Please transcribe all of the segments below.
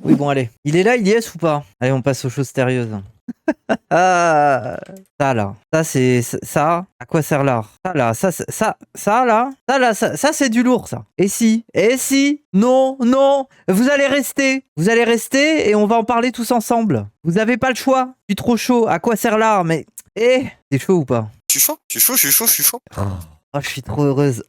Oui, bon, allez. Il est là, Iliès ou pas? Allez, on passe aux choses sérieuses. Ah, ça là, ça c'est ça. À quoi sert l'art? Ça là, ça c'est du lourd ça. Et si, non, vous allez rester et on va en parler tous ensemble. Vous avez pas le choix. Je suis trop chaud. À quoi sert l'art? Mais t'es chaud ou pas? Je suis chaud. Oh, je suis trop heureuse.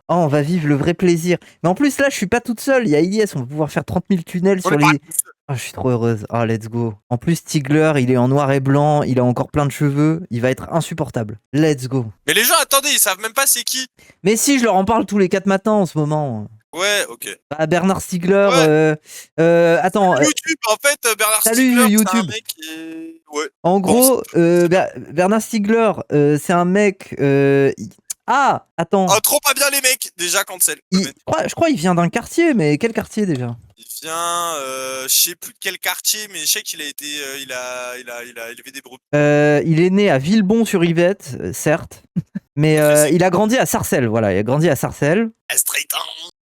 On va vivre le vrai plaisir. Mais en plus là, je suis pas toute seule. Il y a Iliès, on va pouvoir faire 30 000 tunnels sur les. Oh, je suis trop heureuse. Oh, let's go. En plus, Stigler, il est en noir et blanc, il a encore plein de cheveux, il va être insupportable. Let's go. Mais les gens, attendez, ils savent même pas c'est qui. Mais si, je leur en parle tous les 4 matins en ce moment. Ouais, ok. Bah, Bernard Stiegler, attends. YouTube, en fait, Bernard Salut, Stiegler, YouTube. c'est un mec qui est... Ouais. En gros, Bernard Stiegler, c'est un mec... attends. Oh, trop pas bien les mecs, déjà, cancel. Je crois qu'il vient d'un quartier, mais quel quartier déjà? Il vient, je sais plus de quel quartier, mais je sais qu'il a été, il a élevé des brebis. Il est né à Villebon-sur-Yvette, certes, mais il a grandi à Sarcelles, voilà, il a grandi à Sarcelles.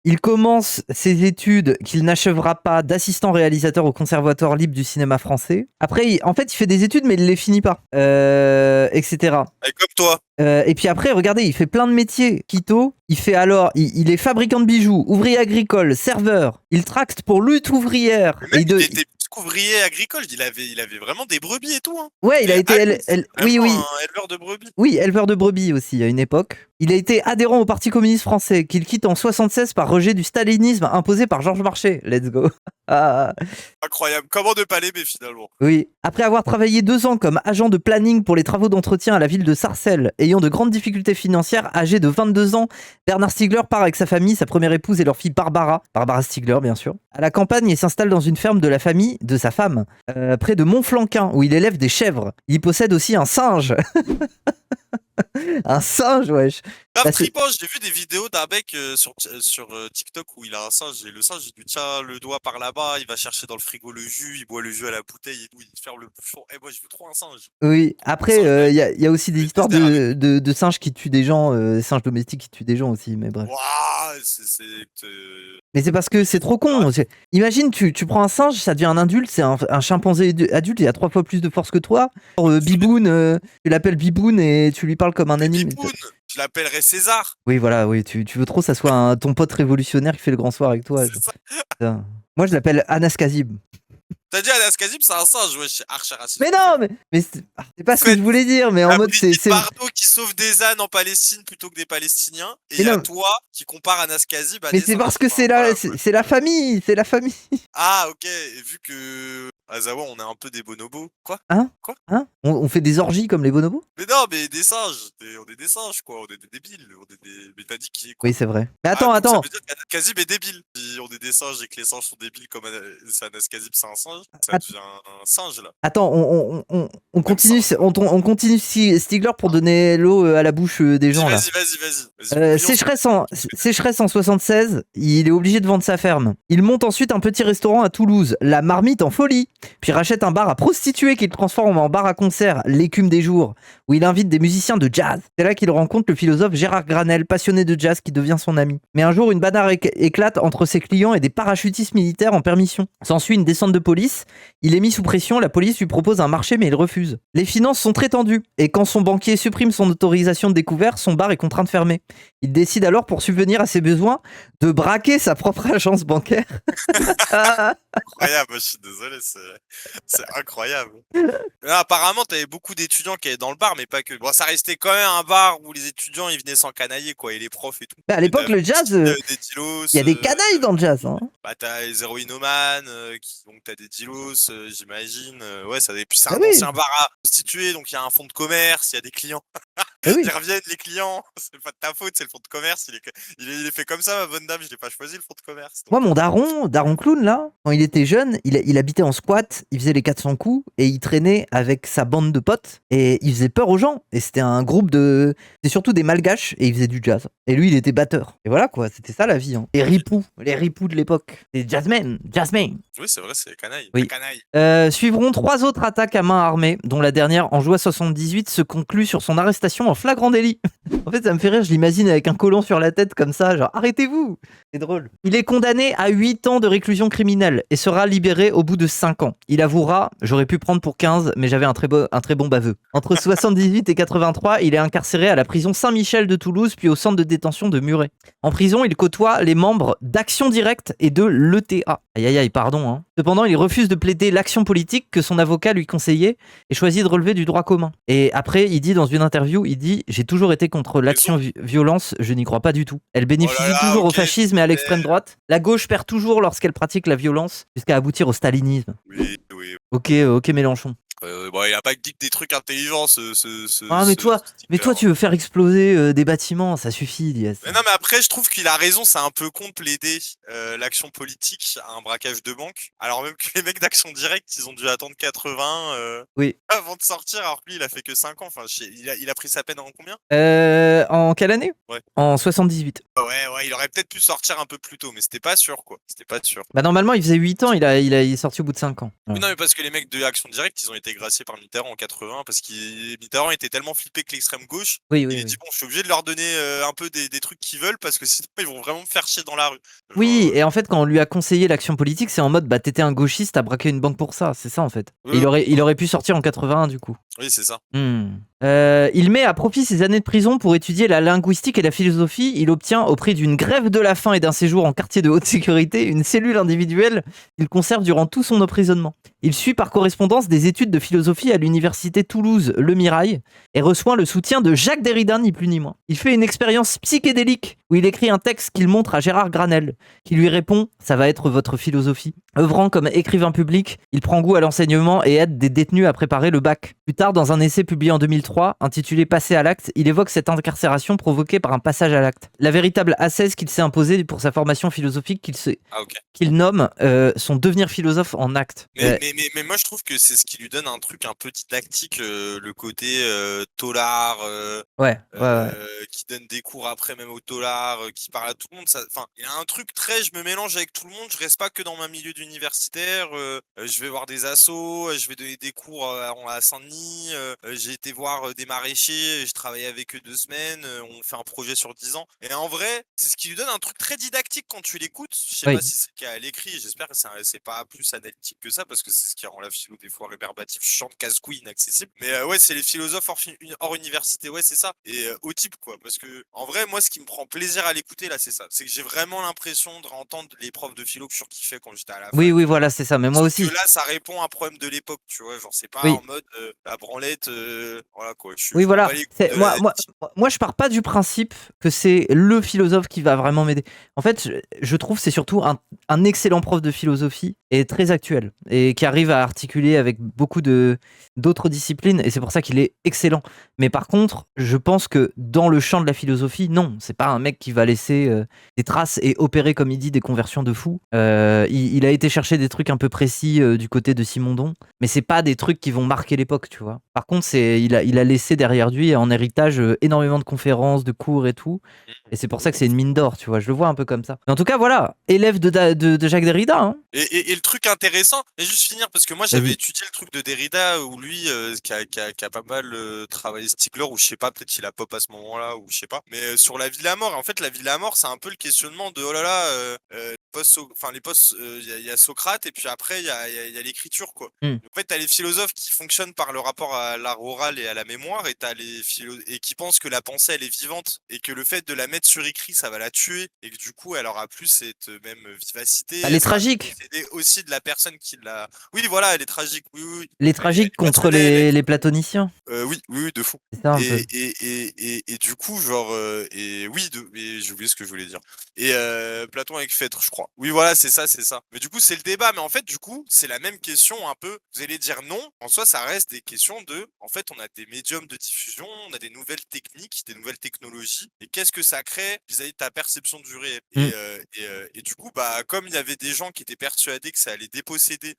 Il commence ses études qu'il n'achèvera pas d'assistant réalisateur au Conservatoire libre du cinéma français. Après, il fait des études, mais il les finit pas, etc. Et comme toi. Et puis après, regardez, il fait plein de métiers. Quito, il est fabricant de bijoux, ouvrier agricole, serveur. Il tracte pour lutte ouvrière. Mais il était ouvrier agricole, il avait vraiment des brebis et tout. Hein. Ouais, il a été oui. Un éleveur de brebis. Oui, éleveur de brebis aussi à une époque. Il a été adhérent au Parti communiste français, qu'il quitte en 1976 par rejet du stalinisme imposé par Georges Marchais. Let's go. Incroyable. Comment ne pas l'aimer finalement? Oui. Après avoir travaillé 2 ans comme agent de planning pour les travaux d'entretien à la ville de Sarcelles, ayant de grandes difficultés financières, âgé de 22 ans, Bernard Stiegler part avec sa famille, sa première épouse et leur fille Barbara Stiegler bien sûr, à la campagne et s'installe dans une ferme de la famille de sa femme, près de Montflanquin, où il élève des chèvres. Il possède aussi un singe. Un singe, wesh. Frippant, j'ai vu des vidéos d'un mec sur TikTok où il a un singe et le singe il lui tient le doigt par là-bas, il va chercher dans le frigo le jus, il boit le jus à la bouteille et tout, il ferme le bouchon. Moi je veux trop un singe. Oui, après il y a aussi des histoires de singes qui tuent des gens, des singes domestiques qui tuent des gens aussi, mais bref. Wow, Mais c'est parce que c'est trop con. Imagine, tu prends un singe, ça devient un adulte, c'est un chimpanzé adulte, il a 3 fois plus de force que toi. Biboun, tu l'appelles Biboun et tu lui parles comme un animal. Biboun, je l'appellerais César. Oui, voilà, oui, tu veux trop que ça soit ton pote révolutionnaire qui fait le grand soir avec toi. Moi, je l'appelle Anas Kazib. T'as dit Anas Kazib, c'est un singe, ouais, c'est archi raciste. Mais non, mais c'est pas ce que je voulais dire, mais en mode c'est Bardot qui sauve des ânes en Palestine plutôt que des Palestiniens, et il y a toi qui compare Anas Kazib à des singes. Mais c'est parce que c'est la famille, c'est la famille. Ah, ok, et vu que à Zawa, on est un peu des bonobos. Quoi? On fait des orgies comme les bonobos? Mais non, mais des singes. On est des singes, quoi. On est des débiles. Mais t'as dit qui est quoi? Oui, c'est vrai. Mais attends. Ça veut dire qu'Anas Kazib est débile. Si on est des singes et que les singes sont débiles comme Anas Kazib, c'est un singe. Ça devient un singe, là. Attends, on continue Stiegler pour donner l'eau à la bouche des gens, là. Vas-y. Sécheresse en 1976, il est obligé de vendre sa ferme. Il monte ensuite un petit restaurant à Toulouse, la Marmite en folie, puis rachète un bar à prostituées qu'il transforme en bar à concert, l'Écume des jours, où il invite des musiciens de jazz. C'est là qu'il rencontre le philosophe Gérard Granel, passionné de jazz, qui devient son ami. Mais un jour, une bagarre éclate entre ses clients et des parachutistes militaires en permission. S'ensuit une descente de police. Il est mis sous pression, la police lui propose un marché mais il refuse. Les finances sont très tendues, et quand son banquier supprime son autorisation de découvert, son bar est contraint de fermer. Il décide alors, pour subvenir à ses besoins, de braquer sa propre agence bancaire. Incroyable, je suis désolé, c'est incroyable. Là, apparemment, t'avais beaucoup d'étudiants qui étaient dans le bar, mais pas que. Bon, ça restait quand même un bar où les étudiants ils venaient s'encanailler, quoi, et les profs et tout. À l'époque, le jazz, il y a des canailles dans le jazz. Hein. Bah, t'as les héroïnomanes, donc t'as des dealos, j'imagine. Ouais, ça. Et puis c'est un ancien bar à prostituer, donc il y a un fonds de commerce, il y a des clients. Ils reviennent, les clients. C'est pas de ta faute, c'est le fonds de commerce. Il est fait comme ça, ma bonne dame. Je l'ai pas choisi, le fonds de commerce. Donc... Moi, mon daron clown, là, quand il était jeune, il habitait en squat, il faisait les 400 coups et il traînait avec sa bande de potes et il faisait peur aux gens. Et c'était un groupe de. C'était surtout des malgaches et il faisait du jazz. Et lui, il était batteur. Et voilà, quoi, c'était ça la vie. Hein. Les ripoux de l'époque. Les jazzmen. Oui, c'est vrai, c'est canaille. Oui. Suivront 3 autres attaques à main armée, dont la dernière, en juin 78, se conclut sur son arrestation en flagrant délit. En fait, ça me fait rire, je l'imagine avec un collant sur la tête comme ça, genre arrêtez-vous. C'est drôle. Il est condamné à 8 ans de réclusion criminelle et sera libéré au bout de 5 ans. Il avouera, j'aurais pu prendre pour 15, mais j'avais un très bon baveux. Entre 78 et 83, il est incarcéré à la prison Saint-Michel de Toulouse, puis au centre de détention de Muret. En prison, il côtoie les membres d'Action Directe et de l'ETA. Aïe aïe aïe, pardon. Hein. Cependant, il refuse de plaider l'action politique que son avocat lui conseillait et choisit de relever du droit commun. Et après, il dit dans une interview, il dit « J'ai toujours été contre l'action-violence, je n'y crois pas du tout. Elle bénéficie toujours au fascisme et à l'extrême droite. La gauche perd toujours lorsqu'elle pratique la violence, jusqu'à aboutir au stalinisme. » Oui. Ok Mélenchon. Bon, il a pas dit des trucs intelligents, mais toi, tu veux faire exploser des bâtiments, ça suffit, Diaz. Mais non, mais après, je trouve qu'il a raison, c'est un peu con de plaider l'action politique à un braquage de banque. Alors même que les mecs d'Action Directe, ils ont dû attendre 80 avant de sortir, alors que lui, il a fait que 5 ans. Enfin, il a pris sa peine en combien? En quelle année? Ouais. En 78. Ouais, il aurait peut-être pu sortir un peu plus tôt, mais c'était pas sûr, quoi. C'était pas sûr. Bah normalement, il faisait 8 ans, il est sorti au bout de 5 ans. Ouais. Oui, non, mais parce que les mecs de Action Directe, ils ont été graciés par Mitterrand en 80, parce que Mitterrand était tellement flippé que l'extrême gauche, il dit bon, je suis obligé de leur donner un peu des trucs qu'ils veulent, parce que sinon, ils vont vraiment me faire chier dans la rue. Genre, oui, et en fait, quand on lui a conseillé l'action politique, c'est en mode, bah t'étais un gauchiste, t'as braqué une banque pour ça, c'est ça en fait. Il aurait pu sortir en 81 du coup. Oui, c'est ça. Il met à profit ses années de prison pour étudier la linguistique et la philosophie. Il obtient, au prix d'une grève de la faim et d'un séjour en quartier de haute sécurité, une cellule individuelle qu'il conserve durant tout son emprisonnement. Il suit par correspondance des études de philosophie à l'université Toulouse Le Mirail et reçoit le soutien de Jacques Derrida, ni plus ni moins. Il fait une expérience psychédélique où il écrit un texte qu'il montre à Gérard Granel, qui lui répond « Ça va être votre philosophie ». Œuvrant comme écrivain public, il prend goût à l'enseignement et aide des détenus à préparer le bac. Plus tard, dans un essai publié en 2003, intitulé Passer à l'acte, il évoque cette incarcération provoquée par un passage à l'acte. La véritable ascèse qu'il s'est imposée pour sa formation philosophique qu'il nomme son devenir philosophe en acte. Mais moi je trouve que c'est ce qui lui donne un truc un peu didactique, le côté tolard, qui donne des cours après même au tolard, qui parle à tout le monde. Enfin, il y a un truc très, je me mélange avec tout le monde, je reste pas que dans ma milieu d'universitaire, je vais voir des assos, je vais donner des cours à Saint-Denis, j'ai été voir des maraîchers, je travaillais avec eux 2 semaines, on fait un projet sur 10 ans. Et en vrai, c'est ce qui lui donne un truc très didactique quand tu l'écoutes. Je sais pas si c'est le cas à l'écrit, j'espère que c'est pas plus analytique que ça, parce que c'est ce qui rend la philo des fois rébarbatif, chiante, casse-couille, inaccessible. Mais ouais, c'est les philosophes hors université, ouais, c'est ça. Et au type, quoi, parce que en vrai, moi, ce qui me prend plaisir à l'écouter, là, c'est ça. C'est que j'ai vraiment l'impression de entendre les profs de philo que je surkiffais quand j'étais à la fac. Oui, voilà, c'est ça, mais moi aussi. Que là, ça répond à un problème de l'époque, tu vois, genre, c'est pas en mode la branlette, voilà, quoi. Moi, je pars pas du principe que c'est le philosophe qui va vraiment m'aider. En fait, je trouve que c'est surtout un excellent prof de philosophie et très actuel et qui arrive à articuler avec beaucoup d'autres disciplines et c'est pour ça qu'il est excellent. Mais par contre, je pense que dans le champ de la philosophie, non, c'est pas un mec qui va laisser des traces et opérer, comme il dit, des conversions de fou. Il a été chercher des trucs un peu précis du côté de Simondon, mais c'est pas des trucs qui vont marquer l'époque, tu vois. Par contre, il a laissé derrière lui en héritage énormément de conférences, de cours et tout. Et c'est pour ça que c'est une mine d'or, tu vois. Je le vois un peu comme ça. Mais en tout cas, voilà, élève de Jacques Derrida. Hein. Et le truc intéressant, et juste finir, parce que moi j'avais étudié le truc de Derrida où lui, qui a pas mal travaillé Stigler, ou je sais pas, peut-être qu'il a pop à ce moment-là, ou je sais pas. Mais sur la vie de la mort, en fait, la vie de la mort, c'est un peu le questionnement de oh là là, les postes, il y a Socrate, et puis après il y a l'écriture, quoi. En fait, t'as les philosophes qui fonctionnent par le rapport à l'art oral et à la mémoire, et t'as et qui pensent que la pensée elle est vivante, et que le fait de la mettre sur écrit, ça va la tuer, et que du coup elle aura plus cette même vivacité. Elle est tragique. C'est aussi de la personne qui l'a. Oui, voilà, elle est tragique. Oui. Les tragiques contre les platoniciens. Oui, de fou. C'est ça un peu. Et du coup, genre, et j'ai oublié ce que je voulais dire. Et Platon avec Phèdre, je crois. Oui, voilà, c'est ça. Mais du coup, c'est le débat. Mais en fait, du coup, c'est la même question un peu. Vous allez dire non. En soi, ça reste des questions de. En fait, on a des médiums de diffusion, on a des nouvelles techniques, des nouvelles technologies. Et qu'est-ce que ça crée vis-à-vis de ta perception du réel. Et du coup, bah, comme il y avait des gens qui étaient persuadés que ça allait déposséder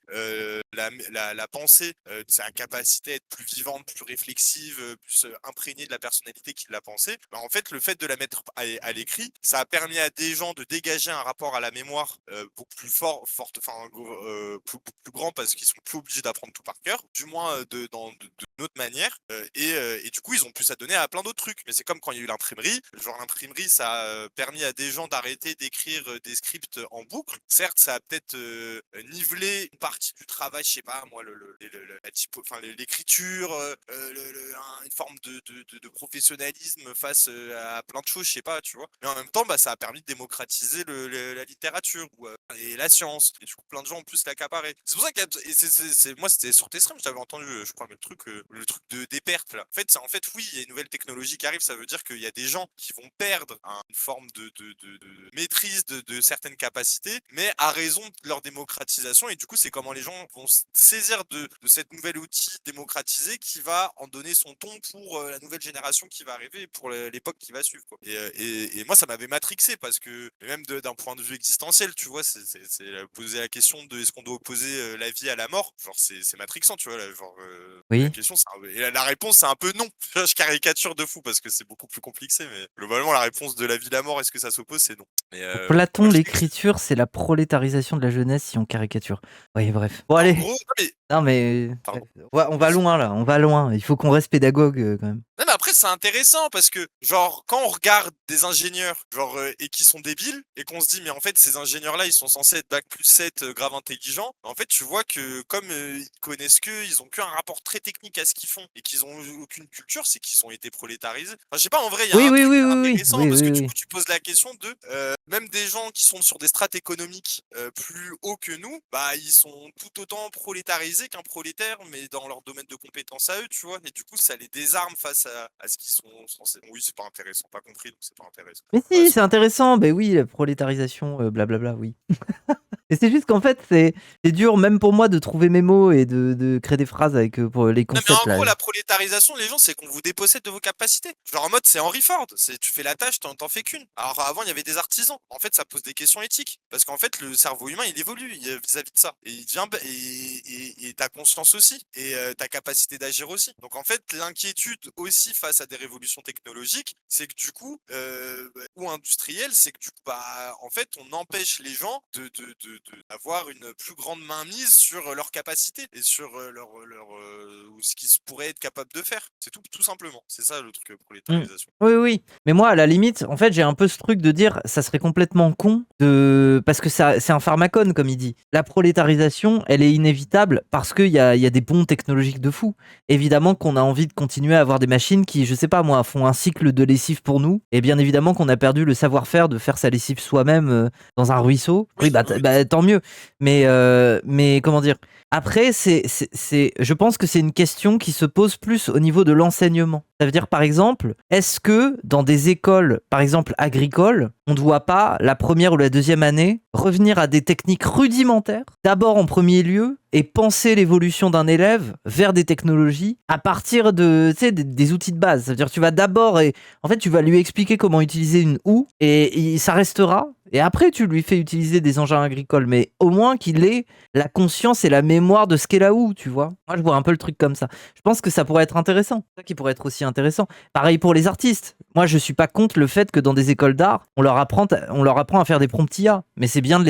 la pensée de sa capacité à être plus vivante, plus réflexive, plus imprégnée de la personnalité qui l'a pensée, bah, en fait, le fait de la mettre à l'écrit, ça a permis à des gens de dégager un rapport à la mémoire beaucoup plus plus grand, parce qu'ils sont plus obligés d'apprendre tout par cœur, du moins d'une autre manière, et du coup, ils ont pu s'adonner à plein d'autres trucs. Mais c'est comme quand il y a eu l'imprimerie. Genre, l'imprimerie, ça a permis à des gens d'arrêter d'écrire des scripts en boucle. Certes, ça a peut-être nivelé une partie du travail, je sais pas, moi, l'écriture, une forme de professionnalisme face à plein de choses, je sais pas, tu vois. Mais en même temps, bah, ça a permis de démocratiser la littérature et la science. Et du coup, plein de gens ont pu se l'accaparer. C'est pour ça que moi, c'était sur tes streams, j'avais entendu, je crois, le truc des pertes, là. En fait, oui, il y a une nouvelle technologie qui arrive, ça veut dire qu'il y a des gens qui vont perdre une forme de maîtrise de certaines capacités, mais à raison de leur démocratisation. Et du coup, c'est comment les gens vont se saisir de cette nouvelle outil démocratisé qui va en donner son ton pour la nouvelle génération qui va arriver et pour l'époque qui va suivre, quoi. Et moi, ça m'avait matrixé parce que même d'un point de vue existentiel, tu vois, c'est poser la question de est-ce qu'on doit opposer la vie à la mort. Genre, c'est matrixant, tu vois. Là, genre, la Oui. question, et la réponse, c'est un peu non. Je caricature de fou parce que c'est beaucoup plus compliqué, mais globalement, la réponse de la vie à la mort, est-ce que ça s'oppose, c'est non. Mais Pour moi, Platon, je sais que l'écriture, c'est la prolétarisation de la jeunesse si on caricature. Oui, bref. Bon, en allez. gros, non, mais Non, mais pardon. on va loin là, on va loin. Il faut qu'on reste pédagogue quand même. Non, mais après, c'est intéressant parce que, genre, quand on regarde des ingénieurs, genre, et qui sont débiles, et qu'on se dit, mais en fait, ces ingénieurs-là, ils sont censés être bac+7, grave intelligents, en fait, tu vois que, comme ils connaissent ils ont qu'un rapport très technique à ce qu'ils font, et qu'ils ont aucune culture, c'est qu'ils ont été prolétarisés. Enfin, je sais pas, en vrai, il y a Oui, un oui, truc oui, oui, oui, intéressant oui, parce que, oui, du oui. coup, tu poses la question de, même des gens qui sont sur des strates économiques plus hauts que nous, bah, ils sont tout autant prolétarisés qu'un prolétaire, mais dans leur domaine de compétences à eux, tu vois, et du coup, ça les désarme face à ce qu'ils sont censés. Oui, c'est pas intéressant, pas compris, donc c'est pas intéressant. Mais Ouais, si, c'est intéressant. Ben oui, la prolétarisation, blablabla, oui. Et c'est juste qu'en fait, c'est dur même pour moi de trouver mes mots et de créer des phrases avec pour les Non, mais en concepts là. gros, la prolétarisation, les gens, c'est qu'on vous dépossède de vos capacités. Genre en mode, c'est Henry Ford. Tu fais la tâche, t'en fais qu'une. Alors avant, il y avait des artisans. En fait, ça pose des questions éthiques. Parce qu'en fait, le cerveau humain, il évolue vis-à-vis de ça. Et il devient, et ta conscience aussi. Et ta capacité d'agir aussi. Donc en fait, l'inquiétude aussi face à des révolutions technologiques, c'est que du coup, ou industrielles, c'est que du coup, bah, en fait, on empêche les gens d'avoir une plus grande mainmise sur leurs capacités et sur ce qu'ils pourraient être capables de faire. C'est tout simplement. C'est ça le truc Mm. prolétarisation. Oui, oui. Mais moi, à la limite, en fait, j'ai un peu ce truc de dire, ça serait complètement con parce que ça, c'est un pharmacone, comme il dit. La prolétarisation, elle est inévitable parce qu'il y a des bons technologiques de fou. Évidemment qu'on a envie de continuer à avoir des machines qui, je sais pas moi, font un cycle de lessive pour nous. Et bien évidemment qu'on a perdu le savoir-faire de faire sa lessive soi-même dans un ruisseau. Oui, Oui, bah, tant mieux. Mais comment dire? Après, je pense que c'est une question qui se pose plus au niveau de l'enseignement. Ça veut dire, par exemple, est-ce que dans des écoles, par exemple agricoles, on ne doit pas, la première ou la deuxième année, revenir à des techniques rudimentaires, d'abord en premier lieu, et penser l'évolution d'un élève vers des technologies à partir de, tu sais, des outils de base. Ça veut dire tu vas d'abord, en fait, tu vas lui expliquer comment utiliser une houe, et ça restera. Et après, tu lui fais utiliser des engins agricoles, mais au moins qu'il ait la conscience et la mémoire de ce qu'est la houe, tu vois. Moi, je vois un peu le truc comme ça. Je pense que ça pourrait être intéressant. C'est ça qui pourrait être aussi intéressant. Pareil pour les artistes. Moi, je suis pas contre le fait que dans des écoles d'art, on leur apprend à faire des prompts IA. Mais c'est bien de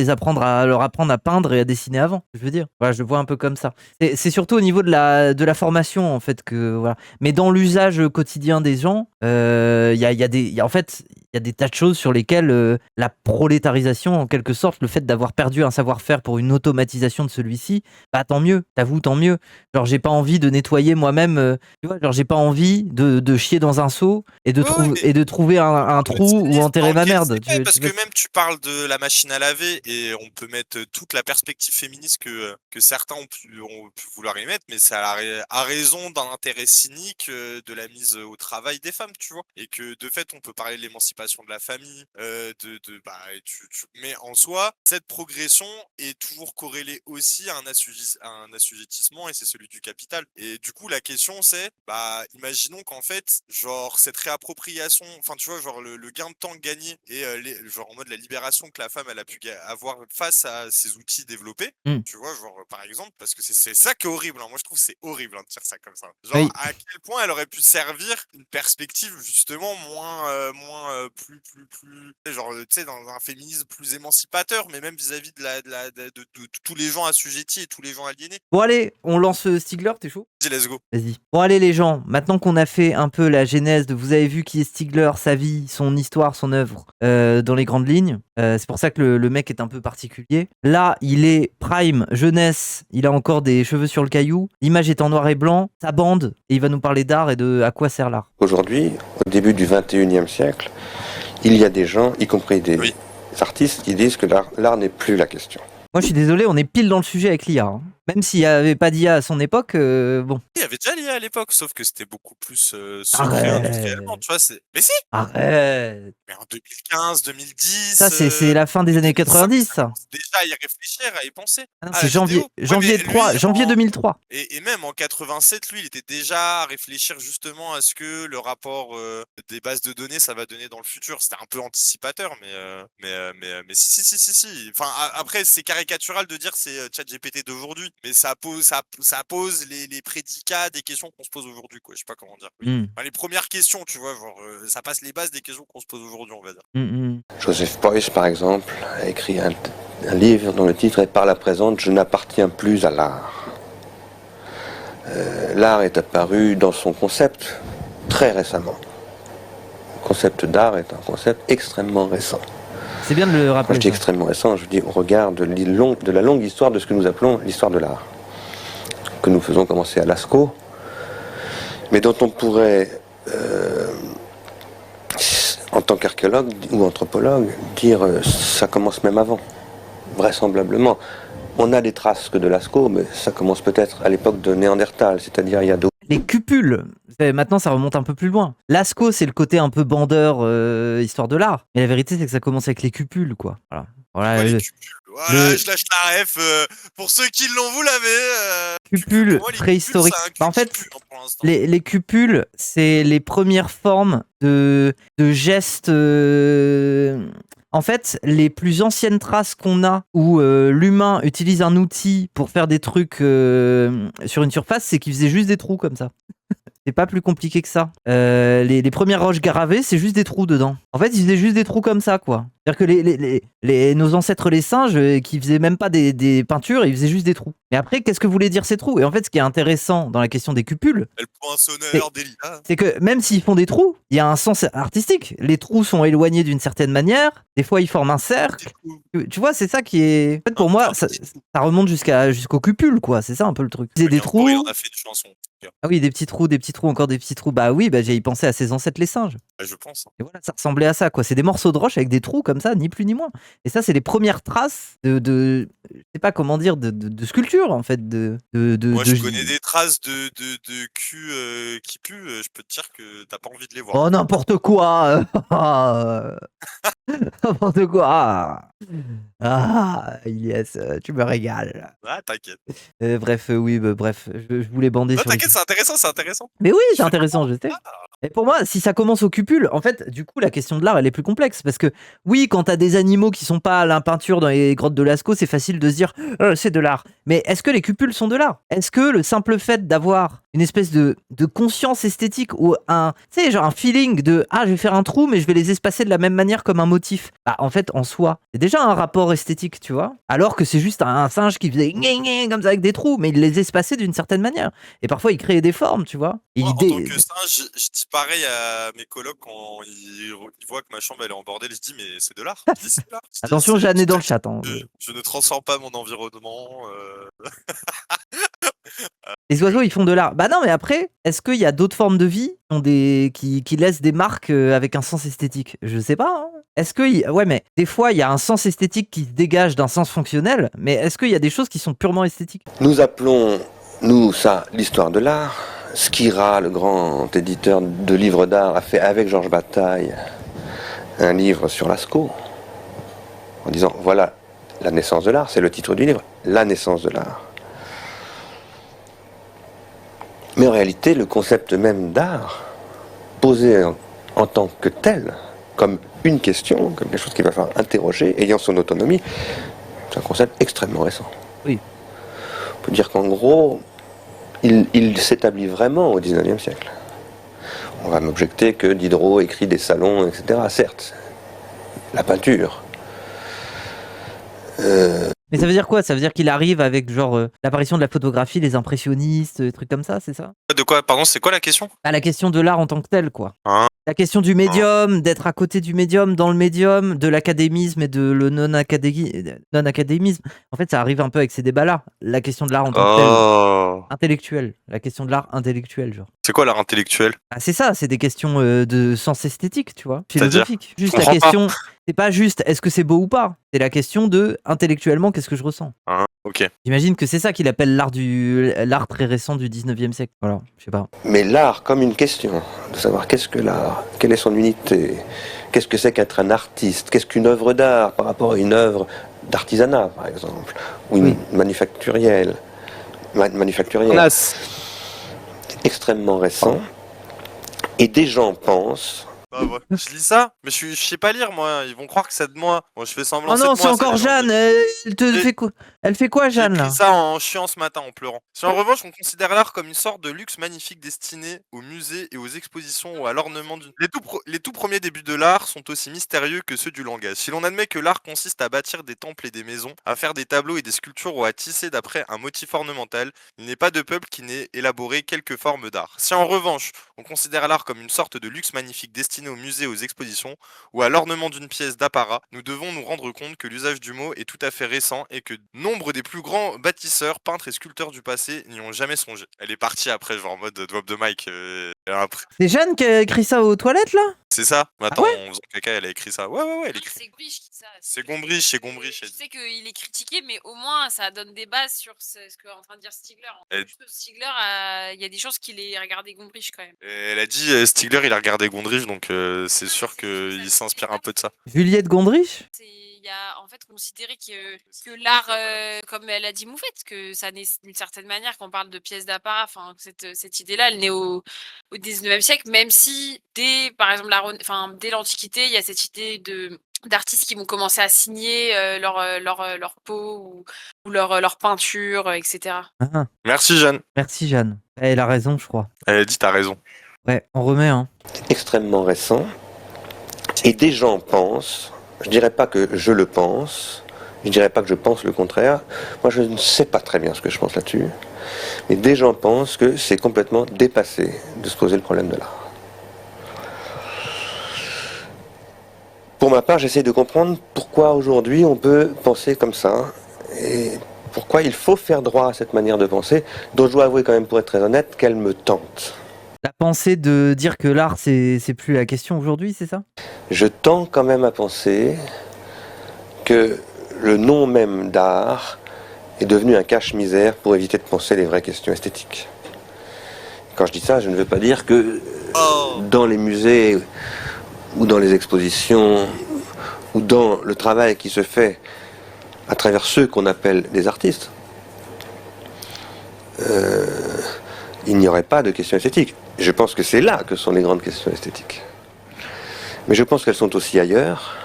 leur apprendre à peindre et à dessiner avant. Je veux dire. Voilà, je le vois un peu comme ça. C'est surtout au niveau de la formation, en fait, que voilà. Mais dans l'usage quotidien des gens, en fait, il y a des tas de choses sur lesquelles la prolétarisation, en quelque sorte, le fait d'avoir perdu un savoir-faire pour une automatisation de celui-ci, bah tant mieux, t'avoues, tant mieux. Genre, j'ai pas envie de nettoyer moi-même, tu vois, genre, j'ai pas envie de chier dans un seau et de, Oui, oui, mais et de trouver un trou où l'utilisme dans enterrer ma lequel merde. c'est fait, parce que même tu parles de la machine à laver et on peut mettre toute la perspective féministe que certains ont pu vouloir y mettre, mais c'est à raison d'un intérêt cynique de la mise au travail des femmes, tu vois. Et que de fait, on peut parler de l'émancipation de la famille, mais en soi, cette progression est toujours corrélée aussi à un assujettissement et c'est celui du capital. Et du coup, la question c'est, bah, imaginons qu'en fait, genre, cette réappropriation, enfin, tu vois, genre, le gain de temps gagné et genre, en mode la libération que la femme, elle a pu avoir face à ces outils développés, Mm. tu vois, genre, par exemple, parce que c'est ça qui est horrible, hein. Moi, je trouve que c'est horrible hein, de dire ça comme ça. Genre, Oui. à quel point elle aurait pu servir une perspective, justement, genre, tu sais, dans un féminisme plus émancipateur, mais même vis-à-vis de tous les gens assujettis et tous les gens aliénés. Bon, allez, on lance Stigler, t'es chaud? Dis, let's go. Vas-y. Bon, allez, les gens, maintenant qu'on a fait un peu la genèse de vous avez vu qui est Stigler, sa vie, son histoire, son œuvre, dans les grandes lignes, c'est pour ça que le mec est un peu particulier. Là, il est prime, jeunesse, il a encore des cheveux sur le caillou, l'image est en noir et blanc, sa bande, et il va nous parler d'art et de à quoi sert l'art. Aujourd'hui, au début du 21e siècle, il y a des gens, y compris des artistes, qui disent que l'art n'est plus la question. Moi, je suis désolé, on est pile dans le sujet avec l'IA. Hein. Même s'il n'y avait pas d'IA à son époque, bon. Il y avait déjà l'IA à l'époque, sauf que c'était beaucoup plus secret industriellement, tu vois. Mais si. Arrête. Mais en 2015, 2010... Ça, c'est la fin des années 90, ça. Déjà à y réfléchir, à y penser. C'est janvier 2003. Et même en 87, lui, il était déjà à réfléchir justement à ce que le rapport des bases de données, ça va donner dans le futur. C'était un peu anticipateur, mais si. Enfin, après, c'est caricatural de dire c'est ChatGPT d'aujourd'hui, mais ça pose les prédicats des questions qu'on se pose aujourd'hui, quoi. Je sais pas comment dire. Enfin, les premières questions, tu vois, genre, ça passe les bases des questions qu'on se pose aujourd'hui, on va dire. Joseph Beuys, par exemple, a écrit un livre dont le titre est « Par la présente, je n'appartiens plus à l'art ». L'art est apparu dans son concept très récemment. Le concept d'art est un concept extrêmement récent. C'est bien de le rappeler. Quand je dis extrêmement récent, je dis au regard de la longue histoire de ce que nous appelons l'histoire de l'art, que nous faisons commencer à Lascaux, mais dont on pourrait, en tant qu'archéologue ou anthropologue, dire ça commence même avant, vraisemblablement. On a des traces que de Lascaux, mais ça commence peut-être à l'époque de Néandertal, c'est-à-dire il y a d'autres. Les cupules, maintenant ça remonte un peu plus loin. Lascaux, c'est le côté un peu bandeur, histoire de l'art. Mais la vérité, c'est que ça commence avec les cupules, quoi. Voilà, les cupules. Voilà, je lâche la ref. Pour ceux qui l'ont, vous l'avez. Cupules préhistoriques. En fait, les cupules, c'est les premières formes de gestes... En fait, les plus anciennes traces qu'on a où l'humain utilise un outil pour faire des trucs sur une surface, c'est qu'il faisait juste des trous comme ça. C'est pas plus compliqué que ça. Les premières roches gravées, c'est juste des trous dedans. En fait, ils faisaient juste des trous comme ça, quoi. C'est-à-dire que nos ancêtres, les singes, qui faisaient même pas des peintures, ils faisaient juste des trous. Mais après, qu'est-ce que voulaient dire ces trous? Et en fait, ce qui est intéressant dans la question des cupules, c'est que même s'ils font des trous, il y a un sens artistique. Les trous sont éloignés d'une certaine manière. Des fois, ils forment un cercle. Tu vois, c'est ça qui est... En fait, pour moi, ça remonte jusqu'aux cupules, quoi. C'est ça un peu le truc. Ils faisaient des trous. Il en a fait une chanson. Ah oui, des petits trous, encore des petits trous. Bah oui, j'ai y pensé à ses ancêtres les singes. Je pense. Et voilà, ça ressemblait à ça, quoi. C'est des morceaux de roche avec des trous comme ça, ni plus ni moins. Et ça, c'est les premières traces je sais pas comment dire, de sculpture, en fait. Moi, je connais des traces de cul qui puent. Je peux te dire que t'as pas envie de les voir. Oh, n'importe quoi. N'importe quoi. Ah, Ilias, tu me régales. Ah, t'inquiète. Bref, je voulais bander sur... T'inquiète, c'est intéressant. Mais oui, c'est intéressant, je sais. Et pour moi, si ça commence aux cupules, en fait, du coup, la question de l'art, elle est plus complexe. Parce que, oui, quand t'as des animaux qui sont pas à la peinture dans les grottes de Lascaux, c'est facile de se dire c'est de l'art. Mais est-ce que les cupules sont de l'art? Est-ce que le simple fait d'avoir une espèce de conscience esthétique ou un feeling de je vais faire un trou, mais je vais les espacer de la même manière comme un motif, bah, en fait, en soi, c'est déjà un rapport esthétique, tu vois. Alors que c'est juste un singe qui faisait comme ça avec des trous, mais il les espaçait d'une certaine manière. Et parfois, il créait des formes, tu vois. Moi, en tant que singe, je dis pareil à mes colocs quand ils voient que ma chambre elle est en bordel, je dis mais c'est de l'art. Attention, Jeanne est dans le chat. Hein. Je ne transforme pas mon environnement. Les oiseaux, ils font de l'art. Bah non, mais après, est-ce qu'il y a d'autres formes de vie qui laissent des marques avec un sens esthétique? Je sais pas. Hein. Est-ce que... Ouais, mais des fois, il y a un sens esthétique qui se dégage d'un sens fonctionnel, mais est-ce qu'il y a des choses qui sont purement esthétiques? Nous appelons, ça, l'histoire de l'art. Skira, le grand éditeur de livres d'art, a fait avec Georges Bataille un livre sur Lascaux, en disant, voilà, la naissance de l'art, c'est le titre du livre, la naissance de l'art. Mais en réalité, le concept même d'art, posé en tant que tel, comme une question, comme quelque chose qu'il va falloir interroger, ayant son autonomie, c'est un concept extrêmement récent. Oui. On peut dire qu'en gros, il s'établit vraiment au XIXe siècle. On va m'objecter que Diderot écrit des salons, etc. Certes, la peinture. Mais ça veut dire quoi? Ça veut dire qu'il arrive avec genre l'apparition de la photographie, les impressionnistes, des trucs comme ça, c'est ça? De quoi? Pardon, c'est quoi la question? La question de l'art en tant que tel, quoi. Hein? La question du médium, d'être à côté du médium, dans le médium, de l'académisme et de le non-académisme. En fait, ça arrive un peu avec ces débats-là. La question de l'art en tant que tel. Intellectuel. La question de l'art intellectuel, genre. C'est quoi l'art intellectuel? C'est ça, c'est des questions de sens esthétique, tu vois, C'est-à-dire? philosophique. Juste la question, c'est pas juste est-ce que c'est beau ou pas, c'est la question de intellectuellement qu'est-ce que je ressens. Ok. J'imagine que c'est ça qu'il appelle l'art très récent du 19e siècle. Voilà, je sais pas. Mais l'art comme une question, de savoir qu'est-ce que l'art, quelle est son unité, qu'est-ce que c'est qu'être un artiste, qu'est-ce qu'une œuvre d'art par rapport à une œuvre d'artisanat, par exemple, ou une manufacturielle. C'est extrêmement récent. Et des gens pensent... Je lis ça, mais je sais pas lire, moi. Ils vont croire que c'est de moi. Moi, je fais semblant. Oh non, c'est encore Jeanne. Elle fait quoi, Jeanne, là? J'ai écrit ça en chiant ce matin, en pleurant. Si en revanche, on considère l'art comme une sorte de luxe magnifique destiné aux musées et aux expositions ou à l'ornement d'une... Les tout premiers débuts de l'art sont aussi mystérieux que ceux du langage. Si l'on admet que l'art consiste à bâtir des temples et des maisons, à faire des tableaux et des sculptures ou à tisser d'après un motif ornemental, il n'est pas de peuple qui n'ait élaboré quelques formes d'art. Si en revanche, on considère l'art comme une sorte de luxe magnifique destiné aux musées et aux expositions ou à l'ornement d'une pièce d'apparat, nous devons nous rendre compte que l'usage du mot est tout à fait récent et que nombre des plus grands bâtisseurs, peintres et sculpteurs du passé n'y ont jamais songé. Elle est partie après, genre en mode drop de mic. Après. C'est Jeanne qui a écrit ça aux toilettes, là? C'est ça. Attends, en faisant caca, elle a écrit ça. Ouais, elle écrit. C'est Gombrich qui dit ça. C'est Gombrich. Je sais qu'il est critiqué, mais au moins ça donne des bases sur ce qu'est en train de dire Stigler. Stigler, il y a des choses qu'il ait regardé Gombrich quand même. Elle a dit Stigler, il a regardé Gondrich, donc c'est sûr qu'il s'inspire un peu de ça. Juliette Gondrich? Il y a en fait considéré que l'art, comme elle a dit Moufette, que ça naît d'une certaine manière, qu'on parle de pièces d'apparat, enfin cette idée-là, elle naît au 19e siècle, même si par exemple dès l'Antiquité, il y a cette idée d'artistes qui vont commencer à signer leur peau ou leur peinture, etc. Merci Jeanne. Merci Jeanne. Elle a raison, je crois. Elle a dit t'as raison. Ouais, on remet. Extrêmement récent. Et des gens pensent, je dirais pas que je le pense, je dirais pas que je pense le contraire. Moi, je ne sais pas très bien ce que je pense là-dessus. Mais des gens pensent que c'est complètement dépassé de se poser le problème de l'art. Pour ma part, j'essaie de comprendre pourquoi aujourd'hui on peut penser comme ça et pourquoi il faut faire droit à cette manière de penser, dont je dois avouer quand même, pour être très honnête, qu'elle me tente. La pensée de dire que l'art, c'est plus la question aujourd'hui, c'est ça? Je tends quand même à penser que le nom même d'art est devenu un cache-misère pour éviter de penser les vraies questions esthétiques. Quand je dis ça, je ne veux pas dire que dans les musées ou dans les expositions ou dans le travail qui se fait à travers ceux qu'on appelle des artistes, il n'y aurait pas de questions esthétiques. Je pense que c'est là que sont les grandes questions esthétiques. Mais je pense qu'elles sont aussi ailleurs,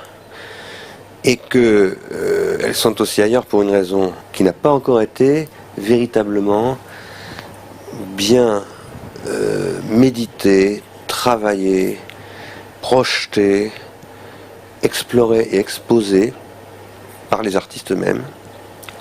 et qu'elles sont aussi ailleurs pour une raison qui n'a pas encore été véritablement bien méditée, travaillée, projetée, explorée et exposée par les artistes eux-mêmes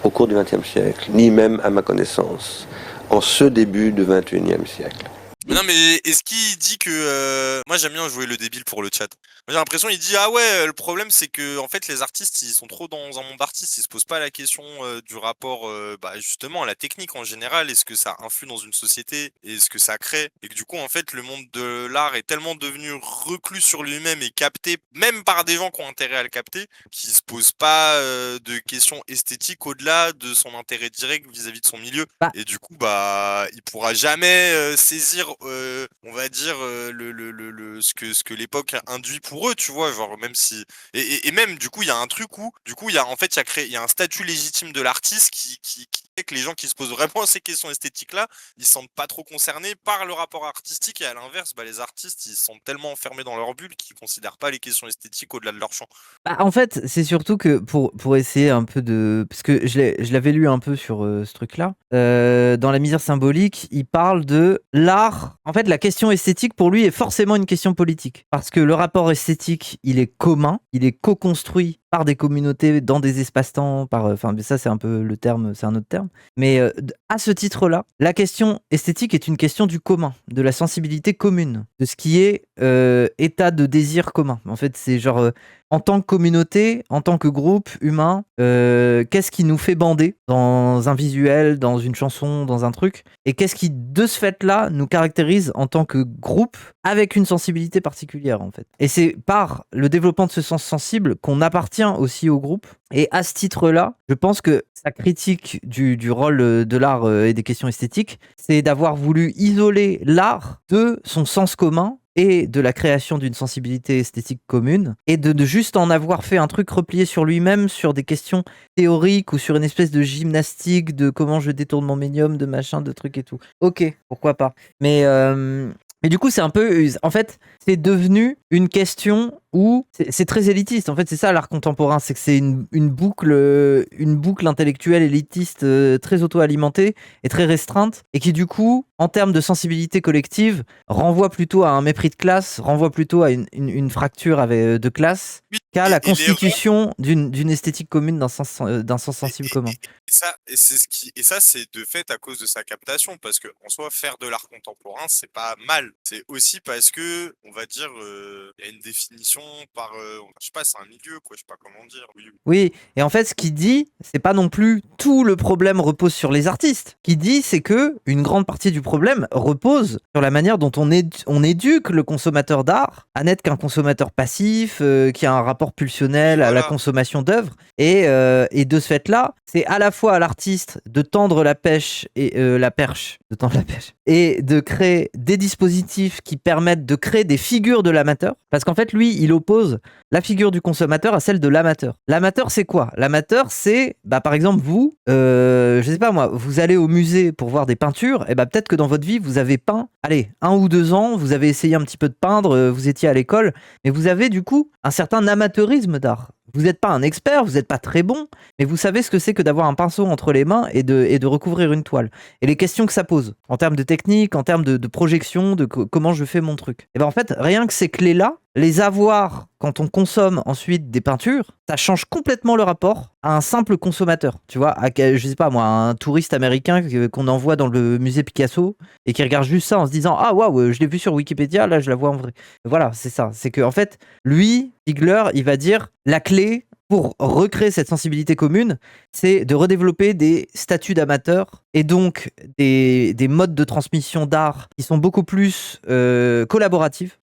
au cours du XXe siècle, ni même à ma connaissance en ce début du XXIe siècle. Non mais est-ce qu'il dit que moi j'aime bien jouer le débile pour le chat. J'ai l'impression il dit ah ouais le problème c'est que en fait les artistes ils sont trop dans un monde d'artistes, ils se posent pas la question du rapport justement à la technique en général, est-ce que ça influe dans une société et ce que ça crée, et que du coup en fait le monde de l'art est tellement devenu reclus sur lui-même et capté même par des gens qui ont intérêt à le capter, qui se posent pas de questions esthétiques au-delà de son intérêt direct vis-à-vis de son milieu, et du coup il pourra jamais saisir on va dire ce que l'époque induit pour eux, tu vois, genre même si et même du coup il y a un truc où du coup il y a un statut légitime de l'artiste qui fait que les gens qui se posent vraiment ces questions esthétiques là, ils se sentent pas trop concernés par le rapport artistique, et à l'inverse les artistes ils se sentent tellement enfermés dans leur bulle qu'ils considèrent pas les questions esthétiques au-delà de leur champ. En fait, c'est surtout que pour essayer un peu de... Parce que je l'avais lu un peu sur ce truc-là. dans La misère symbolique, il parle de l'art. En fait, la question esthétique, pour lui, est forcément une question politique. Parce que le rapport esthétique, il est commun, il est co-construit par des communautés dans des espaces-temps, enfin ça c'est un peu le terme, c'est un autre terme. Mais à ce titre-là, la question esthétique est une question du commun, de la sensibilité commune, de ce qui est état de désir commun. En fait, c'est genre en tant que communauté, en tant que groupe humain, qu'est-ce qui nous fait bander dans un visuel, dans une chanson, dans un truc, et qu'est-ce qui, de ce fait-là, nous caractérise en tant que groupe avec une sensibilité particulière, en fait. Et c'est par le développement de ce sens sensible qu'on appartient aussi au groupe. Et à ce titre-là, je pense que sa critique du rôle de l'art et des questions esthétiques, c'est d'avoir voulu isoler l'art de son sens commun et de la création d'une sensibilité esthétique commune, et de juste en avoir fait un truc replié sur lui-même, sur des questions théoriques ou sur une espèce de gymnastique de comment je détourne mon médium, de machin, de trucs et tout. Ok, pourquoi pas. Mais du coup, c'est un peu... En fait, c'est devenu une question où... C'est très élitiste. En fait, c'est ça l'art contemporain. C'est que c'est une boucle intellectuelle élitiste très auto-alimentée et très restreinte. Et qui, du coup, en termes de sensibilité collective, renvoie plutôt à un mépris de classe, renvoie plutôt à une fracture de classe, qu'à la constitution d'une esthétique commune, d'un sens sensible commun. Et ça, c'est de fait à cause de sa captation, parce que en soi, faire de l'art contemporain, c'est pas mal. C'est aussi parce que, on va dire, il y a une définition par, je sais pas, c'est un milieu, quoi, je sais pas comment dire. Oui, et en fait, ce qu'il dit, c'est pas non plus tout le problème repose sur les artistes. Ce qu'il dit, c'est que une grande partie du problème repose sur la manière dont on éduque le consommateur d'art à n'être qu'un consommateur passif, qui a un rapport pulsionnel à la consommation d'œuvres. Et de ce fait-là, c'est à la fois à l'artiste de tendre la perche et de créer des dispositifs qui permettent de créer des figures de l'amateur. Parce qu'en fait, lui, il oppose la figure du consommateur à celle de l'amateur. L'amateur, c'est quoi ? L'amateur, c'est, par exemple, vous, je sais pas moi, vous allez au musée pour voir des peintures, et peut-être que dans votre vie, vous avez peint, 1 ou 2 ans, vous avez essayé un petit peu de peindre, vous étiez à l'école, mais vous avez du coup un certain amateurisme d'art. Vous n'êtes pas un expert, vous n'êtes pas très bon, mais vous savez ce que c'est que d'avoir un pinceau entre les mains et de recouvrir une toile. Et les questions que ça pose, en termes de technique, en termes de projection, de comment je fais mon truc. Et en fait, rien que ces clés-là, les avoir quand on consomme ensuite des peintures, ça change complètement le rapport à un simple consommateur. Tu vois, je sais pas moi, un touriste américain qu'on envoie dans le musée Picasso et qui regarde juste ça en se disant « Ah waouh, je l'ai vu sur Wikipédia, là je la vois en vrai. » Voilà, c'est ça. C'est que en fait, lui, Figler, il va dire la clé pour recréer cette sensibilité commune, c'est de redévelopper des statuts d'amateurs et donc des modes de transmission d'art qui sont beaucoup plus collaboratifs,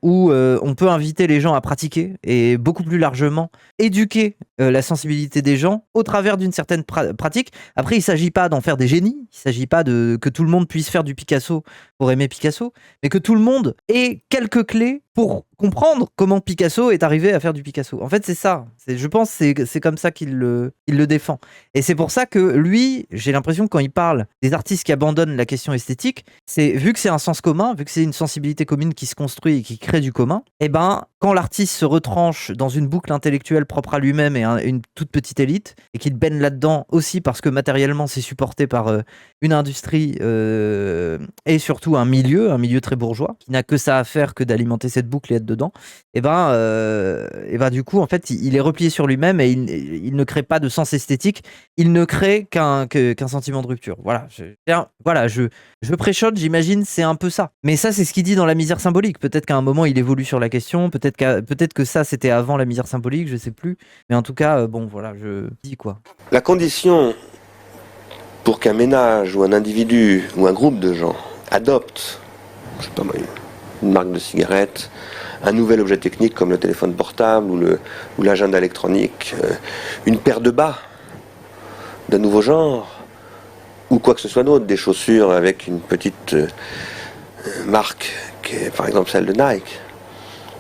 où on peut inviter les gens à pratiquer et beaucoup plus largement éduquer la sensibilité des gens au travers d'une certaine pratique. Après, il ne s'agit pas d'en faire des génies, il ne s'agit pas que tout le monde puisse faire du Picasso pour aimer Picasso, mais que tout le monde ait quelques clés pour comprendre comment Picasso est arrivé à faire du Picasso. En fait, c'est ça. Je pense que c'est comme ça qu'il le défend. Et c'est pour ça que lui, j'ai l'impression que quand il parle des artistes qui abandonnent la question esthétique, c'est vu que c'est un sens commun, vu que c'est une sensibilité commune qui se construit et qui crée du commun, quand l'artiste se retranche dans une boucle intellectuelle propre à lui-même et une toute petite élite, et qu'il baigne là-dedans aussi parce que matériellement c'est supporté par une industrie et surtout un milieu très bourgeois, qui n'a que ça à faire que d'alimenter cette boucle et être dedans, du coup en fait il est replié sur lui-même et il ne crée pas de sens esthétique, il ne crée qu'un sentiment de rupture. Voilà, je préchote, j'imagine, c'est un peu ça. Mais ça, c'est ce qu'il dit dans La misère symbolique. Peut-être qu'à un moment il évolue sur la question, peut-être que ça c'était avant La misère symbolique, je sais plus. Mais en tout cas, je dis quoi. La condition pour qu'un ménage ou un individu ou un groupe de gens adopte, je sais pas moi, une marque de cigarette, un nouvel objet technique comme le téléphone portable ou l'agenda électronique, une paire de bas d'un nouveau genre, ou quoi que ce soit d'autre, des chaussures avec une petite marque, qui est par exemple celle de Nike.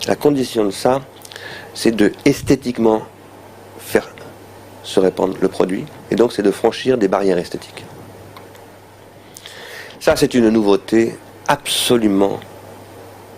La condition de ça, c'est de esthétiquement faire se répandre le produit, et donc c'est de franchir des barrières esthétiques. Ça, c'est une nouveauté absolument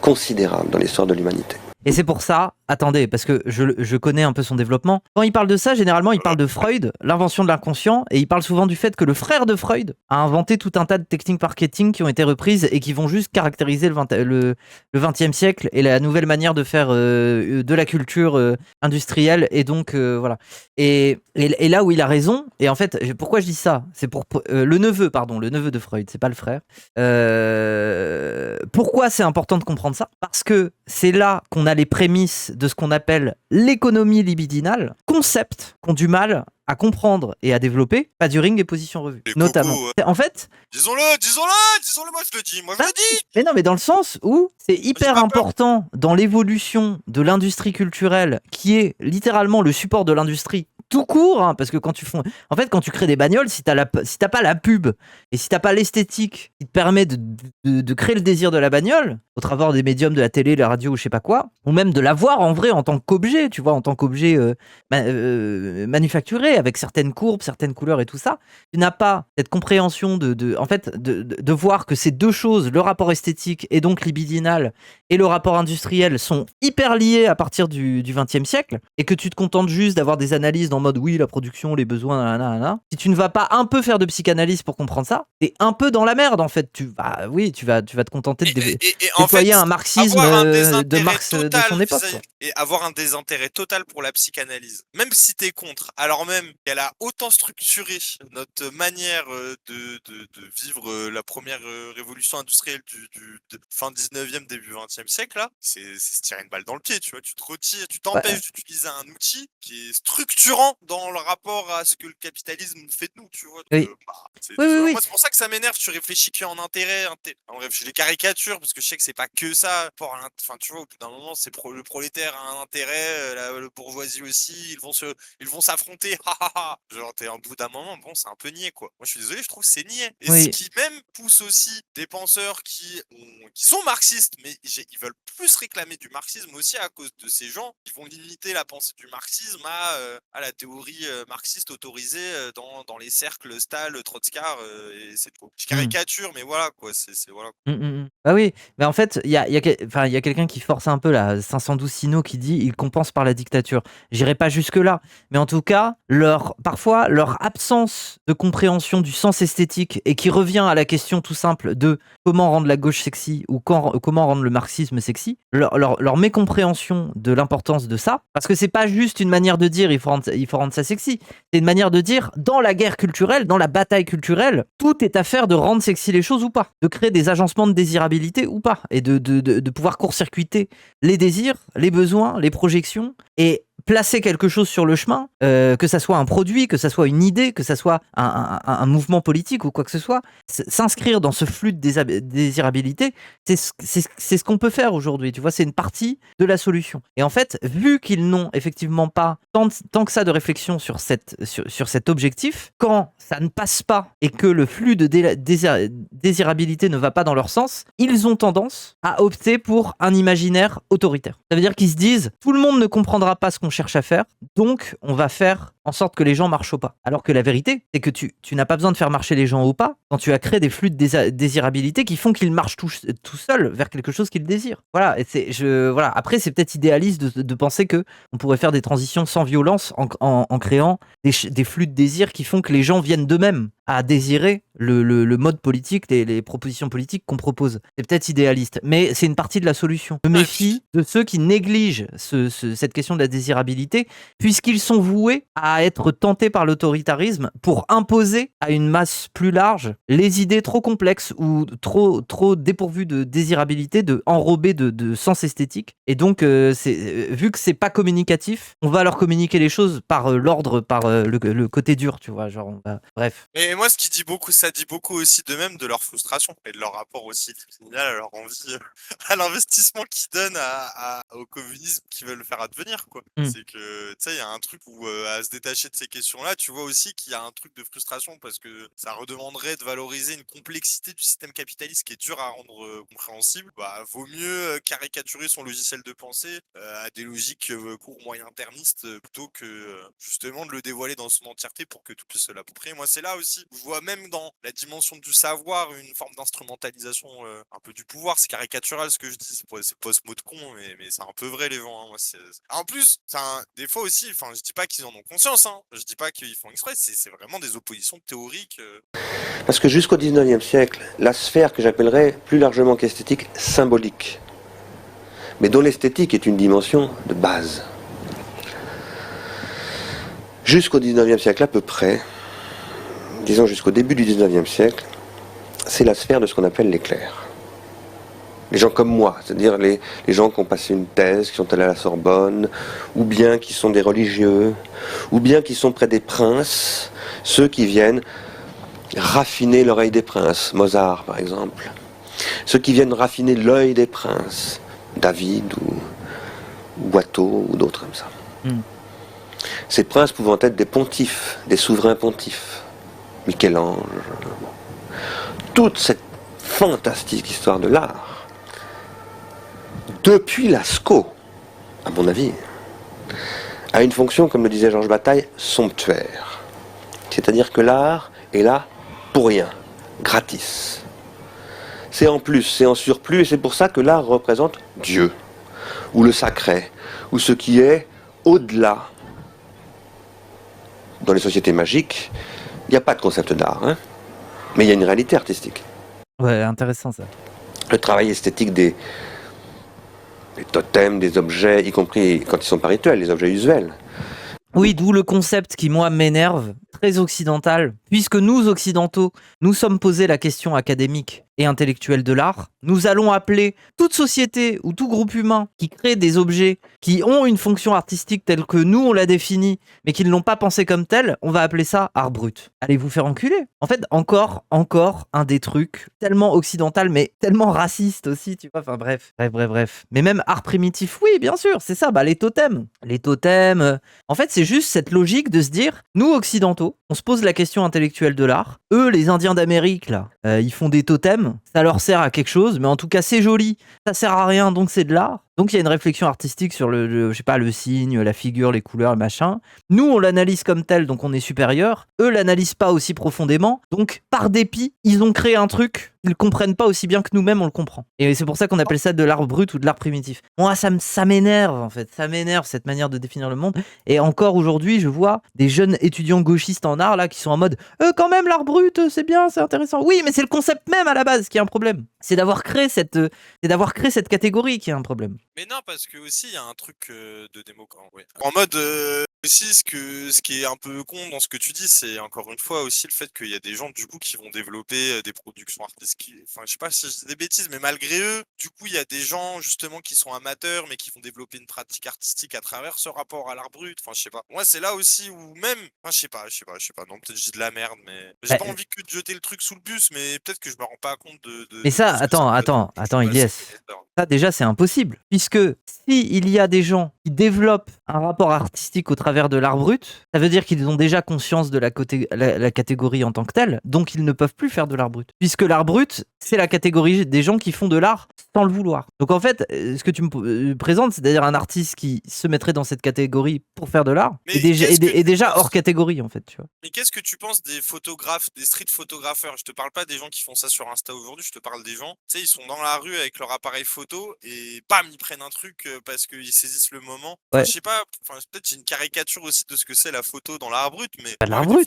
considérable dans l'histoire de l'humanité. Et c'est pour ça, attendez, parce que je connais un peu son développement. Quand il parle de ça, généralement, il parle de Freud, l'invention de l'inconscient, et il parle souvent du fait que le frère de Freud a inventé tout un tas de techniques marketing qui ont été reprises et qui vont juste caractériser le 20e siècle et la nouvelle manière de faire de la culture industrielle. Et donc, voilà. Et là où il a raison, et en fait, pourquoi je dis ça? C'est pour le neveu de Freud, c'est pas le frère. Pourquoi c'est important de comprendre ça? Parce que c'est là qu'on a les prémices de ce qu'on appelle l'économie libidinale, concept qu'ont du mal à comprendre et à développer Paduring et Position Revue, Les notamment. cocos, En fait, disons-le, moi je le dis, mais non, mais dans le sens où c'est hyper pas peur. important dans l'évolution de l'industrie culturelle, qui est littéralement le support de l'industrie tout court, hein, parce que quand tu crées des bagnoles, si t'as pas la pub et si t'as pas l'esthétique qui te permet de créer le désir de la bagnole au travers des médiums de la télé, la radio ou je sais pas quoi, ou même de la voir en vrai en tant qu'objet, tu vois, en tant qu'objet manufacturé avec certaines courbes, certaines couleurs et tout ça, tu n'as pas cette compréhension de voir que ces deux choses, le rapport esthétique et donc libidinal et le rapport industriel, sont hyper liés à partir du XXe siècle, et que tu te contentes juste d'avoir des analyses en mode oui, la production, les besoins, nanana. Si tu ne vas pas un peu faire de psychanalyse pour comprendre ça, t'es un peu dans la merde en fait. Tu vas te contenter de déployer un marxisme de Marx de son époque. Et avoir un désintérêt total pour la psychanalyse, même si t'es contre, alors même qu'elle a autant structuré notre manière de vivre la première révolution industrielle de fin 19e, début 20e siècle, là, c'est se tirer une balle dans le pied, tu vois, tu te retires, tu t'empêches d'utiliser un outil qui est structurant dans le rapport à ce que le capitalisme fait de nous, tu vois. Donc, Oui. Moi, c'est pour ça que ça m'énerve, tu réfléchis qu'en intérêt, bref, je les caricature, parce que je sais que c'est pas que ça, enfin, tu vois, au bout d'un moment, le prolétaire a un intérêt, le bourgeoisie aussi, ils vont s'affronter, genre, au bout d'un moment, bon, c'est un peu niais, quoi. Moi, je suis désolé, je trouve que c'est niais. Et ce qui même pousse aussi des penseurs qui sont marxistes, mais ils veulent plus réclamer du marxisme aussi à cause de ces gens qui vont limiter la pensée du marxisme à la théorie marxiste autorisée dans les cercles Stahl, Trotskar, et c'est tout. Je caricature, mais voilà, quoi, voilà. Ah oui, mais en fait, il y a quelqu'un qui force un peu là, 512 Sino, qui dit il compense par la dictature. J'irai pas jusque là, mais en tout cas, parfois leur absence de compréhension du sens esthétique, et qui revient à la question tout simple de comment rendre la gauche sexy ou comment rendre le marxisme sexy, leur mécompréhension de l'importance de ça, parce que c'est pas juste une manière de dire il faut rendre ça sexy, c'est une manière de dire dans la guerre culturelle, dans la bataille culturelle, tout est affaire de rendre sexy les choses ou pas, de créer des agencements de désirabilité ou pas, et de pouvoir court-circuiter les désirs, les besoins, les projections, et placer quelque chose sur le chemin, que ça soit un produit, que ça soit une idée, que ça soit un mouvement politique ou quoi que ce soit, s'inscrire dans ce flux de désirabilité, c'est ce qu'on peut faire aujourd'hui, tu vois, c'est une partie de la solution. Et en fait, vu qu'ils n'ont effectivement pas tant que ça de réflexion sur cet objectif, quand ça ne passe pas et que le flux de désirabilité ne va pas dans leur sens, ils ont tendance à opter pour un imaginaire autoritaire. Ça veut dire qu'ils se disent, tout le monde ne comprendra pas ce qu'on cherche à faire, donc on va faire en sorte que les gens marchent au pas. Alors que la vérité, c'est que tu n'as pas besoin de faire marcher les gens au pas quand tu as créé des flux de désirabilité qui font qu'ils marchent tout seuls vers quelque chose qu'ils désirent. Voilà. Voilà. Après, c'est peut-être idéaliste de penser que on pourrait faire des transitions sans violence en créant des flux de désir qui font que les gens viennent d'eux-mêmes à désirer le mode politique, les propositions politiques qu'on propose. C'est peut-être idéaliste, mais c'est une partie de la solution. Je me méfie de ceux qui négligent cette question de la désirabilité, puisqu'ils sont voués à être tentés par l'autoritarisme pour imposer à une masse plus large les idées trop complexes ou trop dépourvues de désirabilité, enrobées de sens esthétique. Et donc, vu que c'est pas communicatif, on va leur communiquer les choses par l'ordre, par le côté dur, tu vois. Genre, bref. Et moi, ça dit beaucoup aussi d'eux-mêmes, de leur frustration et de leur rapport aussi à leur envie, à l'investissement qu'ils donnent au communisme qu'ils veulent faire advenir, quoi. C'est que, tu sais, il y a un truc où, à se détacher de ces questions-là, tu vois aussi qu'il y a un truc de frustration parce que ça redemanderait de valoriser une complexité du système capitaliste qui est dur à rendre compréhensible. Bah, vaut mieux caricaturer son logiciel de pensée à des logiques court, moyen termistes plutôt que justement de le dévoiler dans son entièreté pour que tout puisse se l'approprier. Moi, c'est là aussi, je vois même dans la dimension du savoir, une forme d'instrumentalisation un peu du pouvoir. C'est caricatural ce que je dis, c'est pas ce mot de con, mais c'est un peu vrai les gens. Hein. Moi, en plus, des fois aussi, je dis pas qu'ils en ont conscience, hein. Je dis pas qu'ils font exprès, c'est vraiment des oppositions théoriques. Parce que jusqu'au 19e siècle, la sphère que j'appellerais plus largement qu'esthétique, symbolique, mais dont l'esthétique est une dimension de base. Jusqu'au 19e siècle à peu près, disons jusqu'au début du 19e siècle, c'est la sphère de ce qu'on appelle les clercs. Les gens comme moi, c'est-à-dire les gens qui ont passé une thèse, qui sont allés à la Sorbonne, ou bien qui sont des religieux, ou bien qui sont près des princes, ceux qui viennent raffiner l'oreille des princes, Mozart par exemple, ceux qui viennent raffiner l'œil des princes, David ou Watteau ou d'autres comme ça. Ces princes pouvant être des pontifes, des souverains pontifes, Michel-Ange, toute cette fantastique histoire de l'art, depuis Lascaux, à mon avis, a une fonction, comme le disait Georges Bataille, somptuaire. C'est-à-dire que l'art est là pour rien, gratis. C'est en plus, c'est en surplus, et c'est pour ça que l'art représente Dieu, ou le sacré, ou ce qui est au-delà. Dans les sociétés magiques, il n'y a pas de concept d'art, hein, mais il y a une réalité artistique. Ouais, intéressant ça. Le travail esthétique des totems, des objets, y compris quand ils sont pas rituels, les objets usuels. Oui, d'où le concept qui, moi, m'énerve, très occidental, puisque nous, occidentaux, nous sommes posés la question académique et intellectuelle de l'art. Nous allons appeler toute société ou tout groupe humain qui crée des objets qui ont une fonction artistique telle que nous, on l'a définie, mais qui ne l'ont pas pensé comme telle, on va appeler ça art brut. Allez vous faire enculer. En fait, encore un des trucs tellement occidental, mais tellement raciste aussi, tu vois. Enfin bref. Mais même art primitif, oui, bien sûr, c'est ça, les totems. Les totems, en fait, c'est juste cette logique de se dire, nous, occidentaux, on se pose la question intellectuelle de l'art. Eux, les Indiens d'Amérique, là, ils font des totems, ça leur sert à quelque chose, mais en tout cas, c'est joli, ça sert à rien, donc c'est de l'art. Donc il y a une réflexion artistique sur le signe, la figure, les couleurs, le machin. Nous, on l'analyse comme tel, donc on est supérieur. Eux l'analysent pas aussi profondément. Donc, par dépit, ils ont créé un truc, ils comprennent pas aussi bien que nous-mêmes, on le comprend. Et c'est pour ça qu'on appelle ça de l'art brut ou de l'art primitif. Moi, ça m'énerve, en fait. Ça m'énerve, cette manière de définir le monde. Et encore aujourd'hui, je vois des jeunes étudiants gauchistes en art, là, qui sont en mode « quand même, l'art brut, c'est bien, c'est intéressant. » Oui, mais c'est le concept même, à la base, qui est un problème. C'est d'avoir créé cette catégorie qui est un problème. Mais non, parce que aussi il y a un truc de démocratie. Ouais. En mode aussi, ce qui est un peu con dans ce que tu dis, c'est encore une fois aussi le fait qu'il y a des gens du coup qui vont développer des productions artistiques. Enfin, je sais pas si je dis des bêtises, mais malgré eux, du coup, il y a des gens justement qui sont amateurs, mais qui vont développer une pratique artistique à travers ce rapport à l'art brut. Enfin, je sais pas. Moi, c'est là aussi où même, enfin, je sais pas. Non, peut-être je dis de la merde, mais j'ai pas envie que de jeter le truc sous le bus, mais peut-être que je me rends pas compte de. Mais ça, attends, Ilyes. Ça, déjà, c'est impossible. Puisque si il y a des gens qui développent un rapport artistique au travers de l'art brut, ça veut dire qu'ils ont déjà conscience de la catégorie en tant que telle, donc ils ne peuvent plus faire de l'art brut. Puisque l'art brut, c'est la catégorie des gens qui font de l'art sans le vouloir. Donc en fait, ce que tu me présentes, c'est-à-dire un artiste qui se mettrait dans cette catégorie pour faire de l'art, est déjà hors catégorie, en fait, tu vois. Mais qu'est-ce que tu penses des photographes, des street photographeurs? Je te parle pas des gens qui font ça sur Insta aujourd'hui, je te parle des gens, tu sais, ils sont dans la rue avec leur appareil photo et bam, ils prennent un truc parce qu'ils saisissent le moment. Enfin, je sais pas, peut-être j'ai une caricature aussi de ce que c'est la photo dans l'art brut, mais... Pas de l'art brut.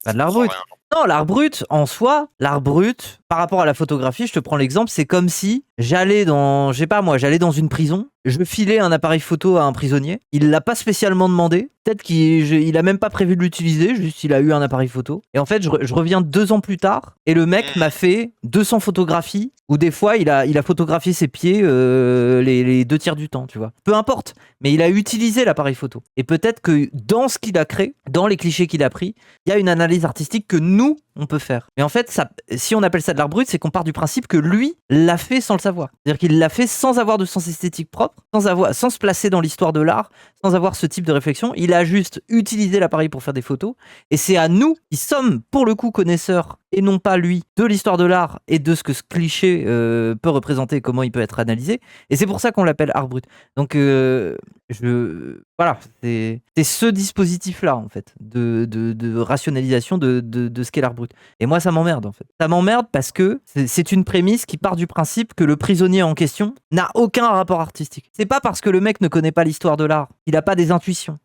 Pas de l'art brut. Non, l'art brut, en soi, l'art brut, par rapport à la photographie, je te prends l'exemple, c'est comme si j'allais dans une prison, je filais un appareil photo à un prisonnier, il l'a pas spécialement demandé, peut-être qu'il a même pas prévu de l'utiliser, juste il a eu un appareil photo, et en fait je reviens 2 ans plus tard, et le mec m'a fait 200 photographies, où des fois il a photographié ses pieds les 2 tiers du temps, tu vois. Peu importe, mais il a utilisé l'appareil photo. Et peut-être que dans ce qu'il a créé, dans les clichés qu'il a pris, il y a une analyse artistique que nous, on peut faire. Mais en fait, ça, si on appelle ça de l'art brut, c'est qu'on part du principe que lui l'a fait sans le savoir. C'est-à-dire qu'il l'a fait sans avoir de sens esthétique propre, sans se placer dans l'histoire de l'art, sans avoir ce type de réflexion. Il a juste utilisé l'appareil pour faire des photos. Et c'est à nous, qui sommes pour le coup connaisseurs et non pas lui, de l'histoire de l'art et de ce que ce cliché peut représenter, comment il peut être analysé. Et c'est pour ça qu'on l'appelle art brut. Donc, voilà, c'est ce dispositif-là, en fait, de rationalisation de ce qu'est l'art brut. Et moi, ça m'emmerde, en fait. Ça m'emmerde parce que c'est une prémisse qui part du principe que le prisonnier en question n'a aucun rapport artistique. C'est pas parce que le mec ne connaît pas l'histoire de l'art, qu'il a pas des intuitions.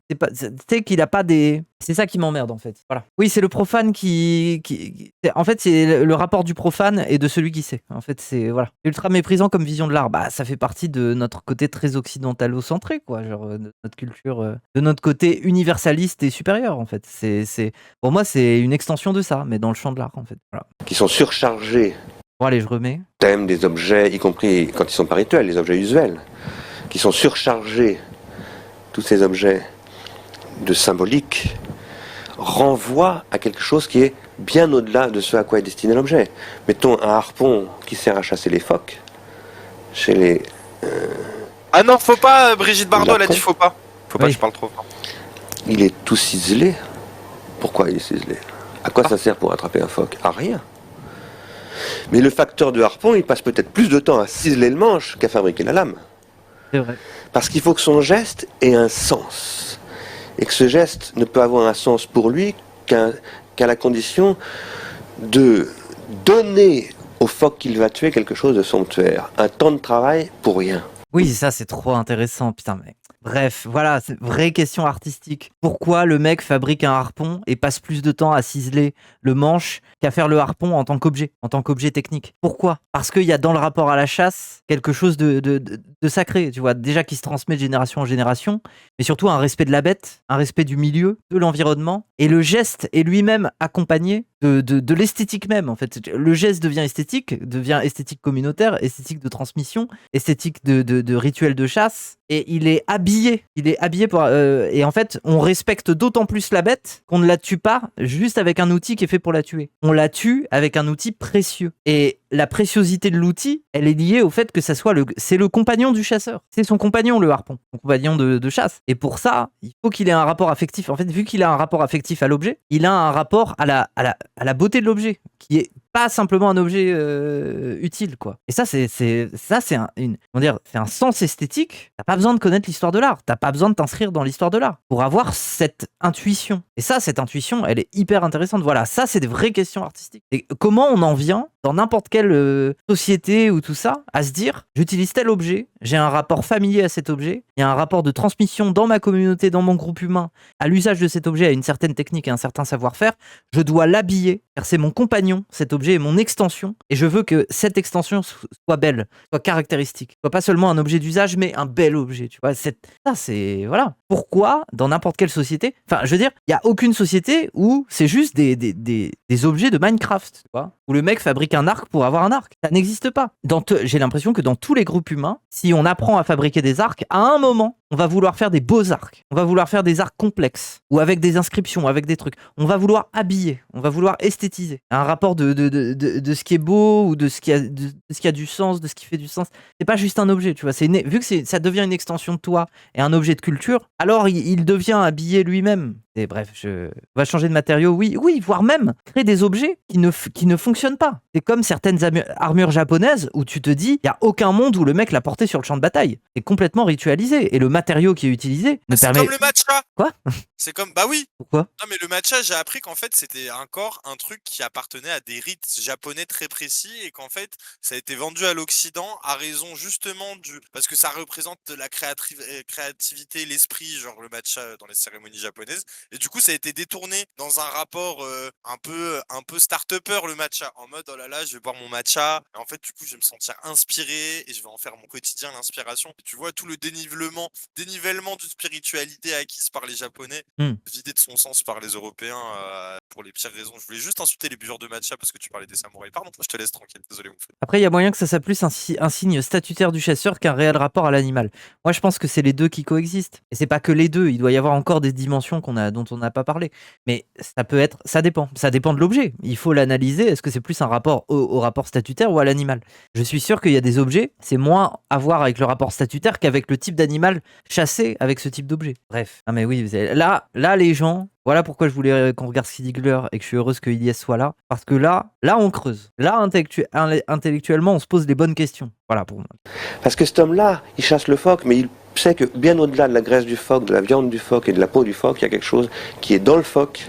C'est qu'il a pas des... C'est ça qui m'emmerde, en fait. Voilà. Oui, c'est le profane en fait, c'est le rapport du profane et de celui qui sait. En fait, c'est voilà, ultra méprisant comme vision de l'art. Bah, ça fait partie de notre côté très occidentalo-centré, quoi. Genre de notre culture, de notre côté universaliste et supérieur, en fait. Pour moi, c'est une extension de ça, mais dans le champ de l'art, en fait. Voilà. Qui sont surchargés. Bon, allez, je remets. Thème des objets, y compris quand ils sont pas rituels, les objets usuels, qui sont surchargés, tous ces objets de symbolique, renvoient à quelque chose qui est bien au-delà de ce à quoi est destiné l'objet. Mettons un harpon qui sert à chasser les phoques, chez les... Ah non, faut pas, Brigitte Bardot, elle a dit faut pas. Faut pas, je parle trop fort. Il est tout ciselé. Pourquoi il est ciselé? À quoi ça sert pour attraper un phoque? À rien. Mais le facteur de harpon, il passe peut-être plus de temps à ciseler le manche qu'à fabriquer la lame. C'est vrai. Parce qu'il faut que son geste ait un sens. Et que ce geste ne peut avoir un sens pour lui qu'à la condition de donner au phoque qu'il va tuer quelque chose de somptuaire. Un temps de travail pour rien. Oui, ça c'est trop intéressant, putain, mec. Bref, voilà, c'est une vraie question artistique. Pourquoi le mec fabrique un harpon et passe plus de temps à ciseler le manche qu'à faire le harpon en tant qu'objet technique? Pourquoi? Parce qu'il y a dans le rapport à la chasse quelque chose de sacré, tu vois, déjà qui se transmet de génération en génération, mais surtout un respect de la bête, un respect du milieu, de l'environnement, et le geste est lui-même accompagné de l'esthétique même, en fait. Le geste devient esthétique communautaire, esthétique de transmission, esthétique de rituel de chasse, et il est habillé pour... et en fait, on respecte d'autant plus la bête qu'on ne la tue pas juste avec un outil qui est fait pour la tuer. On la tue avec un outil précieux. Et la préciosité de l'outil, elle est liée au fait que c'est le compagnon du chasseur. C'est son compagnon, le harpon, son compagnon de chasse. Et pour ça, il faut qu'il ait un rapport affectif. En fait, vu qu'il a un rapport affectif à l'objet, il a un rapport à la beauté de l'objet, qui est pas simplement un objet utile, quoi. Et ça, c'est un sens esthétique. T'as pas besoin de connaître l'histoire de l'art. T'as pas besoin de t'inscrire dans l'histoire de l'art pour avoir cette intuition. Et ça, cette intuition, elle est hyper intéressante. Voilà, ça, c'est des vraies questions artistiques. Et comment on en vient, dans n'importe quelle société ou tout ça, à se dire, j'utilise tel objet, j'ai un rapport familier à cet objet, il y a un rapport de transmission dans ma communauté, dans mon groupe humain, à l'usage de cet objet, à une certaine technique et un certain savoir-faire, je dois l'habiller, car c'est mon compagnon, cet objet est mon extension, et je veux que cette extension soit belle, soit caractéristique, soit pas seulement un objet d'usage, mais un bel objet, tu vois. Ça, c'est... Voilà. Pourquoi, dans n'importe quelle société, enfin, je veux dire, il n'y a aucune société où c'est juste des objets de Minecraft, tu vois, où le mec fabrique un arc pour avoir un arc. Ça n'existe pas. J'ai l'impression que dans tous les groupes humains, si on apprend à fabriquer des arcs, à un moment, on va vouloir faire des beaux arcs. On va vouloir faire des arcs complexes, ou avec des inscriptions, avec des trucs. On va vouloir habiller, on va vouloir esthétiser. Un rapport de ce qui est beau, ou de ce qui a du sens, de ce qui fait du sens. C'est pas juste un objet, tu vois. Vu que ça devient une extension de toi et un objet de culture, alors il devient habillé lui-même. Et bref, on va changer de matériaux, oui, voire même créer des objets qui ne fonctionnent pas. C'est comme certaines armures japonaises où tu te dis, il n'y a aucun monde où le mec l'a porté sur le champ de bataille. C'est complètement ritualisé. Et le matériau qui est utilisé ne permet... C'est comme le matcha. Quoi? C'est comme... Bah oui. Pourquoi? Non mais le matcha, j'ai appris qu'en fait c'était encore un truc qui appartenait à des rites japonais très précis et qu'en fait ça a été vendu à l'Occident à raison justement parce que ça représente la créativité, l'esprit, genre le matcha dans les cérémonies japonaises. Et du coup, ça a été détourné dans un rapport un peu start-upper, le matcha. En mode, oh là là, je vais boire mon matcha. Et en fait, du coup, je vais me sentir inspiré et je vais en faire mon quotidien, l'inspiration. Et tu vois, tout le dénivellement d'une spiritualité acquise par les Japonais, vidé de son sens par les Européens pour les pires raisons. Je voulais juste insulter les buveurs de matcha parce que tu parlais des samouraïs. Pardon, je te laisse tranquille. Désolé, mon frère. Après, il y a moyen que ça soit plus un signe statutaire du chasseur qu'un réel rapport à l'animal. Moi, je pense que c'est les deux qui coexistent. Et c'est pas que les deux. Il doit y avoir encore des dimensions dont on n'a pas parlé. Mais ça dépend de l'objet. Il faut l'analyser. Est-ce que c'est plus un rapport au rapport statutaire ou à l'animal? Je suis sûr qu'il y a des objets, c'est moins à voir avec le rapport statutaire qu'avec le type d'animal chassé avec ce type d'objet. Bref. Ah mais oui, là les gens, voilà pourquoi je voulais qu'on regarde Sigler et que je suis heureuse que Ilyes soit là. Parce que là on creuse. Là, intellectuellement, on se pose les bonnes questions. Voilà pour moi. Parce que cet homme-là, il chasse le phoque, mais il sait que bien au-delà de la graisse du phoque, de la viande du phoque et de la peau du phoque, il y a quelque chose qui est dans le phoque,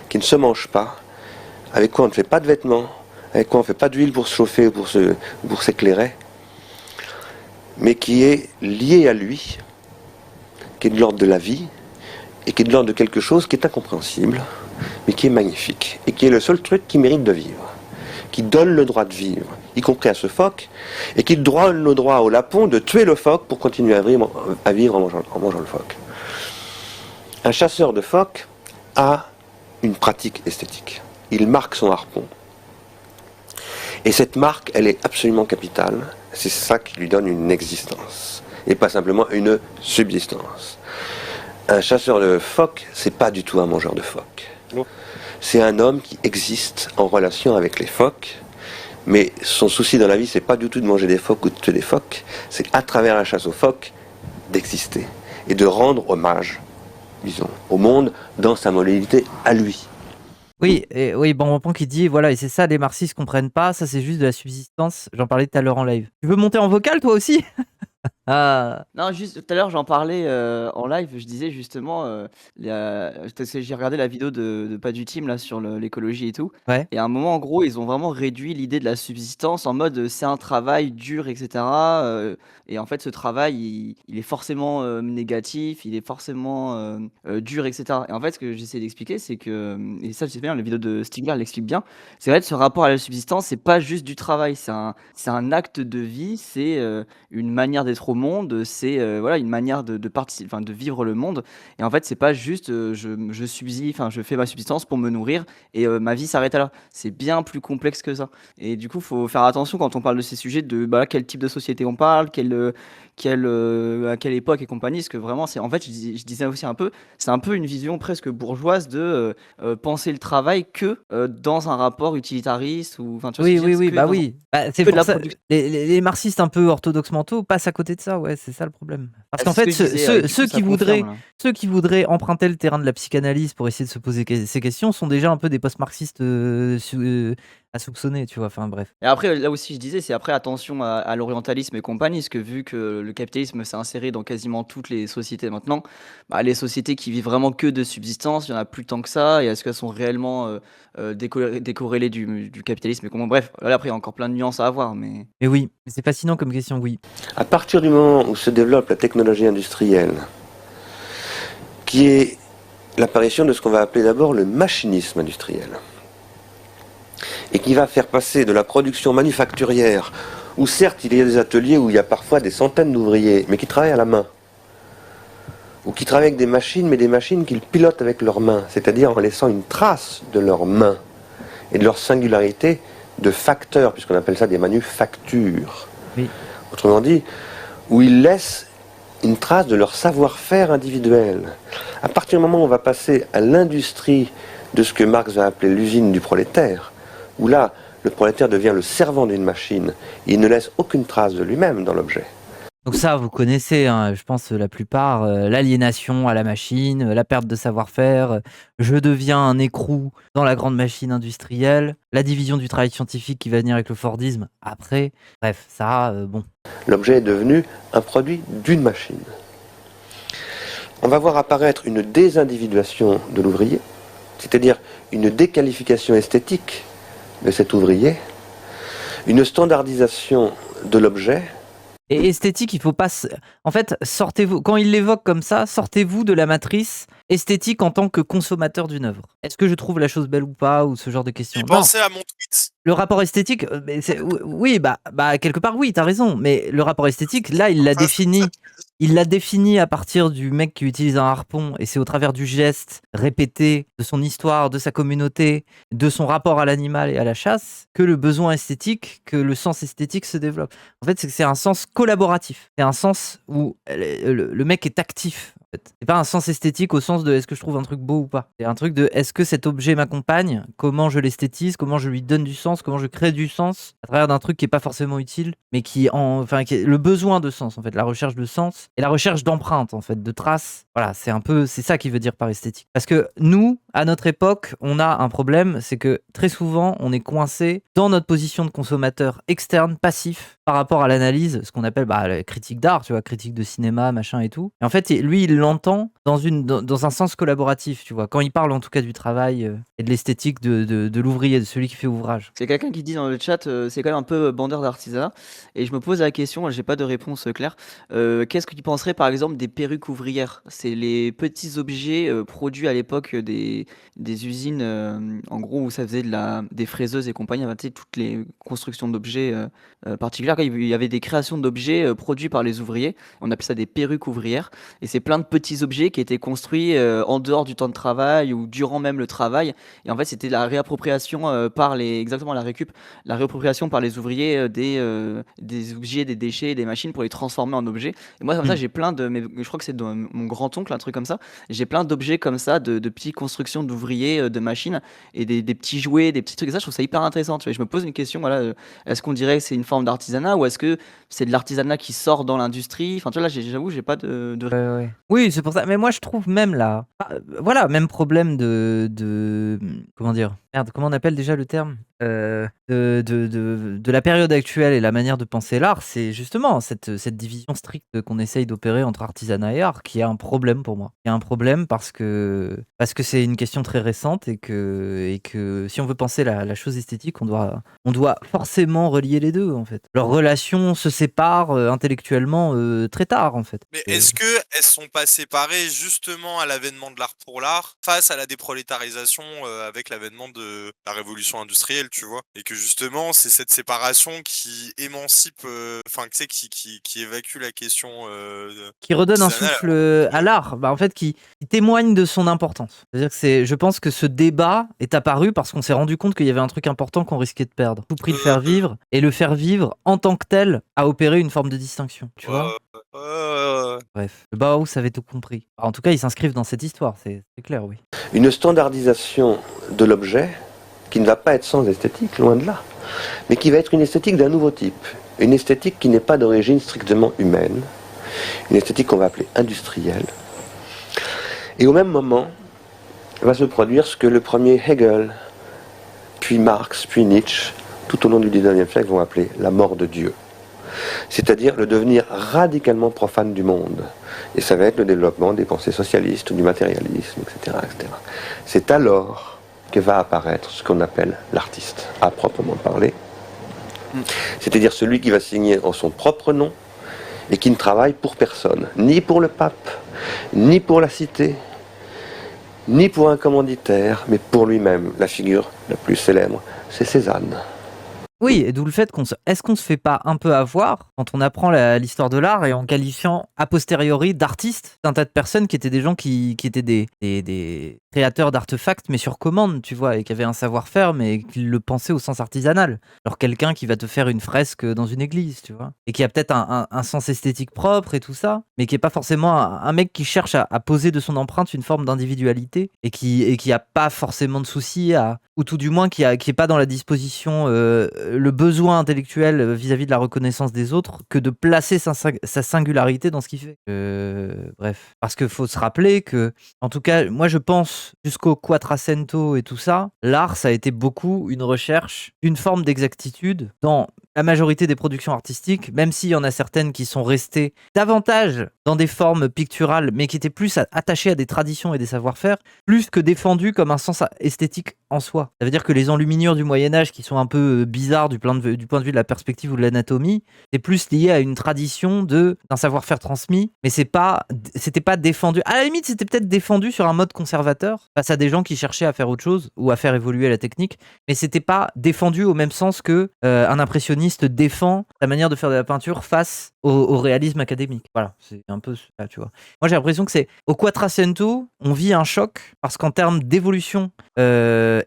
qui ne se mange pas, avec quoi on ne fait pas de vêtements, avec quoi on ne fait pas d'huile pour se chauffer ou pour s'éclairer, mais qui est lié à lui, qui est de l'ordre de la vie, et qui est de l'ordre de quelque chose qui est incompréhensible, mais qui est magnifique, et qui est le seul truc qui mérite de vivre, qui donne le droit de vivre, y compris à ce phoque, et qui donne le droit au lapon de tuer le phoque pour continuer à vivre en mangeant le phoque. Un chasseur de phoques a une pratique esthétique. Il marque son harpon. Et cette marque, elle est absolument capitale. C'est ça qui lui donne une existence, et pas simplement une subsistance. Un chasseur de phoques, c'est pas du tout un mangeur de phoques. C'est un homme qui existe en relation avec les phoques, mais son souci dans la vie, c'est pas du tout de manger des phoques ou de tuer des phoques, c'est à travers la chasse aux phoques d'exister et de rendre hommage, disons, au monde dans sa modalité à lui. Oui, Bonbon qui dit, voilà, et c'est ça, les marxistes comprennent pas, ça c'est juste de la subsistance, j'en parlais tout à l'heure en live. Tu veux monter en vocal toi aussi? Ah. Non, juste tout à l'heure, j'en parlais en live. Je disais justement, parce que j'ai regardé la vidéo de Pas du Team là sur l'écologie et tout. Ouais. Et à un moment, en gros, ils ont vraiment réduit l'idée de la subsistance en mode c'est un travail dur, etc. Et en fait, ce travail, il est forcément négatif, il est forcément dur, etc. Et en fait, ce que j'essaie d'expliquer, c'est que, et ça, c'est bien, la vidéo de Stigler l'explique bien, c'est vrai que ce rapport à la subsistance, c'est pas juste du travail, c'est un acte de vie, c'est une manière d'être au monde, c'est voilà, une manière de participer, enfin de vivre le monde. Et en fait, c'est pas juste je subsiste, enfin je fais ma subsistance pour me nourrir et ma vie s'arrête là. C'est bien plus complexe que ça. Et du coup, faut faire attention quand on parle de ces sujets de quel type de société on parle, à quelle époque et compagnie. Parce que vraiment, c'est en fait, je disais aussi un peu, c'est un peu une vision presque bourgeoise de penser le travail que dans un rapport utilitariste ou enfin. Tu vois ce que je veux dire, Oui, que bah dans- oui. Bah, c'est que de pour la ça. production. Les marxistes un peu orthodoxes mentaux passent à côté de ça, ouais, c'est ça le problème. Parce Ah, qu'en c'est ce fait, que je disais, du coup, ceux ça qui voudraient, confirme, là. ceux qui voudraient emprunter le terrain de la psychanalyse pour essayer de se poser ces questions sont déjà un peu des post-marxistes à soupçonner, tu vois. Enfin bref. Et après, là aussi, je disais, c'est après attention à l'orientalisme et compagnie, parce que vu que le capitalisme s'est inséré dans quasiment toutes les sociétés maintenant, les sociétés qui vivent vraiment que de subsistance, il y en a plus tant que ça, et est-ce qu'elles sont réellement décorrélées du capitalisme et comment. Bref, là après, il y a encore plein de nuances à avoir, mais. Mais oui, c'est fascinant comme question, oui. À partir du moment où se développe la technologie industrielle, qui est l'apparition de ce qu'on va appeler d'abord le machinisme industriel, et qui va faire passer de la production manufacturière, où certes il y a des ateliers où il y a parfois des centaines d'ouvriers, mais qui travaillent à la main, ou qui travaillent avec des machines, mais des machines qu'ils pilotent avec leurs mains, c'est-à-dire en laissant une trace de leurs mains et de leur singularité de facteurs, puisqu'on appelle ça des manufactures. Oui. Autrement dit, où ils laissent une trace de leur savoir-faire individuel. À partir du moment où on va passer à l'industrie de ce que Marx va appeler l'usine du prolétaire, où là, le prolétaire devient le servant d'une machine, il ne laisse aucune trace de lui-même dans l'objet. Donc ça, vous connaissez, hein, je pense la plupart, l'aliénation à la machine, la perte de savoir-faire, je deviens un écrou dans la grande machine industrielle, la division du travail scientifique qui va venir avec le Fordisme après. Bref, ça, bon. L'objet est devenu un produit d'une machine. On va voir apparaître une désindividuation de l'ouvrier, c'est-à-dire une déqualification esthétique de cet ouvrier, une standardisation de l'objet. Et esthétique, il faut pas. En fait, sortez-vous. Quand il l'évoque comme ça, sortez-vous de la matrice esthétique en tant que consommateur d'une œuvre. Est-ce que je trouve la chose belle ou pas, ou ce genre de questions? J'ai pensé à mon tweet. Le rapport esthétique, oui, bah, quelque part, oui, t'as raison. Mais le rapport esthétique, là, il l'a défini. Il l'a défini à partir du mec qui utilise un harpon, et c'est au travers du geste répété, de son histoire, de sa communauté, de son rapport à l'animal et à la chasse, que le besoin esthétique, que le sens esthétique se développe. En fait, c'est un sens collaboratif. C'est un sens où le mec est actif fait. C'est pas un sens esthétique au sens de est-ce que je trouve un truc beau ou pas. C'est un truc de est-ce que cet objet m'accompagne, comment je l'esthétise, comment je lui donne du sens, comment je crée du sens à travers d'un truc qui est pas forcément utile, mais qui est le besoin de sens en fait, la recherche de sens et la recherche d'empreintes en fait, de traces. Voilà, c'est ça qui veut dire par esthétique. Parce que nous, à notre époque, on a un problème, c'est que très souvent, on est coincé dans notre position de consommateur externe, passif, par rapport à l'analyse, ce qu'on appelle la critique d'art, tu vois, critique de cinéma, machin et tout. Et en fait, lui, il l'entend dans un sens collaboratif, tu vois. Quand il parle en tout cas du travail et de l'esthétique de l'ouvrier, de celui qui fait ouvrage. C'est quelqu'un qui dit dans le chat, c'est quand même un peu bandeur d'artisanat. Et je me pose la question, j'ai pas de réponse claire. Qu'est-ce que tu penserais par exemple des perruques ouvrières? C'est les petits objets produits à l'époque des usines, en gros, où ça faisait des fraiseuses et compagnie, enfin, tu sais, toutes les constructions d'objets particulières. Il y avait des créations d'objets produits par les ouvriers. On appelle ça des perruques ouvrières. Et c'est plein de petits objets qui étaient construits en dehors du temps de travail ou durant même le travail. Et en fait, c'était la réappropriation exactement la réappropriation par les ouvriers des objets, des déchets, des machines pour les transformer en objets. Et moi, comme ça, j'ai plein mais je crois que c'est de mon grand-oncle, un truc comme ça. J'ai plein d'objets comme ça, de petites constructions d'ouvriers, de machines et des petits jouets, des petits trucs. Et ça, je trouve ça hyper intéressant. Tu vois. Je me pose une question, voilà, est-ce qu'on dirait que c'est une forme d'artisanat ou est-ce que c'est de l'artisanat qui sort dans l'industrie? Enfin, tu vois, là, j'avoue, j'ai pas de... Ouais. Oui, c'est pour ça. Mais moi, je trouve même là, voilà, même problème de comment dire? Merde, comment on appelle déjà le terme? De la période actuelle et la manière de penser l'art, c'est justement cette division stricte qu'on essaye d'opérer entre artisanat et art qui a un problème pour moi. Il y a un problème parce que c'est une question très récente et que si on veut penser la chose esthétique, on doit forcément relier les deux en fait. Leurs relations se séparent intellectuellement très tard en fait. Mais est-ce que elles sont pas séparées justement à l'avènement de l'art pour l'art face à la déprolétarisation avec l'avènement de la révolution industrielle, tu vois? Et que justement, c'est cette séparation qui émancipe, enfin, tu sais, qui évacue la question qui redonne un artisanale. souffle à l'art, en fait, qui témoigne de son importance. C'est-à-dire que je pense que ce débat est apparu parce qu'on s'est rendu compte qu'il y avait un truc important qu'on risquait de perdre. Tout prix le faire vivre, et le faire vivre en tant que tel a opéré une forme de distinction, tu vois. Bref, le Bauhaus avait tout compris. En tout cas, ils s'inscrivent dans cette histoire, c'est clair, oui. Une standardisation de l'objet qui ne va pas être sans esthétique, loin de là, mais qui va être une esthétique d'un nouveau type. Une esthétique qui n'est pas d'origine strictement humaine, une esthétique qu'on va appeler industrielle. Et au même moment, va se produire ce que le premier Hegel, puis Marx, puis Nietzsche, tout au long du 19e siècle, vont appeler la mort de Dieu. C'est-à-dire le devenir radicalement profane du monde. Et ça va être le développement des pensées socialistes, du matérialisme, etc. etc. C'est alors que va apparaître ce qu'on appelle l'artiste, à proprement parler. C'est-à-dire celui qui va signer en son propre nom et qui ne travaille pour personne, ni pour le pape, ni pour la cité, ni pour un commanditaire, mais pour lui-même. La figure la plus célèbre, c'est Cézanne. Oui, et d'où le fait est-ce qu'on se fait pas un peu avoir quand on apprend l'histoire de l'art et en qualifiant a posteriori d'artistes un tas de personnes qui étaient des gens qui étaient des créateurs d'artefacts mais sur commande, tu vois, et qui avaient un savoir-faire mais qui le pensaient au sens artisanal. Alors quelqu'un qui va te faire une fresque dans une église, tu vois, et qui a peut-être un sens esthétique propre et tout ça, mais qui est pas forcément un mec qui cherche à poser de son empreinte une forme d'individualité et qui a pas forcément de soucis ou tout du moins qui est pas dans la disposition le besoin intellectuel vis-à-vis de la reconnaissance des autres que de placer sa singularité dans ce qu'il fait. Bref. Parce qu'il faut se rappeler que, en tout cas, moi je pense, jusqu'au Quattrocento et tout ça, l'art, ça a été beaucoup une recherche d'une forme d'exactitude dans la majorité des productions artistiques, même s'il y en a certaines qui sont restées davantage dans des formes picturales, mais qui étaient plus attachées à des traditions et des savoir-faire, plus que défendues comme un sens esthétique en soi. Ça veut dire que les enluminures du Moyen-Âge, qui sont un peu bizarres du point de vue de la perspective ou de l'anatomie, c'est plus lié à une tradition d'un savoir-faire transmis, mais c'était pas défendu. À la limite, c'était peut-être défendu sur un mode conservateur, face à des gens qui cherchaient à faire autre chose, ou à faire évoluer la technique, mais c'était pas défendu au même sens que un impressionniste défend la manière de faire de la peinture face au réalisme académique. Voilà, c'est un peu ça, tu vois. Moi, j'ai l'impression que au Quattrocento, on vit un choc, parce qu'en termes d'évolution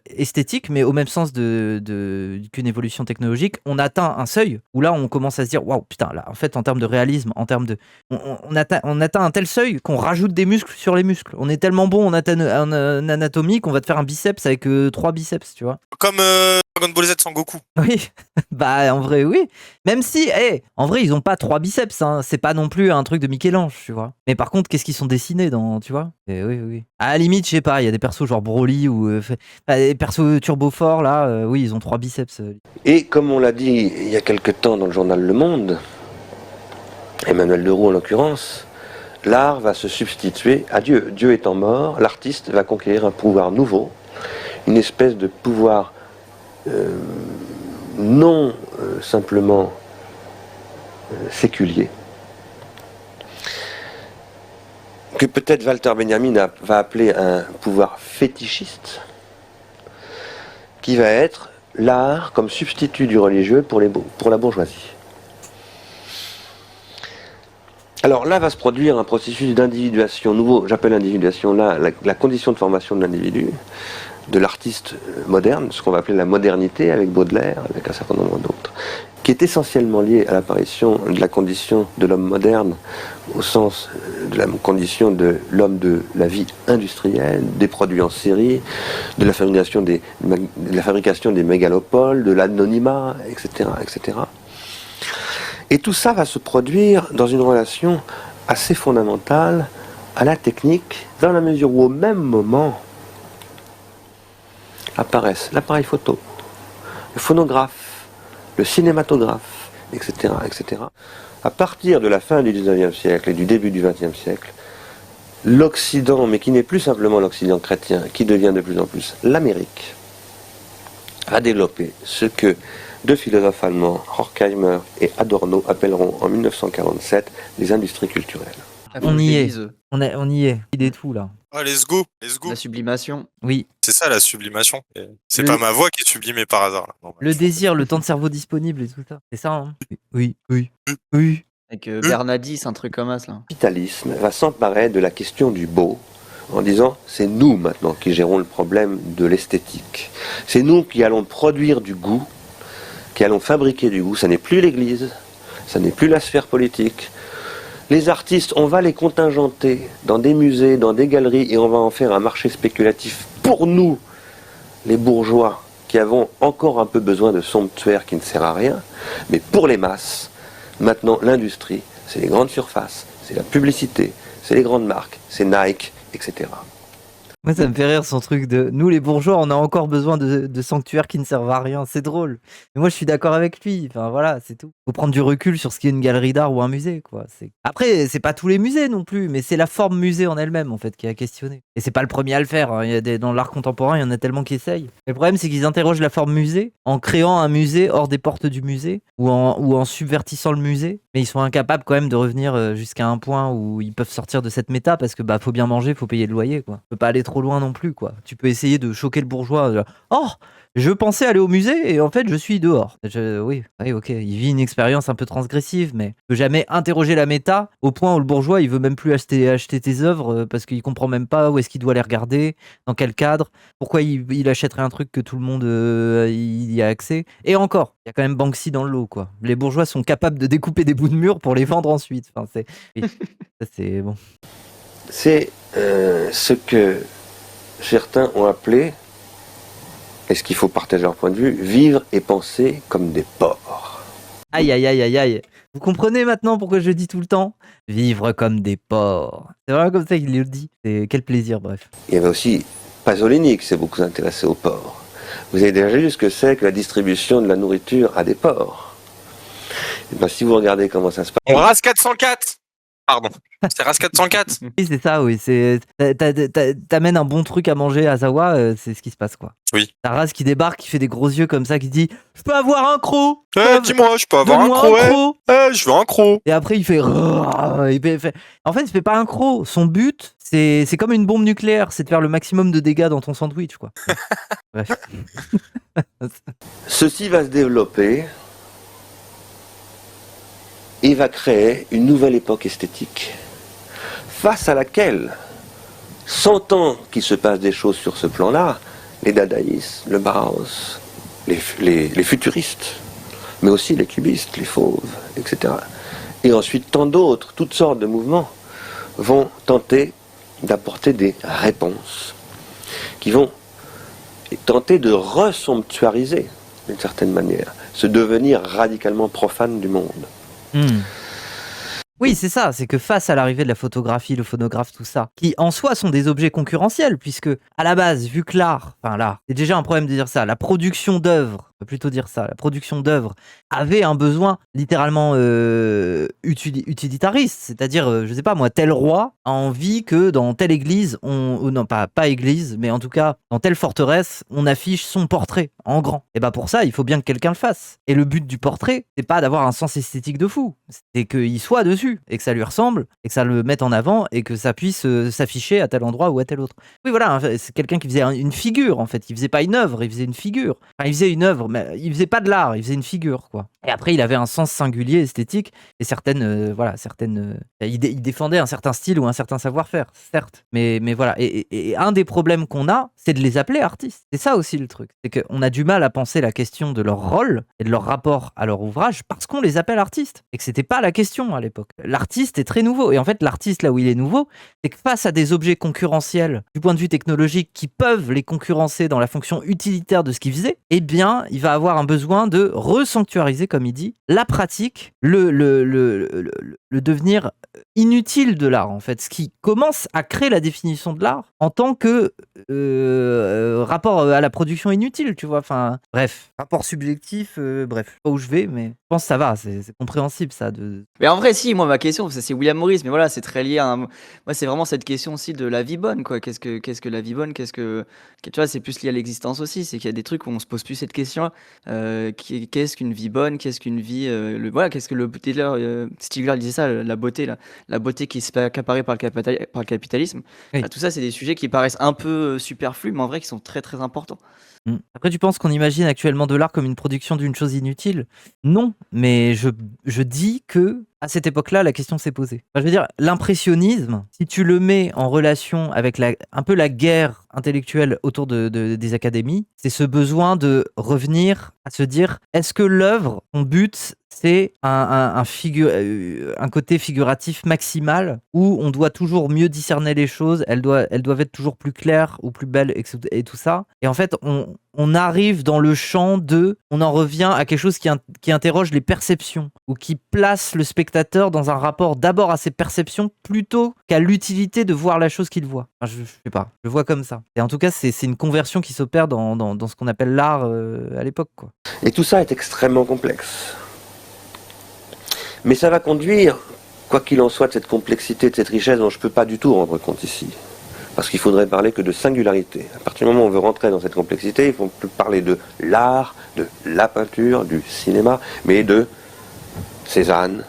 esthétique, mais au même sens qu'une évolution technologique, on atteint un seuil où là, on commence à se dire, waouh, putain, là, en fait, en termes de réalisme, en termes de, on atteint un tel seuil qu'on rajoute des muscles sur les muscles. On est tellement bon en anatomie qu'on va te faire un biceps avec 3 biceps, tu vois. Comme Dragon Ball Z sans Goku. Oui, bah en vrai, oui. Même si, en vrai, ils ont pas 3 biceps, hein. C'est pas non plus un truc de Michel-Ange, tu vois. Mais par contre, qu'est-ce qu'ils sont dessinés dans, tu vois. Et oui. À la limite, je sais pas, il y a des persos genre Broly ou des persos turbo forts, là, oui, ils ont 3 biceps. Et comme on l'a dit il y a quelque temps dans le journal Le Monde, Emmanuel Leroux en l'occurrence, l'art va se substituer à Dieu. Dieu étant mort, l'artiste va conquérir un pouvoir nouveau, une espèce de pouvoir non simplement séculier, que peut-être Walter Benjamin va appeler un pouvoir fétichiste, qui va être l'art comme substitut du religieux pour la bourgeoisie. Alors là va se produire un processus d'individuation nouveau. J'appelle individuation là la condition de formation de l'individu, de l'artiste moderne, ce qu'on va appeler la modernité avec Baudelaire, avec un certain nombre d'autres, qui est essentiellement lié à l'apparition de la condition de l'homme moderne, au sens de la condition de l'homme de la vie industrielle, des produits en série, de la fabrication des mégalopoles, de l'anonymat, etc., etc. Et tout ça va se produire dans une relation assez fondamentale à la technique, dans la mesure où au même moment apparaissent l'appareil photo, le phonographe, le cinématographe, etc., etc. À partir de la fin du 19e siècle et du début du 20e siècle, l'Occident, mais qui n'est plus simplement l'Occident chrétien, qui devient de plus en plus l'Amérique, a développé ce que deux philosophes allemands, Horkheimer et Adorno, appelleront en 1947 les industries culturelles. On y est. On y est. Il est tout là. Oh, let's go. La sublimation. Oui. C'est ça la sublimation. C'est pas ma voix qui est sublimée par hasard. Là. Bon, le désir, le temps de cerveau disponible et tout ça. C'est ça, hein. Oui. Avec Bernadis, un truc comme ça. Le capitalisme va s'emparer de la question du beau en disant c'est nous maintenant qui gérons le problème de l'esthétique. C'est nous qui allons produire du goût, qui allons fabriquer du goût. Ça n'est plus l'Église, ça n'est plus la sphère politique. Les artistes, on va les contingenter dans des musées, dans des galeries, et on va en faire un marché spéculatif pour nous, les bourgeois, qui avons encore un peu besoin de somptuaire qui ne sert à rien. Mais pour les masses, maintenant l'industrie, c'est les grandes surfaces, c'est la publicité, c'est les grandes marques, c'est Nike, etc. Moi, ça me fait rire son truc de nous, les bourgeois, on a encore besoin de sanctuaires qui ne servent à rien. C'est drôle. Mais moi, je suis d'accord avec lui. Enfin, voilà, c'est tout. Faut prendre du recul sur ce qu'est une galerie d'art ou un musée, quoi. Après, c'est pas tous les musées non plus, mais c'est la forme musée en elle-même, en fait, qui est à questionner. Et c'est pas le premier à le faire. Hein. Dans l'art contemporain, il y en a tellement qui essayent. Mais le problème, c'est qu'ils interrogent la forme musée en créant un musée hors des portes du musée ou en subvertissant le musée. Mais ils sont incapables quand même de revenir jusqu'à un point où ils peuvent sortir de cette méta parce que faut bien manger, faut payer le loyer, quoi. On peut pas aller trop loin non plus, quoi. Tu peux essayer de choquer le bourgeois. Oh, je pensais aller au musée et en fait je suis dehors. Oui, ok, il vit une expérience un peu transgressive, mais il peut jamais interroger la méta au point où le bourgeois il veut même plus acheter tes œuvres parce qu'il comprend même pas où est-ce qu'il doit les regarder, dans quel cadre, pourquoi il achèterait un truc que tout le monde y a accès. Et encore, il y a quand même Banksy dans le lot, quoi. Les bourgeois sont capables de découper des bouts de mur pour les vendre ensuite. Enfin, c'est bon. C'est ce que certains ont appelé, est-ce qu'il faut partager leur point de vue, vivre et penser comme des porcs. Aïe. Vous comprenez maintenant pourquoi je dis tout le temps vivre comme des porcs. C'est vraiment comme ça qu'il le dit. Quel plaisir, bref. Il y avait aussi Pasolini qui s'est beaucoup intéressé aux porcs. Vous avez déjà vu ce que c'est que la distribution de la nourriture à des porcs. Et ben, si vous regardez comment ça se passe... On rase 404. Pardon, c'est RAS 404. Oui, c'est ça, oui. T'amènes un bon truc à manger à Zawa, c'est ce qui se passe, quoi. Oui. T'as Raz qui débarque, qui fait des gros yeux comme ça, qui dit « Je peux avoir un croc !» Dis-moi, je peux avoir un croc, je veux un croc. Et après, il fait... En fait, il fait pas un croc. Son but, c'est comme une bombe nucléaire, c'est de faire le maximum de dégâts dans ton sandwich, quoi. Bref. Ceci va se développer et va créer une nouvelle époque esthétique, face à laquelle, sentant qu'il se passe des choses sur ce plan-là, les dadaïstes, le Bauhaus, les futuristes, mais aussi les cubistes, les fauves, etc. Et ensuite, tant d'autres, toutes sortes de mouvements vont tenter d'apporter des réponses qui vont tenter de ressomptuariser, d'une certaine manière, se devenir radicalement profane du monde. Oui, c'est ça, c'est que face à l'arrivée de la photographie, le phonographe, tout ça, qui en soi sont des objets concurrentiels, puisque à la base, vu que l'art, c'est déjà un problème de dire ça, la production d'œuvres, on peut plutôt dire ça, la production d'œuvres avait un besoin littéralement utilitariste, c'est-à-dire, je sais pas moi, tel roi a envie que dans telle église, non pas église, mais en tout cas, dans telle forteresse, on affiche son portrait en grand. Et bah pour ça, il faut bien que quelqu'un le fasse. Et le but du portrait, c'est pas d'avoir un sens esthétique de fou, c'est qu'il soit dessus, et que ça lui ressemble, et que ça le mette en avant, et que ça puisse s'afficher à tel endroit ou à tel autre. Oui, voilà, c'est quelqu'un qui faisait une figure, en fait. Il faisait pas une œuvre, il faisait une figure. Enfin, il faisait une œuvre, mais il faisait pas de l'art, il faisait une figure, quoi. Et après, il avait un sens singulier, esthétique, et il défendait un certain style ou un certain savoir-faire, certes. Mais voilà, et un des problèmes qu'on a, c'est de les appeler artistes. C'est ça aussi le truc. C'est qu'on a du mal à penser la question de leur rôle et de leur rapport à leur ouvrage parce qu'on les appelle artistes. Et que c'était pas la question à l'époque. L'artiste est très nouveau. Et en fait, l'artiste, là où il est nouveau, c'est que face à des objets concurrentiels, du point de vue technologique, qui peuvent les concurrencer dans la fonction utilitaire de ce qu'ils faisaient, eh bien, il va avoir un besoin de resanctuariser, comme il dit, la pratique, le devenir inutile de l'art, en fait. Ce qui commence à créer la définition de l'art en tant que rapport à la production inutile, tu vois. Enfin, bref, rapport subjectif, bref, pas où je vais, mais je pense que ça va, c'est compréhensible, ça. Mais en vrai, si, moi, ma question, c'est William Morris, mais voilà, c'est très lié à moi, c'est vraiment cette question aussi de la vie bonne, quoi. Qu'est-ce que la vie bonne? Tu vois, c'est plus lié à l'existence aussi, c'est qu'il y a des trucs où on se pose plus cette question. Qu'est-ce qu'une vie bonne? Qu'est-ce qu'une vie, voilà, qu'est-ce que Stigler disait ça, la beauté, la beauté qui se fait accaparer par le capitalisme. Oui. Tout ça, c'est des sujets qui paraissent un peu superflus, mais en vrai, qui sont très, très importants. Après, tu penses qu'on imagine actuellement de l'art comme une production d'une chose inutile? Non, mais je dis que à cette époque-là, la question s'est posée. Enfin, je veux dire, l'impressionnisme, si tu le mets en relation avec un peu la guerre intellectuelle autour des académies, c'est ce besoin de revenir à se dire, est-ce que l'œuvre, son but, c'est un côté figuratif maximal où on doit toujours mieux discerner les choses, elles doivent être toujours plus claires ou plus belles et tout ça. Et en fait, on arrive dans le champ on en revient à quelque chose qui interroge les perceptions ou qui place le spectateur dans un rapport d'abord à ses perceptions plutôt qu'à l'utilité de voir la chose qu'il voit. Enfin, je sais pas, je le vois comme ça. Et en tout cas, c'est une conversion qui s'opère dans ce qu'on appelle l'art à l'époque, quoi. Et tout ça est extrêmement complexe. Mais ça va conduire, quoi qu'il en soit, de cette complexité, de cette richesse dont je ne peux pas du tout rendre compte ici. Parce qu'il faudrait parler que de singularité. À partir du moment où on veut rentrer dans cette complexité, il faut plus parler de l'art, de la peinture, du cinéma, mais de Cézanne,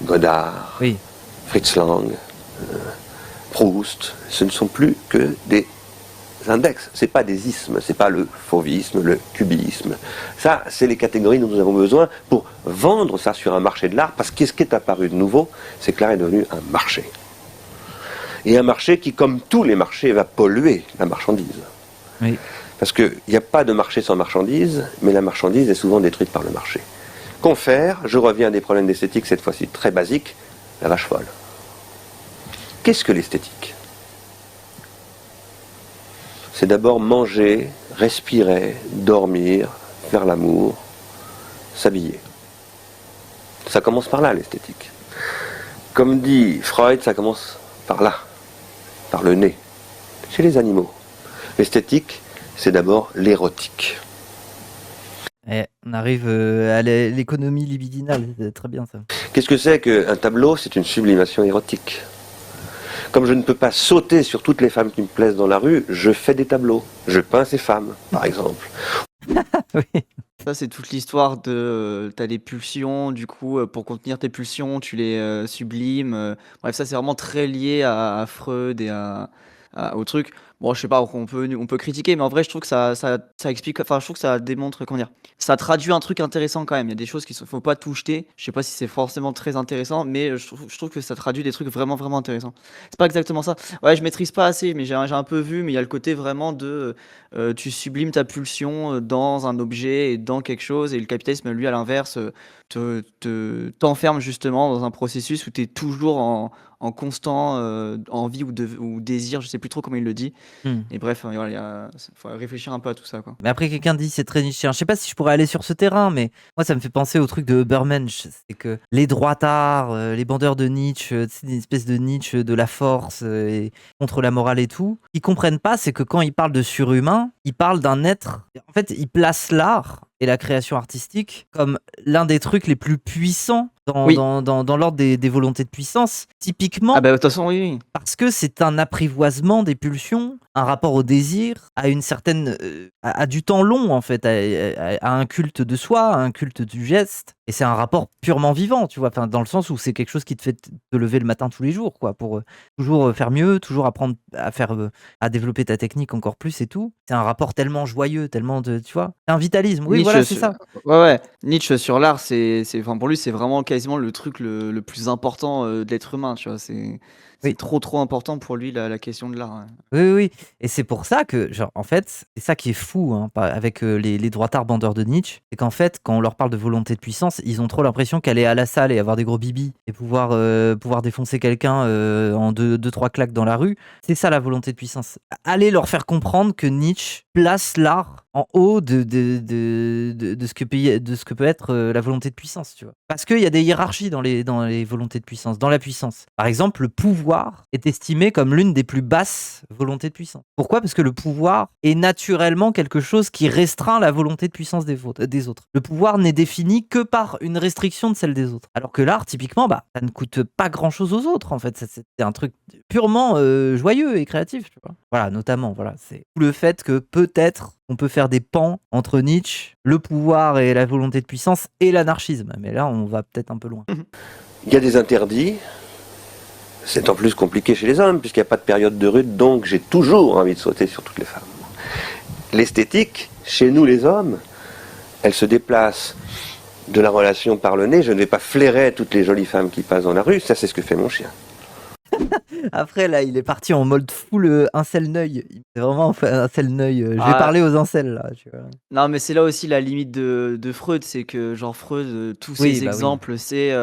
Godard, Oui. Fritz Lang, Proust. Ce ne sont plus que des index, c'est pas des ismes, c'est pas le fauvisme, le cubisme. Ça, c'est les catégories dont nous avons besoin pour vendre ça sur un marché de l'art, parce que ce qui est apparu de nouveau, c'est que l'art est devenu un marché. Et un marché qui, comme tous les marchés, va polluer la marchandise. Oui. Parce qu'il n'y a pas de marché sans marchandise, mais la marchandise est souvent détruite par le marché. Confère, je reviens à des problèmes d'esthétique, cette fois-ci très basiques, la vache folle. Qu'est-ce que l'esthétique ? C'est d'abord manger, respirer, dormir, faire l'amour, s'habiller. Ça commence par là, l'esthétique. Comme dit Freud, ça commence par là, par le nez, chez les animaux. L'esthétique, c'est d'abord l'érotique. On arrive à l'économie libidinale, c'est très bien ça. Qu'est-ce que c'est qu'un tableau? C'est une sublimation érotique. Comme je ne peux pas sauter sur toutes les femmes qui me plaisent dans la rue, je fais des tableaux. Je peins ces femmes, par exemple. Oui. Ça, c'est toute l'histoire de t'as des pulsions, du coup, pour contenir tes pulsions, tu les sublimes. Bref, ça, c'est vraiment très lié à Freud et au truc. Bon, je sais pas, on peut critiquer, mais en vrai, je trouve que ça explique, enfin, je trouve que ça démontre, comment dire, ça traduit un truc intéressant quand même. Il y a des choses faut pas tout jeter. Je sais pas si c'est forcément très intéressant, mais je trouve que ça traduit des trucs vraiment, vraiment intéressants. C'est pas exactement ça. Ouais, je maîtrise pas assez, mais j'ai un peu vu, mais il y a le côté vraiment tu sublimes ta pulsion dans un objet et dans quelque chose, et le capitalisme, lui, à l'inverse, t'enferme justement dans un processus où tu es toujours en constant envie ou désir, je sais plus trop comment il le dit. Hmm. Et bref, voilà, faut réfléchir un peu à tout ça, quoi. Mais après, quelqu'un dit c'est très nietzschéen. Je sais pas si je pourrais aller sur ce terrain, mais moi, ça me fait penser au truc de Ubermensch. C'est que les droitards, les bandeurs de Nietzsche, c'est une espèce de Nietzsche de la force et contre la morale et tout, ils comprennent pas, c'est que quand ils parlent de surhumain, ils parlent d'un être. En fait, ils placent l'art et la création artistique comme l'un des trucs les plus puissants Oui. dans l'ordre des volontés de puissance. Typiquement, Ah bah de toute façon, oui, oui. parce que c'est un apprivoisement des pulsions, un rapport au désir, à une certaine, à du temps long en fait, à un culte de soi, à un culte du geste. Et c'est un rapport purement vivant, tu vois, enfin, dans le sens où c'est quelque chose qui te fait te lever le matin tous les jours, quoi, pour toujours faire mieux, toujours apprendre à faire, à développer ta technique encore plus et tout. C'est un rapport tellement joyeux, tellement de, tu vois, c'est un vitalisme. Oui, voilà, c'est ça. Ouais. Nietzsche sur l'art, enfin, pour lui, c'est vraiment quasiment le truc le plus important de l'être humain, tu vois. C'est Oui. trop important pour lui, la question de l'art. Ouais. Oui. Et c'est pour ça que, genre, en fait, c'est ça qui est fou hein, avec les droitards bandeurs de Nietzsche, c'est qu'en fait, quand on leur parle de volonté de puissance, ils ont trop l'impression qu'aller à la salle et avoir des gros bibis et pouvoir défoncer quelqu'un en deux, trois claques dans la rue, c'est ça la volonté de puissance. Allez leur faire comprendre que Nietzsche place l'art en haut de ce que peut être la volonté de puissance, tu vois. Parce qu'il y a des hiérarchies dans les volontés de puissance, dans la puissance. Par exemple, le pouvoir est estimé comme l'une des plus basses volontés de puissance. Pourquoi ? Parce que le pouvoir est naturellement quelque chose qui restreint la volonté de puissance des autres. Le pouvoir n'est défini que par une restriction de celle des autres. Alors que l'art, typiquement, ça ne coûte pas grand-chose aux autres, en fait. C'est un truc purement joyeux et créatif, tu vois. Voilà, notamment, voilà. C'est le fait que peut-être on peut faire des pans entre Nietzsche, le pouvoir et la volonté de puissance et l'anarchisme. Mais là, on va peut-être un peu loin. Il y a des interdits. C'est en plus compliqué chez les hommes, puisqu'il n'y a pas de période de rut, donc j'ai toujours envie de sauter sur toutes les femmes. L'esthétique, chez nous les hommes, elle se déplace de la relation par le nez. Je ne vais pas flairer toutes les jolies femmes qui passent dans la rue, ça c'est ce que fait mon chien. Après, là, il est parti en mode full incel-neuil. C'est vraiment un incel-neuil. Je vais parler aux incels, là. Tu vois. Non, mais c'est là aussi la limite de Freud, c'est que, genre, Freud, tous ses exemples, c'est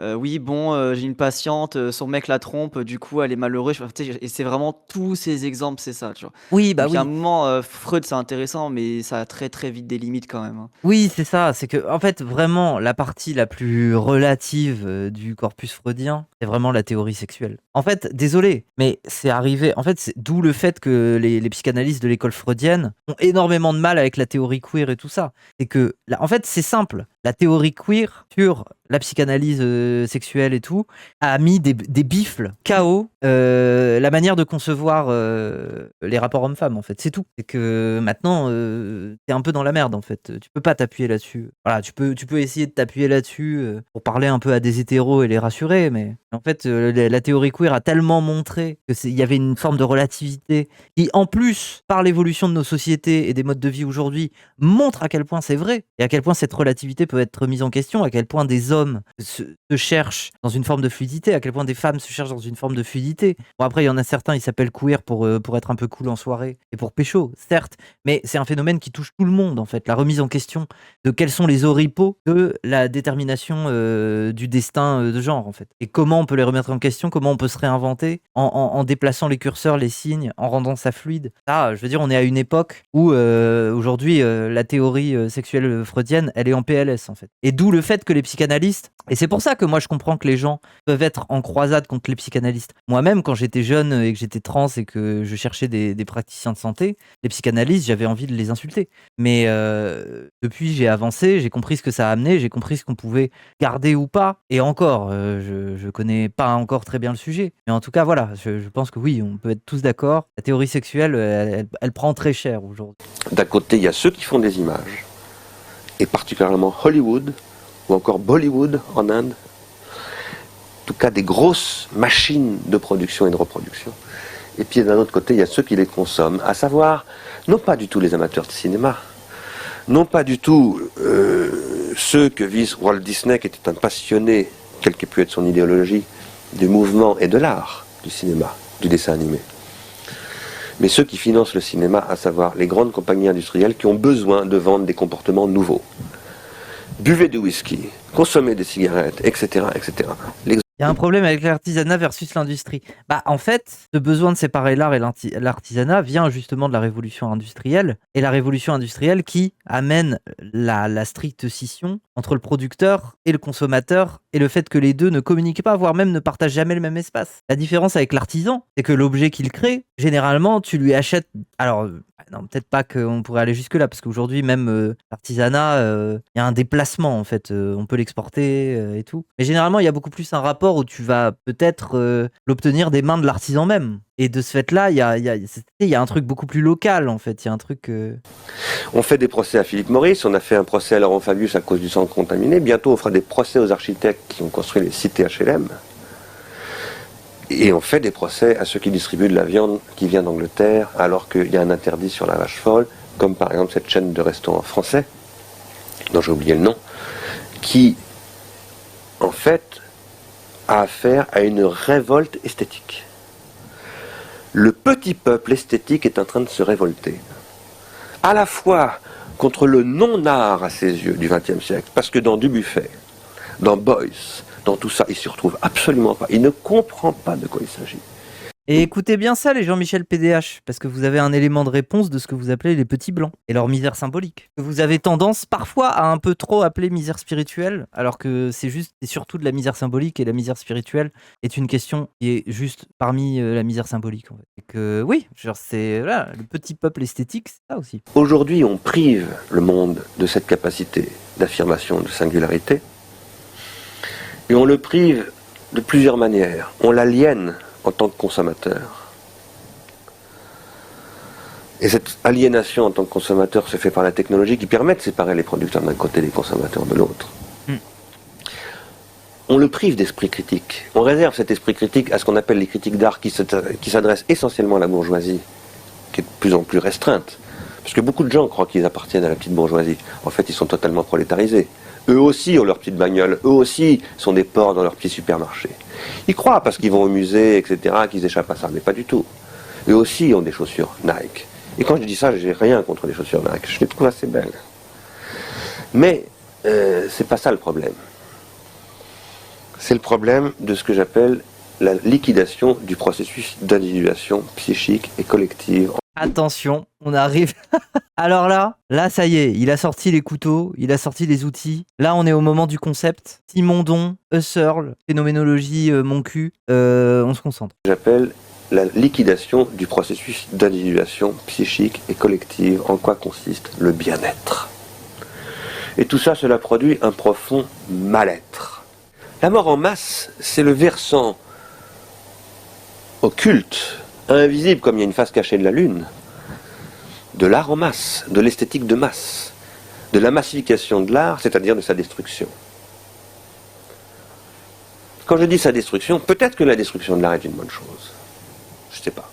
oui, bon, j'ai une patiente, son mec la trompe, du coup, elle est malheureuse. Et c'est vraiment tous ces exemples, c'est ça, tu vois. Oui, Donc, il y a un moment, Freud, c'est intéressant, mais ça a très, très vite des limites quand même. Hein. Oui, c'est ça. C'est que, en fait, vraiment, la partie la plus relative du corpus freudien, c'est vraiment la théorie sexuelle. En fait, désolé, mais c'est arrivé. En fait, c'est d'où le fait que les psychanalystes de l'école freudienne ont énormément de mal avec la théorie queer et tout ça. C'est que, en fait, c'est simple. La théorie queer sur la psychanalyse sexuelle et tout a mis des bifles, KO, la manière de concevoir les rapports hommes-femmes, en fait. C'est tout. C'est que maintenant, t'es un peu dans la merde, en fait. Tu peux pas t'appuyer là-dessus. Voilà, tu peux essayer de t'appuyer là-dessus pour parler un peu à des hétéros et les rassurer, mais en fait, la théorie queer a tellement montré qu'il y avait une forme de relativité qui, en plus, par l'évolution de nos sociétés et des modes de vie aujourd'hui, montre à quel point c'est vrai et à quel point cette relativité peut être mise en question, à quel point des hommes se cherchent dans une forme de fluidité, à quel point des femmes se cherchent dans une forme de fluidité. Bon, après, il y en a certains, ils s'appellent queer pour être un peu cool en soirée et pour pécho, certes, mais c'est un phénomène qui touche tout le monde, en fait. La remise en question de quels sont les oripeaux de la détermination du destin de genre, en fait. Et comment on peut les remettre en question, comment on peut se réinventer en déplaçant les curseurs, les signes, en rendant ça fluide. Ça, je veux dire, on est à une époque où aujourd'hui, la théorie sexuelle freudienne, elle est en PLS, en fait. Et d'où le fait que les psychanalystes, et c'est pour ça que moi je comprends que les gens peuvent être en croisade contre les psychanalystes. Moi-même, quand j'étais jeune et que j'étais trans et que je cherchais des praticiens de santé, les psychanalystes, j'avais envie de les insulter. Mais depuis, j'ai avancé, j'ai compris ce que ça a amené, j'ai compris ce qu'on pouvait garder ou pas. Et encore, je connais pas encore très bien le sujet. Mais en tout cas, voilà, je pense que oui, on peut être tous d'accord. La théorie sexuelle, elle prend très cher aujourd'hui. D'un côté, il y a ceux qui font des images, et particulièrement Hollywood, ou encore Bollywood en Inde. En tout cas, des grosses machines de production et de reproduction. Et puis d'un autre côté, il y a ceux qui les consomment, à savoir, non pas du tout les amateurs de cinéma, non pas du tout ceux que vise Walt Disney, qui était un passionné, quelle qu'ait pu être son idéologie, du mouvement et de l'art du cinéma, du dessin animé. Mais ceux qui financent le cinéma, à savoir les grandes compagnies industrielles qui ont besoin de vendre des comportements nouveaux. Buvez du whisky, consommez des cigarettes, etc., etc. Il y a un problème avec l'artisanat versus l'industrie. Bah, en fait, ce besoin de séparer l'art et l'artisanat vient justement de la révolution industrielle. Et la révolution industrielle qui amène la stricte scission entre le producteur et le consommateur et le fait que les deux ne communiquent pas, voire même ne partagent jamais le même espace. La différence avec l'artisan, c'est que l'objet qu'il crée, généralement, tu lui achètes... Alors, non, peut-être pas qu'on pourrait aller jusque-là, parce qu'aujourd'hui, même l'artisanat, il y a un déplacement, en fait. On peut l'exporter et tout. Mais généralement, il y a beaucoup plus un rapport où tu vas peut-être l'obtenir des mains de l'artisan même. Et de ce fait-là, il y a un truc beaucoup plus local, en fait. Il y a un truc... On fait des procès à Philippe Maurice, on a fait un procès à Laurent Fabius à cause du sang contaminé. Bientôt, on fera des procès aux architectes qui ont construit les cités HLM. Et on fait des procès à ceux qui distribuent de la viande qui vient d'Angleterre, alors qu'il y a un interdit sur la vache folle, comme par exemple cette chaîne de restaurants français, dont j'ai oublié le nom, qui, en fait, a affaire à une révolte esthétique. Le petit peuple esthétique est en train de se révolter. À la fois contre le non-art à ses yeux du XXe siècle, parce que dans Dubuffet, dans Beuys, dans tout ça, il ne s'y retrouve absolument pas. Il ne comprend pas de quoi il s'agit. Et écoutez bien ça, les Jean-Michel PDH, parce que vous avez un élément de réponse de ce que vous appelez les petits blancs et leur misère symbolique. Vous avez tendance parfois à un peu trop appeler misère spirituelle, alors que c'est surtout de la misère symbolique, et la misère spirituelle est une question qui est juste parmi la misère symbolique. En fait. Et que oui, genre c'est voilà, le petit peuple esthétique, c'est ça aussi. Aujourd'hui, on prive le monde de cette capacité d'affirmation, de singularité, et on le prive de plusieurs manières. On l'aliène en tant que consommateur. Et cette aliénation en tant que consommateur se fait par la technologie qui permet de séparer les producteurs d'un côté et les consommateurs de l'autre. On le prive d'esprit critique. On réserve cet esprit critique à ce qu'on appelle les critiques d'art qui s'adressent essentiellement à la bourgeoisie, qui est de plus en plus restreinte. Parce que beaucoup de gens croient qu'ils appartiennent à la petite bourgeoisie. En fait, ils sont totalement prolétarisés. Eux aussi ont leur petite bagnole, eux aussi sont des porcs dans leur petit supermarché. Ils croient parce qu'ils vont au musée, etc., qu'ils échappent à ça, mais pas du tout. Eux aussi ont des chaussures Nike. Et quand je dis ça, j'ai rien contre les chaussures Nike, je les trouve assez belles. Mais c'est pas ça le problème. C'est le problème de ce que j'appelle la liquidation du processus d'individuation psychique et collective. Attention, on arrive. Alors là, ça y est, il a sorti les couteaux, il a sorti les outils. Là, on est au moment du concept. Simondon, Husserl, phénoménologie, mon cul. On se concentre. J'appelle la liquidation du processus d'individuation psychique et collective. En quoi consiste le bien-être? Et tout ça, cela produit un profond mal-être. La mort en masse, c'est le versant occulte, invisible comme il y a une face cachée de la lune, de l'art en masse, de l'esthétique de masse, de la massification de l'art, c'est-à-dire de sa destruction. Quand je dis sa destruction, peut-être que la destruction de l'art est une bonne chose. Je ne sais pas.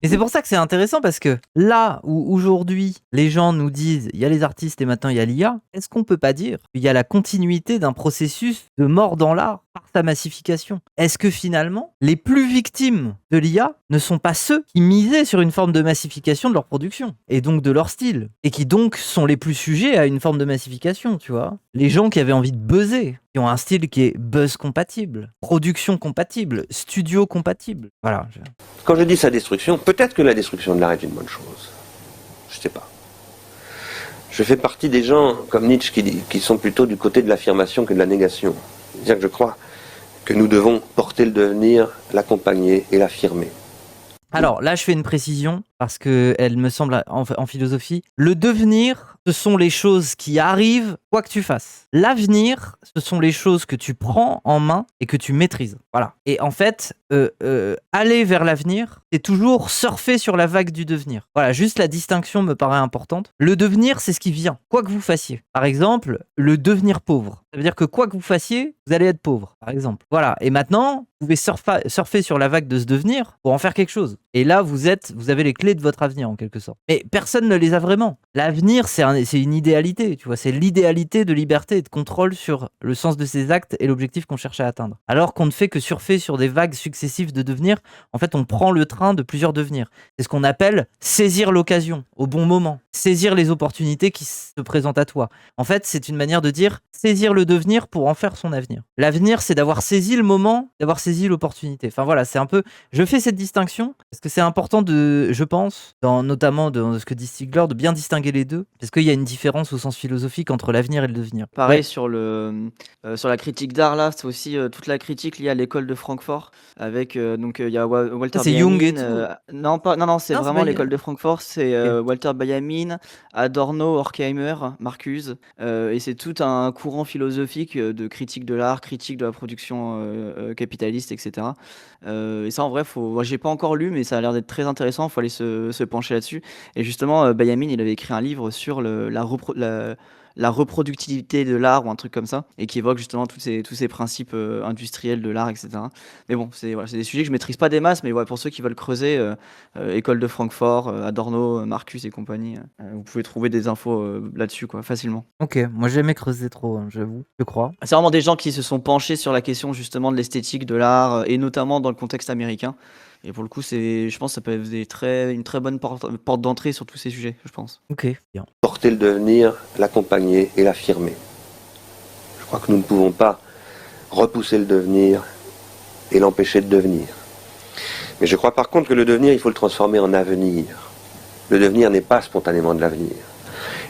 Et c'est pour ça que c'est intéressant, parce que là où aujourd'hui les gens nous disent il y a les artistes et maintenant il y a l'IA, est-ce qu'on peut pas dire qu'il y a la continuité d'un processus de mort dans l'art par sa massification? Est-ce que finalement les plus victimes de l'IA ne sont pas ceux qui misaient sur une forme de massification de leur production et donc de leur style, et qui donc sont les plus sujets à une forme de massification, tu vois? Les gens qui avaient envie de buzzer, qui ont un style qui est buzz compatible, production compatible, studio compatible. Voilà. Quand je dis sa destruction, peut-être que la destruction de l'art est une bonne chose. Je ne sais pas. Je fais partie des gens comme Nietzsche qui sont plutôt du côté de l'affirmation que de la négation. C'est-à-dire que je crois que nous devons porter le devenir, l'accompagner et l'affirmer. Alors là, je fais une précision. parce que elle me semble en philosophie, le devenir, ce sont les choses qui arrivent quoi que tu fasses. L'avenir, ce sont les choses que tu prends en main et que tu maîtrises. Voilà. Et en fait, aller vers l'avenir, c'est toujours surfer sur la vague du devenir. Voilà, juste la distinction me paraît importante. Le devenir, c'est ce qui vient, quoi que vous fassiez. Par exemple, le devenir pauvre. Ça veut dire que quoi que vous fassiez, vous allez être pauvre, par exemple. Voilà. Et maintenant, vous pouvez surfer sur la vague de ce devenir pour en faire quelque chose. Et là, vous avez les clés de votre avenir, en quelque sorte. Mais personne ne les a vraiment. L'avenir, c'est une idéalité, tu vois. C'est l'idéalité de liberté et de contrôle sur le sens de ses actes et l'objectif qu'on cherche à atteindre. Alors qu'on ne fait que surfer sur des vagues successives de devenir, en fait, on prend le train de plusieurs devenirs. C'est ce qu'on appelle saisir l'occasion au bon moment. Saisir les opportunités qui se présentent à toi. En fait, c'est une manière de dire saisir le devenir pour en faire son avenir. L'avenir, c'est d'avoir saisi le moment, d'avoir saisi l'opportunité. Enfin voilà, c'est un peu... Je fais cette distinction parce que c'est important je pense, notamment dans ce que dit Stigler, de bien distinguer les deux, parce qu'il y a une différence au sens philosophique entre l'avenir et le devenir. Pareil, sur la critique d'art, là, c'est aussi toute la critique liée à l'école de Francfort, avec donc il y a Walter c'est Jung et Benjamin. tout. Non, c'est Non, vraiment pas- l'école de Francfort, c'est Ok. Walter Benjamin, Adorno, Horkheimer, Marcuse, et c'est tout un courant philosophique de critique de l'art, critique de la production capitaliste, etc. Et ça, en vrai, moi, j'ai pas encore lu, mais ça a l'air d'être très intéressant. Il faut aller se pencher là-dessus. Et justement, Benjamin, il avait écrit un livre sur la reproductivité de l'art ou un truc comme ça, et qui évoque justement tous ces principes industriels de l'art, etc. Mais bon, c'est des sujets que je maîtrise pas des masses, mais ouais, pour ceux qui veulent creuser, école de Francfort, Adorno, Marcus et compagnie, vous pouvez trouver des infos là-dessus, quoi, facilement. Ok, moi j'ai jamais creusé trop, hein, j'avoue, je crois. C'est vraiment des gens qui se sont penchés sur la question justement de l'esthétique de l'art, et notamment dans le contexte américain. Et pour le coup, je pense que ça peut être une très bonne porte d'entrée sur tous ces sujets, je pense. Ok, bien. Porter le devenir, l'accompagner et l'affirmer. Je crois que nous ne pouvons pas repousser le devenir et l'empêcher de devenir. Mais je crois par contre que le devenir, il faut le transformer en avenir. Le devenir n'est pas spontanément de l'avenir.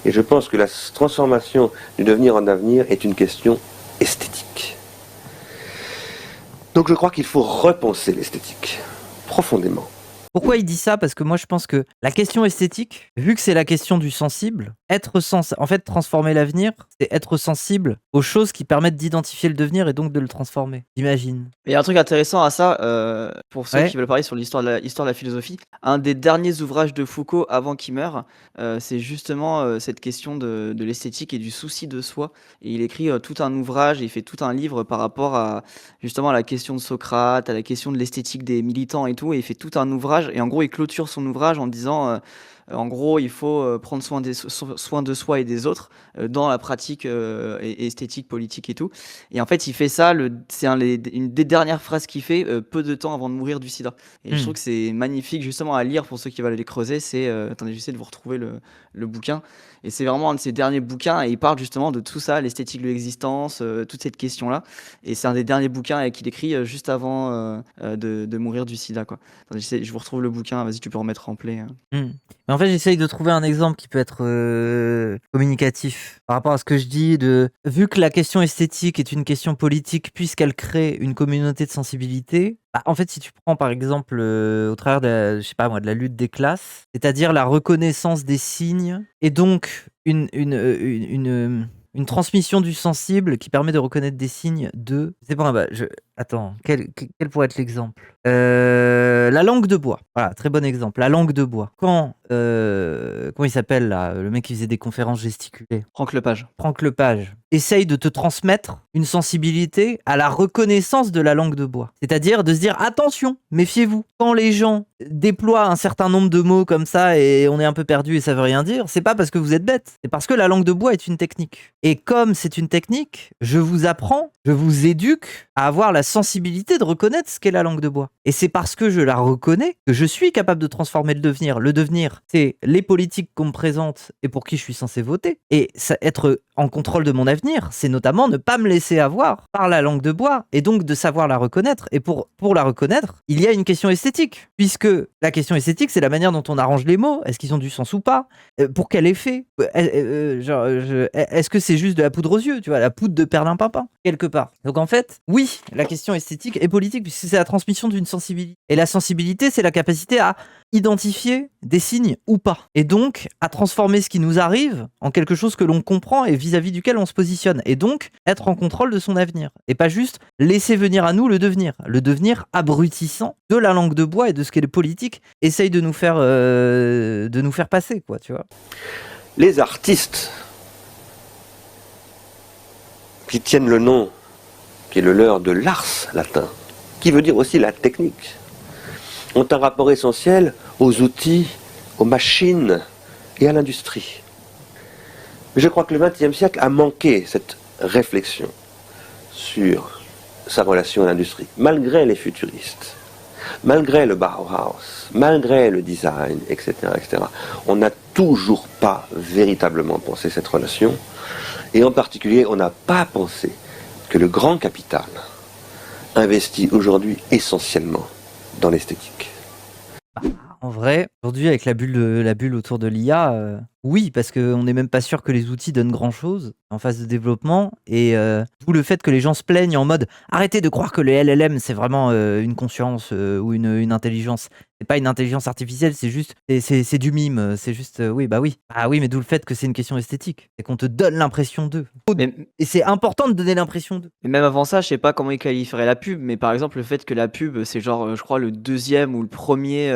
Et je pense que la transformation du devenir en avenir est une question esthétique. Donc je crois qu'il faut repenser l'esthétique, profondément. Pourquoi il dit ça? Parce que moi je pense que la question esthétique, vu que c'est la question du sensible, en fait transformer l'avenir, c'est être sensible aux choses qui permettent d'identifier le devenir et donc de le transformer. J'imagine. Il y a un truc intéressant à ça, pour ceux Ouais. qui veulent parler sur l'histoire de la philosophie. Un des derniers ouvrages de Foucault avant qu'il meure, c'est justement cette question de l'esthétique et du souci de soi. Et il écrit tout un ouvrage, et il fait tout un livre par rapport à justement à la question de Socrate, à la question de l'esthétique des militants et tout. Et il fait tout un ouvrage. Et en gros, il clôture son ouvrage en disant, en gros, il faut prendre soin de soi et des autres dans la pratique et esthétique, politique et tout. Et en fait, il fait ça, c'est une des dernières phrases qu'il fait peu de temps avant de mourir du sida. Et je trouve que c'est magnifique justement à lire pour ceux qui veulent aller creuser. Attendez, j'essaie de vous retrouver le bouquin. Et c'est vraiment un de ses derniers bouquins, et il parle justement de tout ça, l'esthétique de l'existence, toute cette question-là. Et c'est un des derniers bouquins qu'il écrit juste avant de mourir du sida, quoi. Attendez, je vous retrouve le bouquin, vas-y, tu peux remettre en play. Mais en fait, j'essaye de trouver un exemple qui peut être communicatif par rapport à ce que je dis. Vu que la question esthétique est une question politique, puisqu'elle crée une communauté de sensibilité, en fait, si tu prends par exemple au travers je sais pas moi, de la lutte des classes, c'est-à-dire la reconnaissance des signes, et donc une transmission du sensible qui permet de reconnaître des signes de... C'est bon, attends, quel pourrait être l'exemple? La langue de bois. Voilà, très bon exemple. La langue de bois. Quand, comment il s'appelle là, le mec qui faisait des conférences gesticulées? Franck Lepage. Franck Lepage essaye de te transmettre une sensibilité à la reconnaissance de la langue de bois. C'est-à-dire de se dire, attention, méfiez-vous. Quand les gens déploient un certain nombre de mots comme ça et on est un peu perdu et ça veut rien dire, c'est pas parce que vous êtes bête, c'est parce que la langue de bois est une technique. Et comme c'est une technique, je vous apprends, je vous éduque à avoir la sensibilité de reconnaître ce qu'est la langue de bois. Et c'est parce que je la reconnais que je suis capable de transformer le devenir. Le devenir, dire, c'est les politiques qu'on me présente et pour qui je suis censé voter. Et être en contrôle de mon avenir, c'est notamment ne pas me laisser avoir par la langue de bois et donc de savoir la reconnaître. Et pour la reconnaître, il y a une question esthétique, puisque la question esthétique, c'est la manière dont on arrange les mots. Est-ce qu'ils ont du sens ou pas? Pour quel effet? Est-ce que c'est juste de la poudre aux yeux, tu vois, la poudre de perlimpinpin, quelque part? Donc en fait, oui, la question esthétique est politique, puisque c'est la transmission d'une sensibilité. Et la sensibilité, c'est la capacité à identifier des signes ou pas. Et donc, à transformer ce qui nous arrive en quelque chose que l'on comprend et vis-à-vis duquel on se positionne. Et donc, être en contrôle de son avenir. Et pas juste laisser venir à nous le devenir. Le devenir abrutissant de la langue de bois et de ce que les politiques essayent de nous faire passer, quoi, tu vois. Les artistes qui tiennent le nom, qui est le leur de l'ars latin, qui veut dire aussi la technique, ont un rapport essentiel aux outils, aux machines et à l'industrie. Mais je crois que le XXe siècle a manqué cette réflexion sur sa relation à l'industrie, malgré les futuristes, malgré le Bauhaus, malgré le design, etc., etc. On n'a toujours pas véritablement pensé cette relation, et en particulier, on n'a pas pensé que le grand capital investit aujourd'hui essentiellement dans l'esthétique. En vrai, aujourd'hui, avec la bulle autour de l'IA, oui, parce qu'on n'est même pas sûr que les outils donnent grand-chose en phase de développement. Et d'où le fait que les gens se plaignent en mode « Arrêtez de croire que les LLM, c'est vraiment une conscience ou une intelligence. C'est pas une intelligence artificielle, c'est juste c'est du mime. C'est juste, oui, bah oui. Ah oui, mais d'où le fait que c'est une question esthétique. C'est qu'on te donne l'impression d'eux. Et c'est important de donner l'impression d'eux. Et même avant ça, je sais pas comment ils qualifieraient la pub, mais par exemple, le fait que la pub, c'est genre, je crois, le deuxième ou le premier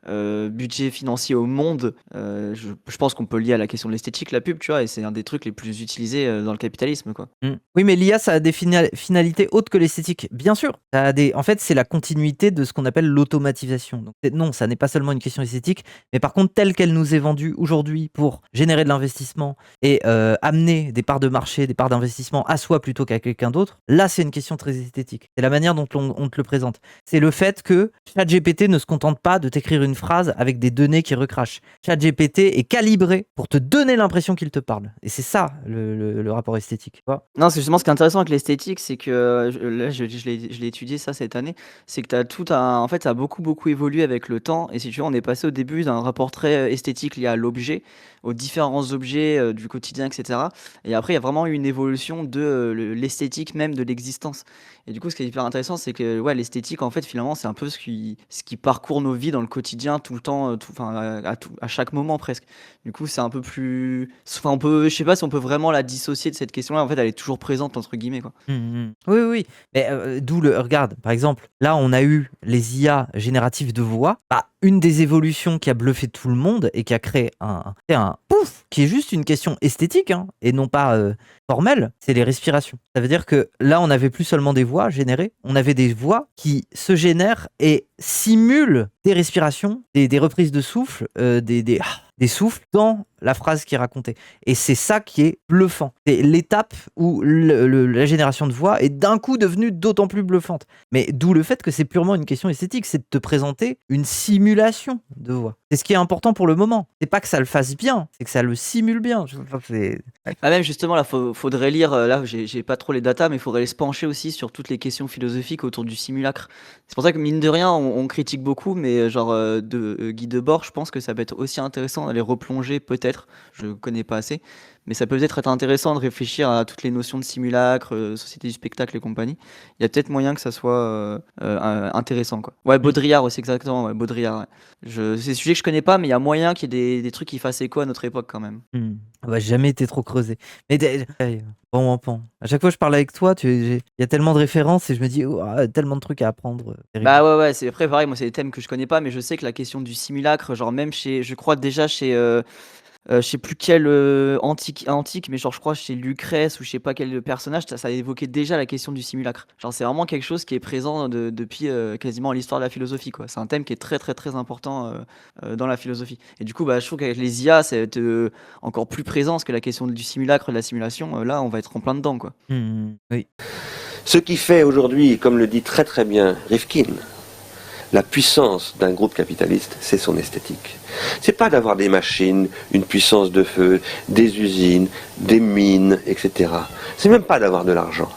budget financier au monde, je pense qu'on peut lier à la question de l'esthétique, la pub, tu vois, et c'est un des trucs les plus utilisés dans le capitalisme, quoi. Oui, mais l'IA, ça a des finalités autres que l'esthétique. Bien sûr. En fait, c'est la continuité de ce qu'on appelle l'automatisation. Donc, non, ça n'est pas seulement une question esthétique, mais par contre, telle qu'elle nous est vendue aujourd'hui pour générer de l'investissement et amener des parts de marché, des parts d'investissement à soi plutôt qu'à quelqu'un d'autre, là, c'est une question très esthétique. C'est la manière dont on te le présente. C'est le fait que ChatGPT ne se contente pas de t'écrire une phrase avec des données qui recrachent. ChatGPT est calibré pour te donner l'impression qu'il te parle. Et c'est ça, le rapport esthétique. Tu vois. Non, c'est justement ce qui est intéressant avec l'esthétique, c'est que là, je l'ai étudié ça cette année, c'est que en fait, ça a beaucoup évolué avec le temps. Et si tu veux, on est passé au début d'un rapport très esthétique lié à l'objet, aux différents objets du quotidien, etc. Et après, il y a vraiment eu une évolution de l'esthétique même de l'existence. Et du coup, ce qui est hyper intéressant, c'est que ouais, l'esthétique, en fait, finalement, c'est un peu ce qui parcourt nos vies dans le quotidien, tout le temps, à chaque moment presque. Du coup, c'est un peu plus. Enfin, je sais pas si on peut vraiment la dissocier de cette question-là. En fait, elle est toujours présente, entre guillemets, quoi. Oui. Mais regarde, par exemple, là, on a eu les IA génératives de voix. Bah, une des évolutions qui a bluffé tout le monde et qui a créé un pouf, qui est juste une question esthétique, hein, et non pas formelle, c'est les respirations. Ça veut dire que là, on n'avait plus seulement des voix générées, on avait des voix qui se génèrent et simulent des respirations, des reprises de souffle, des souffles dans la phrase qui est racontée. Et c'est ça qui est bluffant. C'est l'étape où la génération de voix est d'un coup devenue d'autant plus bluffante. Mais d'où le fait que c'est purement une question esthétique, c'est de te présenter une simulation de voix. C'est ce qui est important pour le moment. C'est pas que ça le fasse bien, c'est que ça le simule bien. Même justement, là, faudrait lire, là, j'ai pas trop les datas, mais il faudrait se pencher aussi sur toutes les questions philosophiques autour du simulacre. C'est pour ça que, mine de rien, on critique beaucoup, mais genre de Guy Debord, je pense que ça peut être aussi intéressant d'aller replonger, peut-être, je connais pas assez, mais ça peut peut-être être intéressant de réfléchir à toutes les notions de simulacre, société du spectacle et compagnie. Il y a peut-être moyen que ça soit intéressant, quoi. Ouais, Baudrillard aussi, exactement, ouais, Baudrillard. Ouais. C'est des sujets que je connais pas, mais il y a moyen qu'il y ait des trucs qui fassent écho à notre époque quand même. J'ai jamais été trop creusé. Mais bon. À chaque fois que je parle avec toi, il y a tellement de références et je me dis tellement de trucs à apprendre. Bah ouais, c'est après pareil, moi c'est des thèmes que je connais pas, mais je sais que la question du simulacre, genre même je crois déjà chez je sais plus quel antique, mais genre je crois chez Lucrèce ou je sais pas quel personnage, ça évoquait déjà la question du simulacre. Genre c'est vraiment quelque chose qui est présent depuis quasiment l'histoire de la philosophie, quoi. C'est un thème qui est très très très important dans la philosophie. Et du coup, bah, je trouve qu'avec les IA, c'est encore plus présent parce que la question du simulacre, de la simulation, là, on va être en plein dedans, quoi. Oui. Ce qui fait aujourd'hui, comme le dit très très bien Rifkin, La puissance d'un groupe capitaliste, c'est son esthétique. C'est pas d'avoir des machines, une puissance de feu, des usines, des mines, etc. C'est même pas d'avoir de l'argent.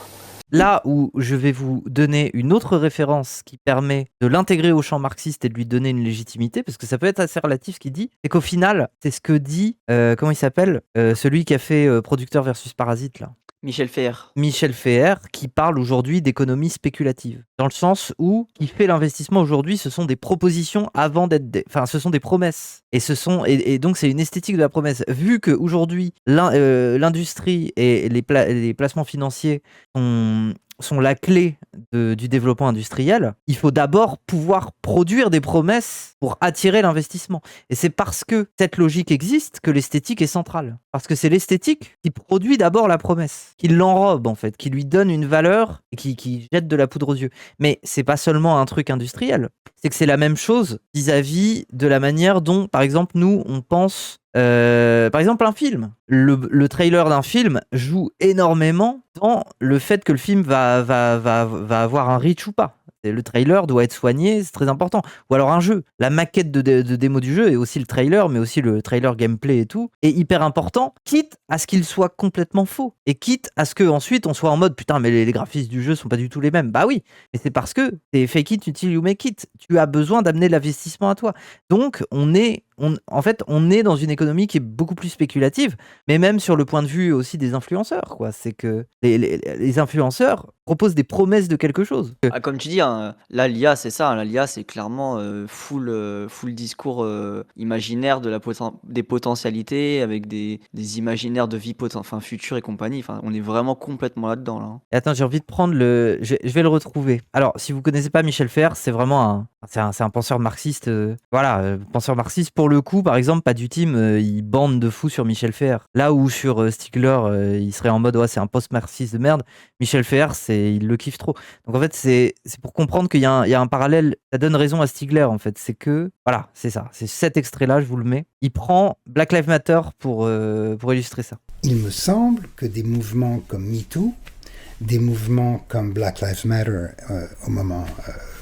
Là où je vais vous donner une autre référence qui permet de l'intégrer au champ marxiste et de lui donner une légitimité, parce que ça peut être assez relatif ce qu'il dit, c'est qu'au final, c'est ce que dit, comment il s'appelle, celui qui a fait Producteur versus Parasite, là. Michel Fer. Michel Fer, qui parle aujourd'hui d'économie spéculative. Dans le sens où, qui fait l'investissement aujourd'hui, ce sont des propositions avant d'être enfin, ce sont des promesses. Et donc, c'est une esthétique de la promesse. Vu qu'aujourd'hui, l'industrie et les placements financiers sont la clé du développement industriel, il faut d'abord pouvoir produire des promesses pour attirer l'investissement. Et c'est parce que cette logique existe que l'esthétique est centrale. Parce que c'est l'esthétique qui produit d'abord la promesse, qui l'enrobe en fait, qui lui donne une valeur et qui jette de la poudre aux yeux. Mais c'est pas seulement un truc industriel, c'est que c'est la même chose vis-à-vis de la manière dont, par exemple, nous, on pense... par exemple, un film. Le trailer d'un film joue énormément dans le fait que le film va avoir un reach ou pas. Et le trailer doit être soigné, c'est très important. Ou alors un jeu. La maquette de démo du jeu et aussi le trailer, mais aussi le trailer gameplay et tout, est hyper important, quitte à ce qu'il soit complètement faux. Et quitte à ce qu'ensuite on soit en mode putain, mais les graphismes du jeu sont pas du tout les mêmes. Bah oui, mais c'est parce que c'est fake it until you make it. Tu as besoin d'amener l'investissement à toi. Donc on est dans une économie qui est beaucoup plus spéculative, mais même sur le point de vue aussi des influenceurs, quoi. C'est que les influenceurs proposent des promesses de quelque chose. Comme tu dis, hein, là, l'IA, c'est ça. Là, l'IA, c'est clairement full discours imaginaire des potentialités, avec des imaginaires de vie future et compagnie. Enfin, on est vraiment complètement là-dedans. Là. Et attends, j'ai envie de prendre le... Je vais le retrouver. Alors, si vous connaissez pas Michel Fer, c'est vraiment un penseur marxiste. Penseur marxiste. Pour le coup, par exemple, Pas du Team, il bande de fous sur Michel Fer. Là où sur Stigler, il serait en mode ouais, c'est un post-marxiste de merde. Michel Fer, il le kiffe trop. Donc en fait, c'est pour comprendre qu'il y a un parallèle. Ça donne raison à Stigler en fait. C'est que voilà, c'est ça. C'est cet extrait-là, je vous le mets. Il prend Black Lives Matter pour illustrer ça. Il me semble que des mouvements comme MeToo, des mouvements comme Black Lives Matter au moment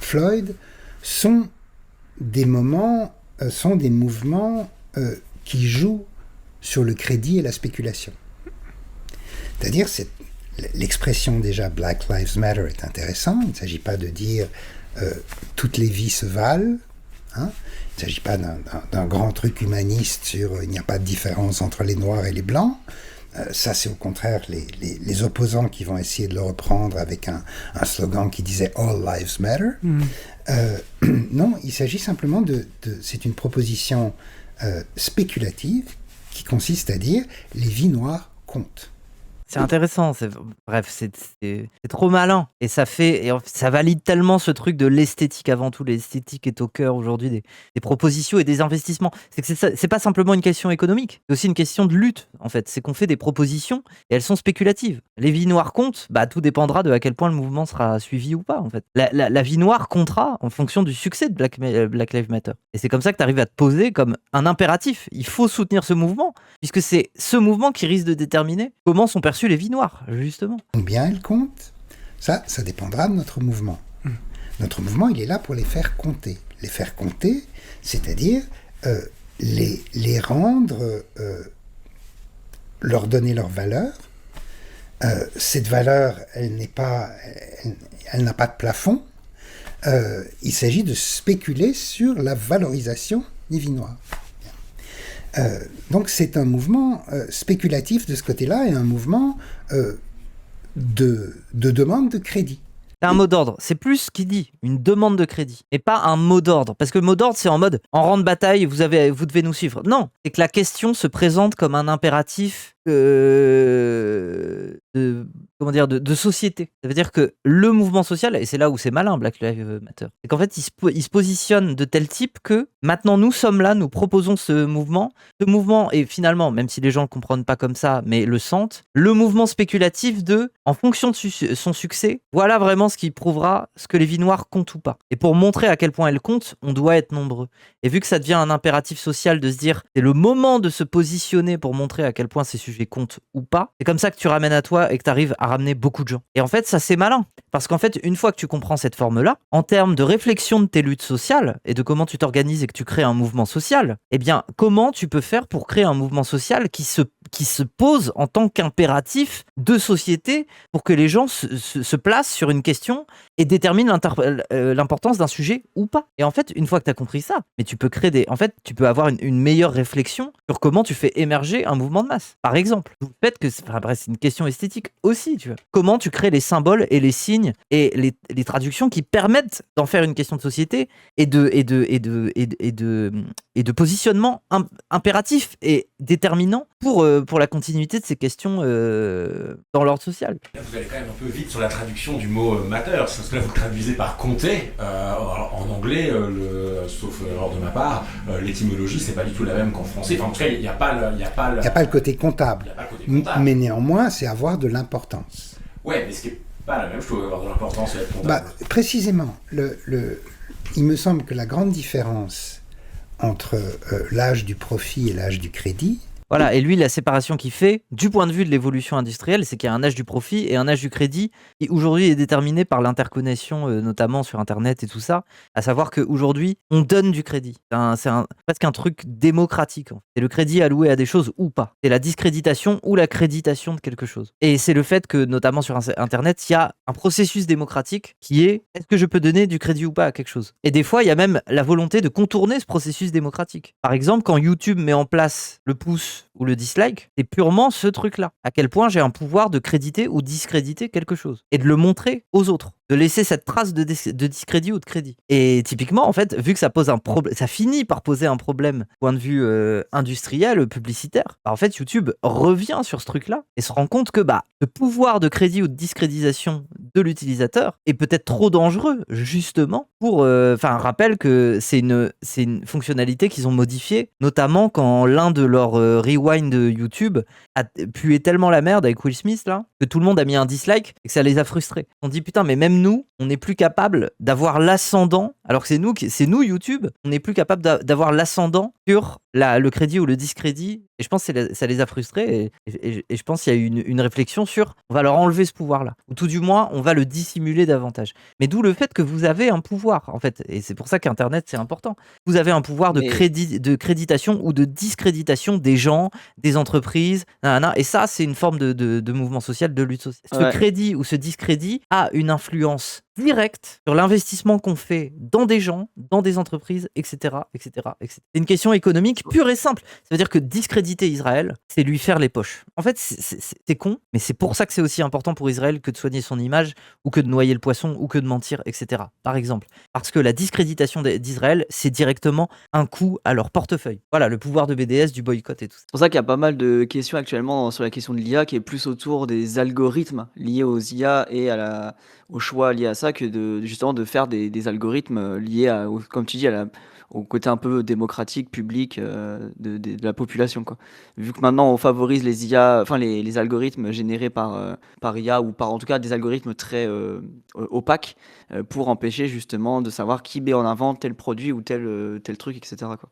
Floyd, sont des mouvements qui jouent sur le crédit et la spéculation. C'est-à-dire, l'expression déjà Black Lives Matter est intéressante. Il ne s'agit pas de dire toutes les vies se valent. Hein. Il ne s'agit pas d'un grand truc humaniste sur il n'y a pas de différence entre les noirs et les blancs. Ça, c'est au contraire les opposants qui vont essayer de le reprendre avec un slogan qui disait All Lives Matter. Non, il s'agit simplement c'est une proposition spéculative qui consiste à dire les vies noires comptent. C'est intéressant, bref, c'est trop malin. Et ça valide tellement ce truc de l'esthétique avant tout. L'esthétique est au cœur aujourd'hui des propositions et des investissements. C'est pas simplement une question économique, c'est aussi une question de lutte, en fait. C'est qu'on fait des propositions et elles sont spéculatives. Les vies noires comptent, bah tout dépendra de à quel point le mouvement sera suivi ou pas, en fait. La vie noire comptera en fonction du succès de Black Lives Matter. Et c'est comme ça que tu arrives à te poser comme un impératif. Il faut soutenir ce mouvement, puisque c'est ce mouvement qui risque de déterminer comment sont perçues les vies noires, justement. Combien elles comptent, ça dépendra de notre mouvement. Notre mouvement, il est là pour les faire compter. Les faire compter, c'est-à-dire les rendre, leur donner leur valeur. Cette valeur, elle n'a pas de plafond. Il s'agit de spéculer sur la valorisation des vies noires. Donc c'est un mouvement spéculatif de ce côté-là et un mouvement de demande de crédit. C'est un mot d'ordre, c'est plus ce qu'il dit, une demande de crédit, et pas un mot d'ordre. Parce que le mot d'ordre, c'est en mode, en rang de bataille, vous devez nous suivre. Non, c'est que la question se présente comme un impératif de société. Ça veut dire que le mouvement social, et c'est là où c'est malin Black Lives Matter, c'est qu'en fait il se positionne de tel type que maintenant nous sommes là, nous proposons ce mouvement est finalement, même si les gens ne le comprennent pas comme ça, mais le sentent, le mouvement spéculatif en fonction de son succès, voilà vraiment ce qui prouvera ce que les vies noires comptent ou pas. Et pour montrer à quel point elles comptent, on doit être nombreux. Et vu que ça devient un impératif social de se dire, c'est le moment de se positionner pour montrer à quel point ces sujets comptent ou pas, c'est comme ça que tu ramènes à toi et que tu arrives à ramener beaucoup de gens. Et en fait, ça c'est malin. Parce qu'en fait, une fois que tu comprends cette forme-là, en termes de réflexion de tes luttes sociales et de comment tu t'organises et que tu crées un mouvement social, eh bien, comment tu peux faire pour créer un mouvement social qui se pose en tant qu'impératif de société pour que les gens se placent sur une question et déterminent l'importance d'un sujet ou pas. Et en fait, une fois que tu as compris ça, mais tu peux créer tu peux avoir une meilleure réflexion sur comment tu fais émerger un mouvement de masse. Par exemple, le fait que c'est une question esthétique aussi, tu vois. Comment tu crées les symboles et les signes et les traductions qui permettent d'en faire une question de société et de positionnement impératif et déterminant pour la continuité de ces questions dans l'ordre social. Là, vous allez quand même un peu vite sur la traduction du mot matter, parce que là vous le traduisez par compter. En anglais, sauf erreur de ma part, l'étymologie c'est pas du tout la même qu'en français. Enfin, en tout cas, il n'y a pas le côté comptable. Mais néanmoins, c'est avoir de l'importance. Ouais, mais ce qui n'est pas la même chose, avoir de l'importance et être comptable. Précisément, il me semble que la grande différence entre l'âge du profit et l'âge du crédit. Voilà, et lui, la séparation qu'il fait, du point de vue de l'évolution industrielle, c'est qu'il y a un âge du profit et un âge du crédit, qui aujourd'hui est déterminé par l'interconnexion, notamment sur Internet et tout ça, à savoir qu'aujourd'hui, on donne du crédit. C'est presque un truc démocratique. C'est le crédit alloué à des choses ou pas. C'est la discréditation ou la créditation de quelque chose. Et c'est le fait que, notamment sur Internet, il y a un processus démocratique qui est, est-ce que je peux donner du crédit ou pas à quelque chose? Et des fois, il y a même la volonté de contourner ce processus démocratique. Par exemple, quand YouTube met en place le pouce ou le dislike, c'est purement ce truc-là. À quel point j'ai un pouvoir de créditer ou discréditer quelque chose. Et de le montrer aux autres. De laisser cette trace de discrédit ou de crédit. Et typiquement, en fait, vu que ça pose un problème, ça finit par poser un problème, point de vue industriel, publicitaire, en fait, YouTube revient sur ce truc-là et se rend compte que le pouvoir de crédit ou de discréditation de l'utilisateur est peut-être trop dangereux, justement, pour... rappelle que c'est une fonctionnalité qu'ils ont modifiée, notamment quand l'un de leurs rewind de YouTube a pué tellement la merde avec Will Smith, là, que tout le monde a mis un dislike et que ça les a frustrés. On dit, putain, mais même nous, on n'est plus capable d'avoir l'ascendant, alors que c'est nous YouTube, on n'est plus capable d'avoir l'ascendant sur le crédit ou le discrédit. Et je pense que ça les a frustrés et je pense qu'il y a eu une réflexion sur on va leur enlever ce pouvoir-là. Ou tout du moins, on va le dissimuler davantage. Mais d'où le fait que vous avez un pouvoir, en fait. Et c'est pour ça qu'Internet, c'est important. Vous avez un pouvoir de créditation ou de discréditation des gens, des entreprises, et ça, c'est une forme de mouvement social, de lutte sociale. Ce crédit ou ce discrédit a une influence directe sur l'investissement qu'on fait dans des gens, dans des entreprises, etc. C'est une question économique pure et simple. Ça veut dire que discréditer Israël, c'est lui faire les poches. En fait, c'est con, mais c'est pour ça que c'est aussi important pour Israël que de soigner son image, ou que de noyer le poisson, ou que de mentir, etc. Par exemple. Parce que la discréditation d'Israël, c'est directement un coup à leur portefeuille. Voilà, le pouvoir de BDS, du boycott et tout ça. C'est pour ça qu'il y a pas mal de questions actuellement sur la question de l'IA qui est plus autour des algorithmes liés aux IA et au choix lié à ça que justement de faire des algorithmes liés comme tu dis, au côté un peu démocratique, public de la population, quoi. Vu que maintenant on favorise les IA, enfin les algorithmes générés par IA ou par en tout cas des algorithmes très opaques pour empêcher justement de savoir qui met en avant tel produit ou tel truc, etc., quoi.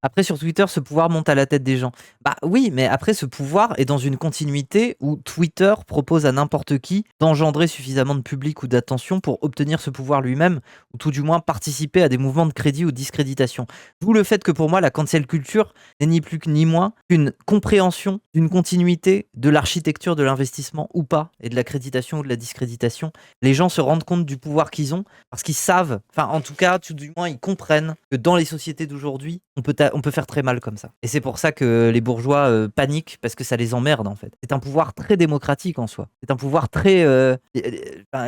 Après sur Twitter, ce pouvoir monte à la tête des gens. Bah oui, mais après ce pouvoir est dans une continuité où Twitter propose à n'importe qui d'engendrer suffisamment de public ou d'attention pour obtenir ce pouvoir lui-même, ou tout du moins participer à des mouvements de crédit ou de discréditation. D'où le fait que pour moi la cancel culture n'est ni plus ni moins qu'une compréhension d'une continuité de l'architecture de l'investissement ou pas, et de l'accréditation ou de la discréditation. Les gens se rendent compte du pouvoir qu'ils ont parce qu'ils savent, enfin en tout cas tout du moins ils comprennent que dans les sociétés d'aujourd'hui on peut faire très mal comme ça. Et c'est pour ça que les bourgeois paniquent, parce que ça les emmerde en fait. C'est un pouvoir très démocratique en soi. C'est un pouvoir très...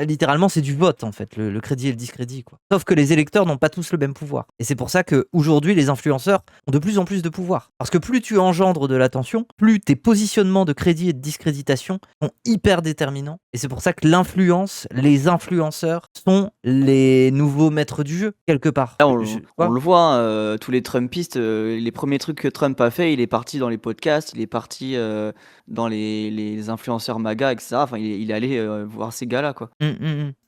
littéralement c'est du vote en fait, le crédit et le discrédit, quoi. Sauf que les électeurs n'ont pas tous le même pouvoir. Et c'est pour ça qu'aujourd'hui les influenceurs ont de plus en plus de pouvoir. Parce que plus tu engendres de l'attention, plus tes positionnements de crédit et de discréditation sont hyper déterminants. Et c'est pour ça que l'influence, les influenceurs sont les nouveaux maîtres du jeu, quelque part. Là, on le voit, tous les Trumpistes progressiste, les premiers trucs que Trump a fait, il est parti dans les podcasts, il est parti dans les influenceurs MAGA, etc. Enfin, il est allé voir ces gars-là, quoi.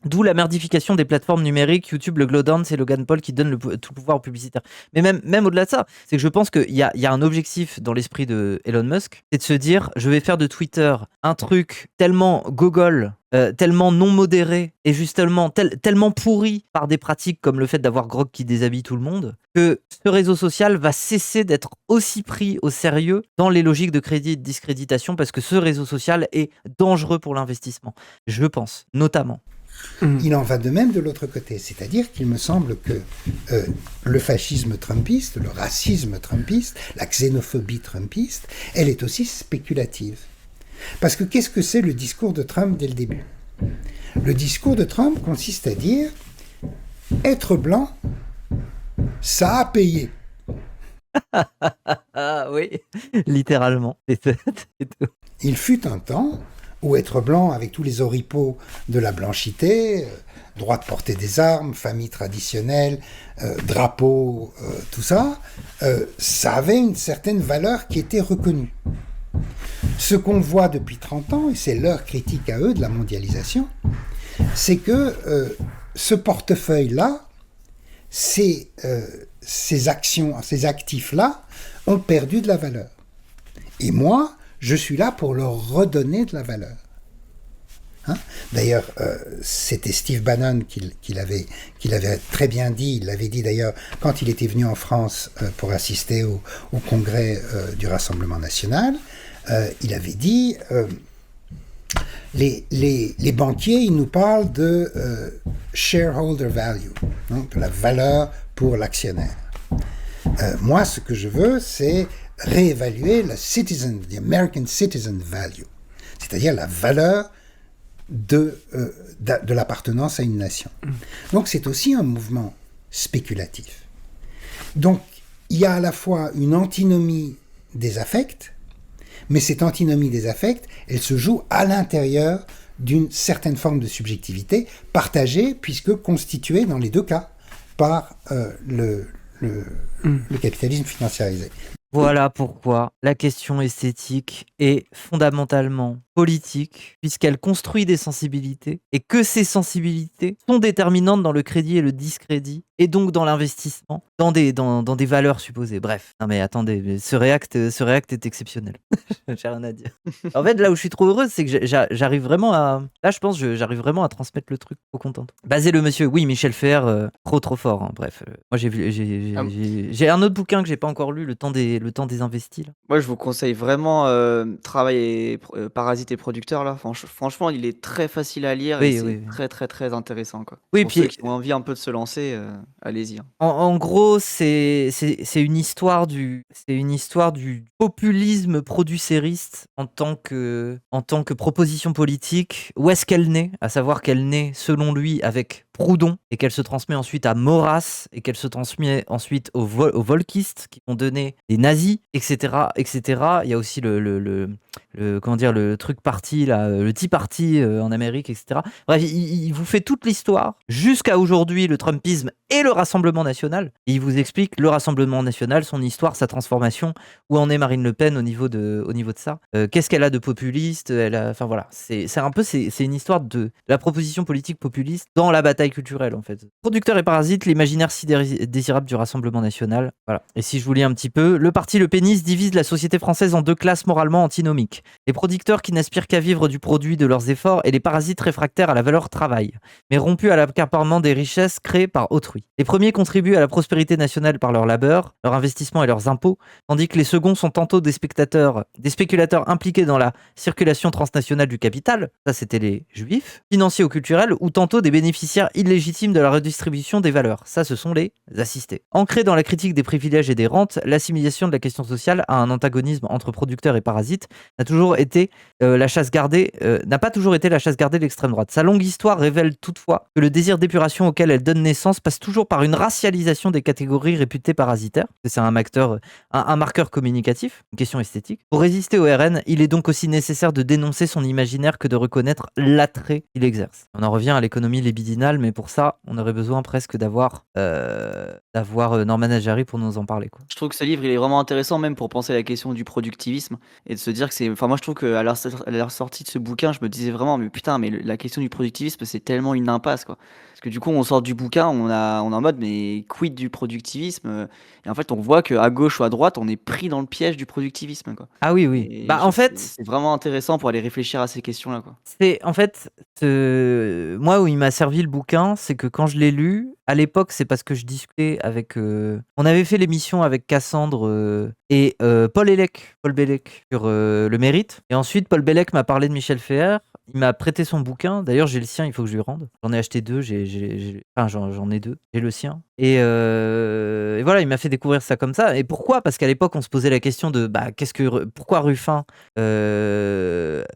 D'où la merdification des plateformes numériques, YouTube, le Glowdance et Logan Paul qui donnent tout le pouvoir aux publicitaires. Mais même au-delà de ça, c'est que je pense qu'il y a un objectif dans l'esprit de Elon Musk, c'est de se dire, je vais faire de Twitter un truc tellement gogol, tellement non modéré et justement tellement pourri par des pratiques comme le fait d'avoir Grok qui déshabille tout le monde, que ce réseau social va cesser d'être aussi pris au sérieux dans les logiques de crédit et de discréditation parce que ce réseau social est dangereux pour l'investissement. Je pense, notamment. Il en va de même de l'autre côté, c'est-à-dire qu'il me semble que le fascisme trumpiste, le racisme trumpiste, la xénophobie trumpiste, elle est aussi spéculative. Parce que qu'est-ce que c'est le discours de Trump dès le début ? Le discours de Trump consiste à dire « être blanc, ça a payé ». Ah oui, littéralement. Il fut un temps où être blanc avec tous les oripeaux de la blanchité, droit de porter des armes, famille traditionnelle, drapeau, tout ça, ça avait une certaine valeur qui était reconnue. Ce qu'on voit depuis 30 ans, et c'est leur critique à eux de la mondialisation, c'est que ce portefeuille-là, ces actions, ces actifs-là, ont perdu de la valeur. Et moi, je suis là pour leur redonner de la valeur. Hein ? D'ailleurs, c'était Steve Bannon qui l'avait très bien dit. Il l'avait dit d'ailleurs quand il était venu en France pour assister au congrès du Rassemblement national. Il avait dit les banquiers, ils nous parlent de shareholder value, donc de la valeur pour l'actionnaire. Moi, ce que je veux, c'est réévaluer the American citizen value, c'est-à-dire la valeur de l'appartenance à une nation. Donc c'est aussi un mouvement spéculatif. Donc il y a à la fois une antinomie des affects, mais cette antinomie des affects, elle se joue à l'intérieur d'une certaine forme de subjectivité partagée, puisque constituée dans les deux cas par le capitalisme financiarisé. Voilà pourquoi la question esthétique est fondamentalement politique, puisqu'elle construit des sensibilités, et que ces sensibilités sont déterminantes dans le crédit et le discrédit, et donc dans l'investissement, dans des valeurs supposées. Bref, non mais attendez, mais ce React est exceptionnel. J'ai rien à dire. En fait, là où je suis trop heureuse, c'est que j'arrive vraiment à... Là, je pense que j'arrive vraiment à transmettre le truc. Trop contente. Basé le monsieur, oui, Michel Fer, trop fort. Hein. Bref, moi j'ai un autre bouquin que j'ai pas encore lu, Le temps des investis. Là. Moi, je vous conseille vraiment Travail et Parasite et Producteur. Là. Franchement, il est très facile à lire et c'est très, très, très intéressant. Quoi. Oui, pour ceux qui ont envie un peu de se lancer, allez-y. Hein. En gros, c'est une histoire du populisme producériste en tant que proposition politique. Où est-ce qu'elle naît ? À savoir qu'elle naît, selon lui, avec Proudhon, et qu'elle se transmet ensuite à Maurras, et qu'elle se transmet ensuite aux volkistes qui ont donné des nazis, etc., etc. Il y a aussi le truc parti, là, le Tea Party en Amérique, etc. Bref, il vous fait toute l'histoire jusqu'à aujourd'hui, le Trumpisme et le Rassemblement national. Et il vous explique le Rassemblement national, son histoire, sa transformation, où en est Marine Le Pen au niveau de ça. Qu'est-ce qu'elle a de populiste ? Enfin voilà, c'est une histoire de la proposition politique populiste dans la bataille culturelle en fait. Producteur et Parasite, l'imaginaire si désirable du Rassemblement national. Voilà. Et si je vous lis un petit peu, le parti Le Pénis divise la société française en deux classes moralement antinomiques. Les producteurs qui n'aspirent qu'à vivre du produit de leurs efforts et les parasites réfractaires à la valeur travail, mais rompus à l'accaparement des richesses créées par autrui. Les premiers contribuent à la prospérité nationale par leur labeur, leur investissement et leurs impôts, tandis que les seconds sont tantôt des spéculateurs impliqués dans la circulation transnationale du capital, ça c'était les juifs, financiers ou culturels, ou tantôt des bénéficiaires illégitimes de la redistribution des valeurs, ça ce sont les assistés. Ancrée dans la critique des privilèges et des rentes, l'assimilation de la question sociale à un antagonisme entre producteurs et parasites n'a pas toujours été la chasse gardée de l'extrême droite. Sa longue histoire révèle toutefois que le désir d'épuration auquel elle donne naissance passe toujours par une racialisation des catégories réputées parasitaires. C'est un marqueur communicatif, une question esthétique. Pour résister au RN, il est donc aussi nécessaire de dénoncer son imaginaire que de reconnaître l'attrait qu'il exerce. On en revient à l'économie libidinale, mais pour ça, on aurait besoin presque d'avoir Norman Ajari pour nous en parler, quoi. Je trouve que ce livre, il est vraiment intéressant, même pour penser à la question du productivisme et de se dire que c'est. Enfin, moi, je trouve qu'à la sortie de ce bouquin, je me disais vraiment, mais putain, mais la question du productivisme, c'est tellement une impasse, quoi. Parce que du coup, on sort du bouquin, on est en mode, mais quid du productivisme? Et en fait, on voit qu'à gauche ou à droite, on est pris dans le piège du productivisme, quoi. Ah oui, oui. Et Bah, en fait, c'est vraiment intéressant pour aller réfléchir à ces questions-là, quoi. moi, où il m'a servi le bouquin, c'est que quand je l'ai lu, à l'époque, c'est parce que je discutais avec. On avait fait l'émission avec Cassandre et Paul Bellec sur Le Mérite. Et ensuite, Paul Bellec m'a parlé de Michel Féher. Il m'a prêté son bouquin. D'ailleurs, j'ai le sien, il faut que je lui rende. J'en ai acheté 2, j'en ai 2. J'ai le sien. Et voilà, il m'a fait découvrir ça comme ça. Et pourquoi? Parce qu'à l'époque, on se posait la question de pourquoi Ruffin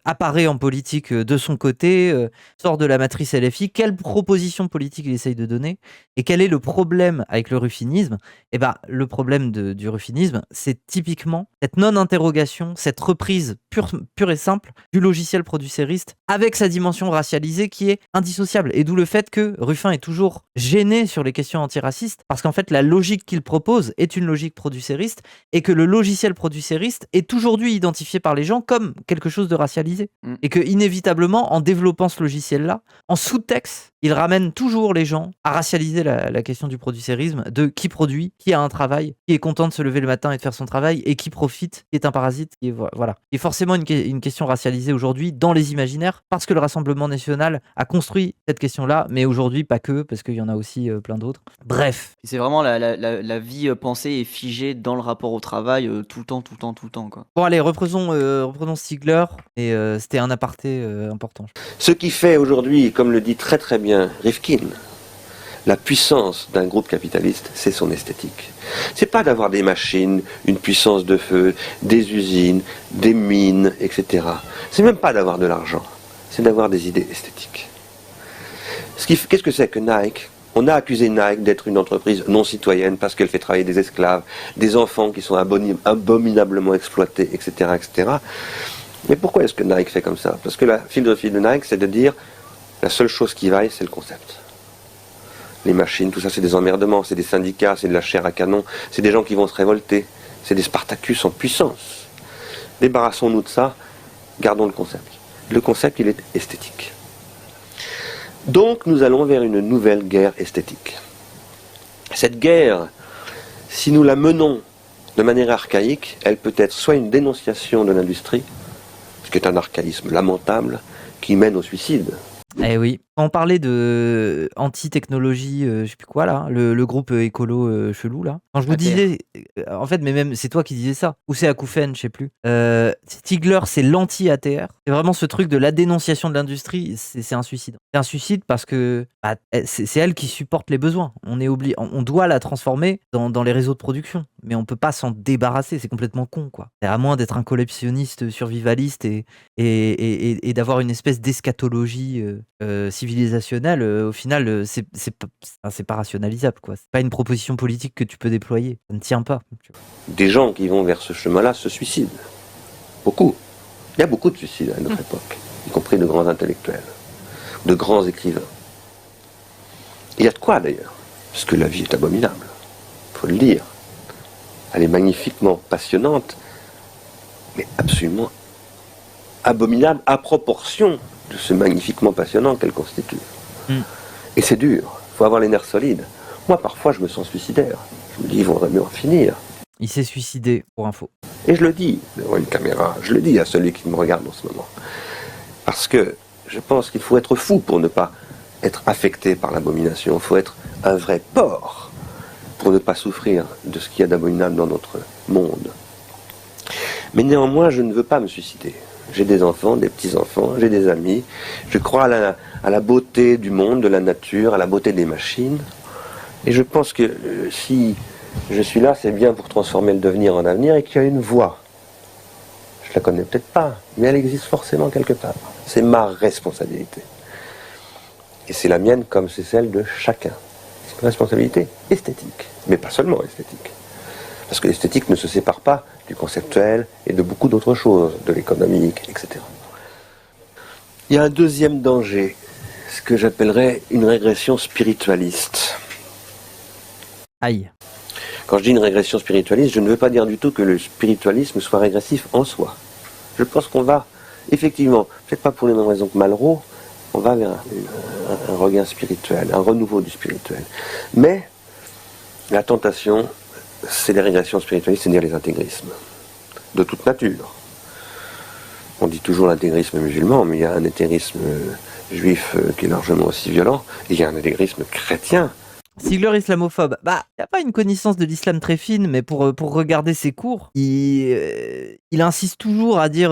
apparaît en politique de son côté, sort de la matrice LFI, quelle proposition politique il essaye de donner, et quel est le problème avec le ruffinisme? Et le problème du ruffinisme, c'est typiquement cette non-interrogation, cette reprise pure et simple du logiciel producériste avec sa dimension racialisée qui est indissociable. Et d'où le fait que Ruffin est toujours gêné sur les questions antiracistes, parce qu'en fait, la logique qu'il propose est une logique producériste, et que le logiciel producériste est aujourd'hui identifié par les gens comme quelque chose de racialisé. Et que, inévitablement, en développant ce logiciel-là, en sous-texte, il ramène toujours les gens à racialiser la question du producérisme, de qui produit, qui a un travail, qui est content de se lever le matin et de faire son travail, et qui profite, qui est un parasite, qui est, voilà. Il y a forcément une question racialisée aujourd'hui dans les imaginaires, parce que le Rassemblement national a construit cette question-là, mais aujourd'hui pas que, parce qu'il y en a aussi plein d'autres. Bref. C'est vraiment la vie pensée et figée dans le rapport au travail tout le temps, quoi. Bon allez, reprenons Stigler, et c'était un aparté important. Ce qui fait aujourd'hui, comme le dit très très bien Rifkin, la puissance d'un groupe capitaliste, c'est son esthétique. C'est pas d'avoir des machines, une puissance de feu, des usines, des mines, etc. C'est même pas d'avoir de l'argent, c'est d'avoir des idées esthétiques. Qu'est-ce que c'est que Nike? On a accusé Nike d'être une entreprise non citoyenne parce qu'elle fait travailler des esclaves, des enfants qui sont abominablement exploités, etc., etc. Mais pourquoi est-ce que Nike fait comme ça? Parce que la philosophie de Nike, c'est de dire la seule chose qui vaille, c'est le concept. Les machines, tout ça, c'est des emmerdements, c'est des syndicats, c'est de la chair à canon, c'est des gens qui vont se révolter, c'est des Spartacus en puissance. Débarrassons-nous de ça, gardons le concept. Le concept, il est esthétique. Donc, nous allons vers une nouvelle guerre esthétique. Cette guerre, si nous la menons de manière archaïque, elle peut être soit une dénonciation de l'industrie, ce qui est un archaïsme lamentable, qui mène au suicide. Eh oui. Quand on parlait de anti-technologie, je sais plus quoi là, le groupe écolo chelou là. Quand je vous disais, en fait, mais même c'est toi qui disais ça, ou c'est Akoufen, je sais plus. Stigler, c'est l'anti-ATR. C'est vraiment ce truc de la dénonciation de l'industrie, c'est un suicide. C'est un suicide parce que c'est elle qui supporte les besoins. On doit la transformer dans les réseaux de production, mais on peut pas s'en débarrasser. C'est complètement con, quoi. C'est à moins d'être un collectionniste survivaliste et d'avoir une espèce d'eschatologie civilisationnelle, au final, c'est pas rationalisable, quoi. C'est pas une proposition politique que tu peux déployer. Ça ne tient pas. Des gens qui vont vers ce chemin-là se suicident. Beaucoup. Il y a beaucoup de suicides à notre époque, y compris de grands intellectuels, de grands écrivains. Il y a de quoi d'ailleurs, parce que la vie est abominable, il faut le dire. Elle est magnifiquement passionnante, mais absolument abominable à proportion de ce magnifiquement passionnant qu'elle constitue. Et c'est dur, il faut avoir les nerfs solides. Moi, parfois, je me sens suicidaire. Je me dis, il vaudrait mieux en finir. Il s'est suicidé, pour info. Et je le dis devant une caméra, je le dis à celui qui me regarde en ce moment. Parce que je pense qu'il faut être fou pour ne pas être affecté par l'abomination. Il faut être un vrai porc pour ne pas souffrir de ce qu'il y a d'abominable dans notre monde. Mais néanmoins, je ne veux pas me suicider. J'ai des enfants, des petits-enfants, j'ai des amis. Je crois à la beauté du monde, de la nature, à la beauté des machines. Et je pense que si je suis là, c'est bien pour transformer le devenir en avenir et qu'il y a une voie. Je la connais peut-être pas, mais elle existe forcément quelque part. C'est ma responsabilité. Et c'est la mienne comme c'est celle de chacun. C'est une responsabilité esthétique, mais pas seulement esthétique. Parce que l'esthétique ne se sépare pas du conceptuel et de beaucoup d'autres choses, de l'économique, etc. Il y a un deuxième danger ce que j'appellerais une régression spiritualiste. Aïe. Quand je dis une régression spiritualiste, je ne veux pas dire du tout que le spiritualisme soit régressif en soi. Je pense qu'on va, effectivement, peut-être pas pour les mêmes raisons que Malraux, on va vers un regain spirituel, un renouveau du spirituel. Mais la tentation, c'est les régressions spiritualistes, c'est-à-dire les intégrismes, de toute nature. On dit toujours l'intégrisme musulman, mais il y a un intégrisme juif qui est largement aussi violent, et il y a un intégrisme chrétien. Stigler islamophobe, bah, il n'a pas une connaissance de l'islam très fine, mais pour regarder ses cours, il insiste toujours à dire...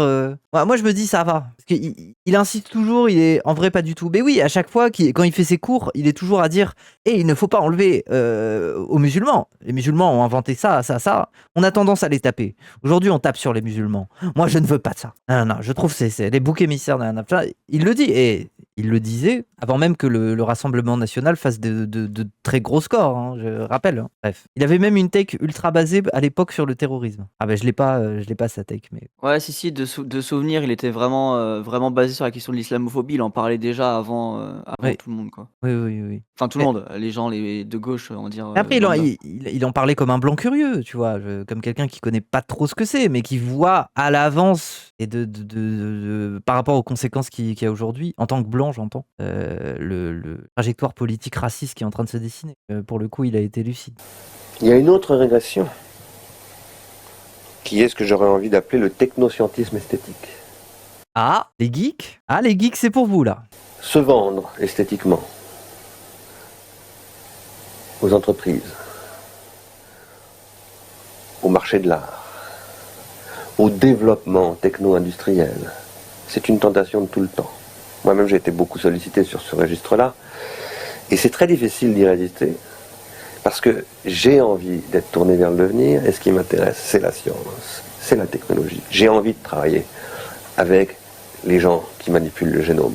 Moi, je me dis, ça va. Parce il insiste toujours, il est... En vrai, pas du tout. Mais oui, à chaque fois, quand il fait ses cours, il est toujours à dire « il ne faut pas enlever aux musulmans. Les musulmans ont inventé ça, ça, ça. On a tendance à les taper. Aujourd'hui, on tape sur les musulmans. Moi, je ne veux pas de ça. Non, je trouve que c'est les boucs émissaires. Il le dit, et... Il le disait avant même que le Rassemblement National fasse de très gros scores, hein, je rappelle. Hein. Bref. Il avait même une take ultra basée à l'époque sur le terrorisme. Ah ben je l'ai pas sa take. Mais... Ouais, si, de souvenir, il était vraiment basé sur la question de l'islamophobie. Il en parlait déjà avant oui. tout le monde, quoi. Oui. Enfin, tout le monde, les gens de gauche, on va dire. Après, il en parlait comme un blanc curieux, tu vois, comme quelqu'un qui connaît pas trop ce que c'est, mais qui voit à l'avance et par rapport aux conséquences qu'il y a aujourd'hui, en tant que blanc, j'entends, le trajectoire politique raciste qui est en train de se dessiner. Pour le coup, il a été lucide. Il y a une autre régression, qui est ce que j'aurais envie d'appeler le technoscientisme esthétique. Ah, les geeks ? Ah, les geeks, c'est pour vous, là. Se vendre esthétiquement aux entreprises, au marché de l'art, au développement techno-industriel. C'est une tentation de tout le temps. Moi-même, j'ai été beaucoup sollicité sur ce registre-là, et c'est très difficile d'y résister, parce que j'ai envie d'être tourné vers le devenir, et ce qui m'intéresse, c'est la science, c'est la technologie. J'ai envie de travailler avec les gens qui manipulent le génome.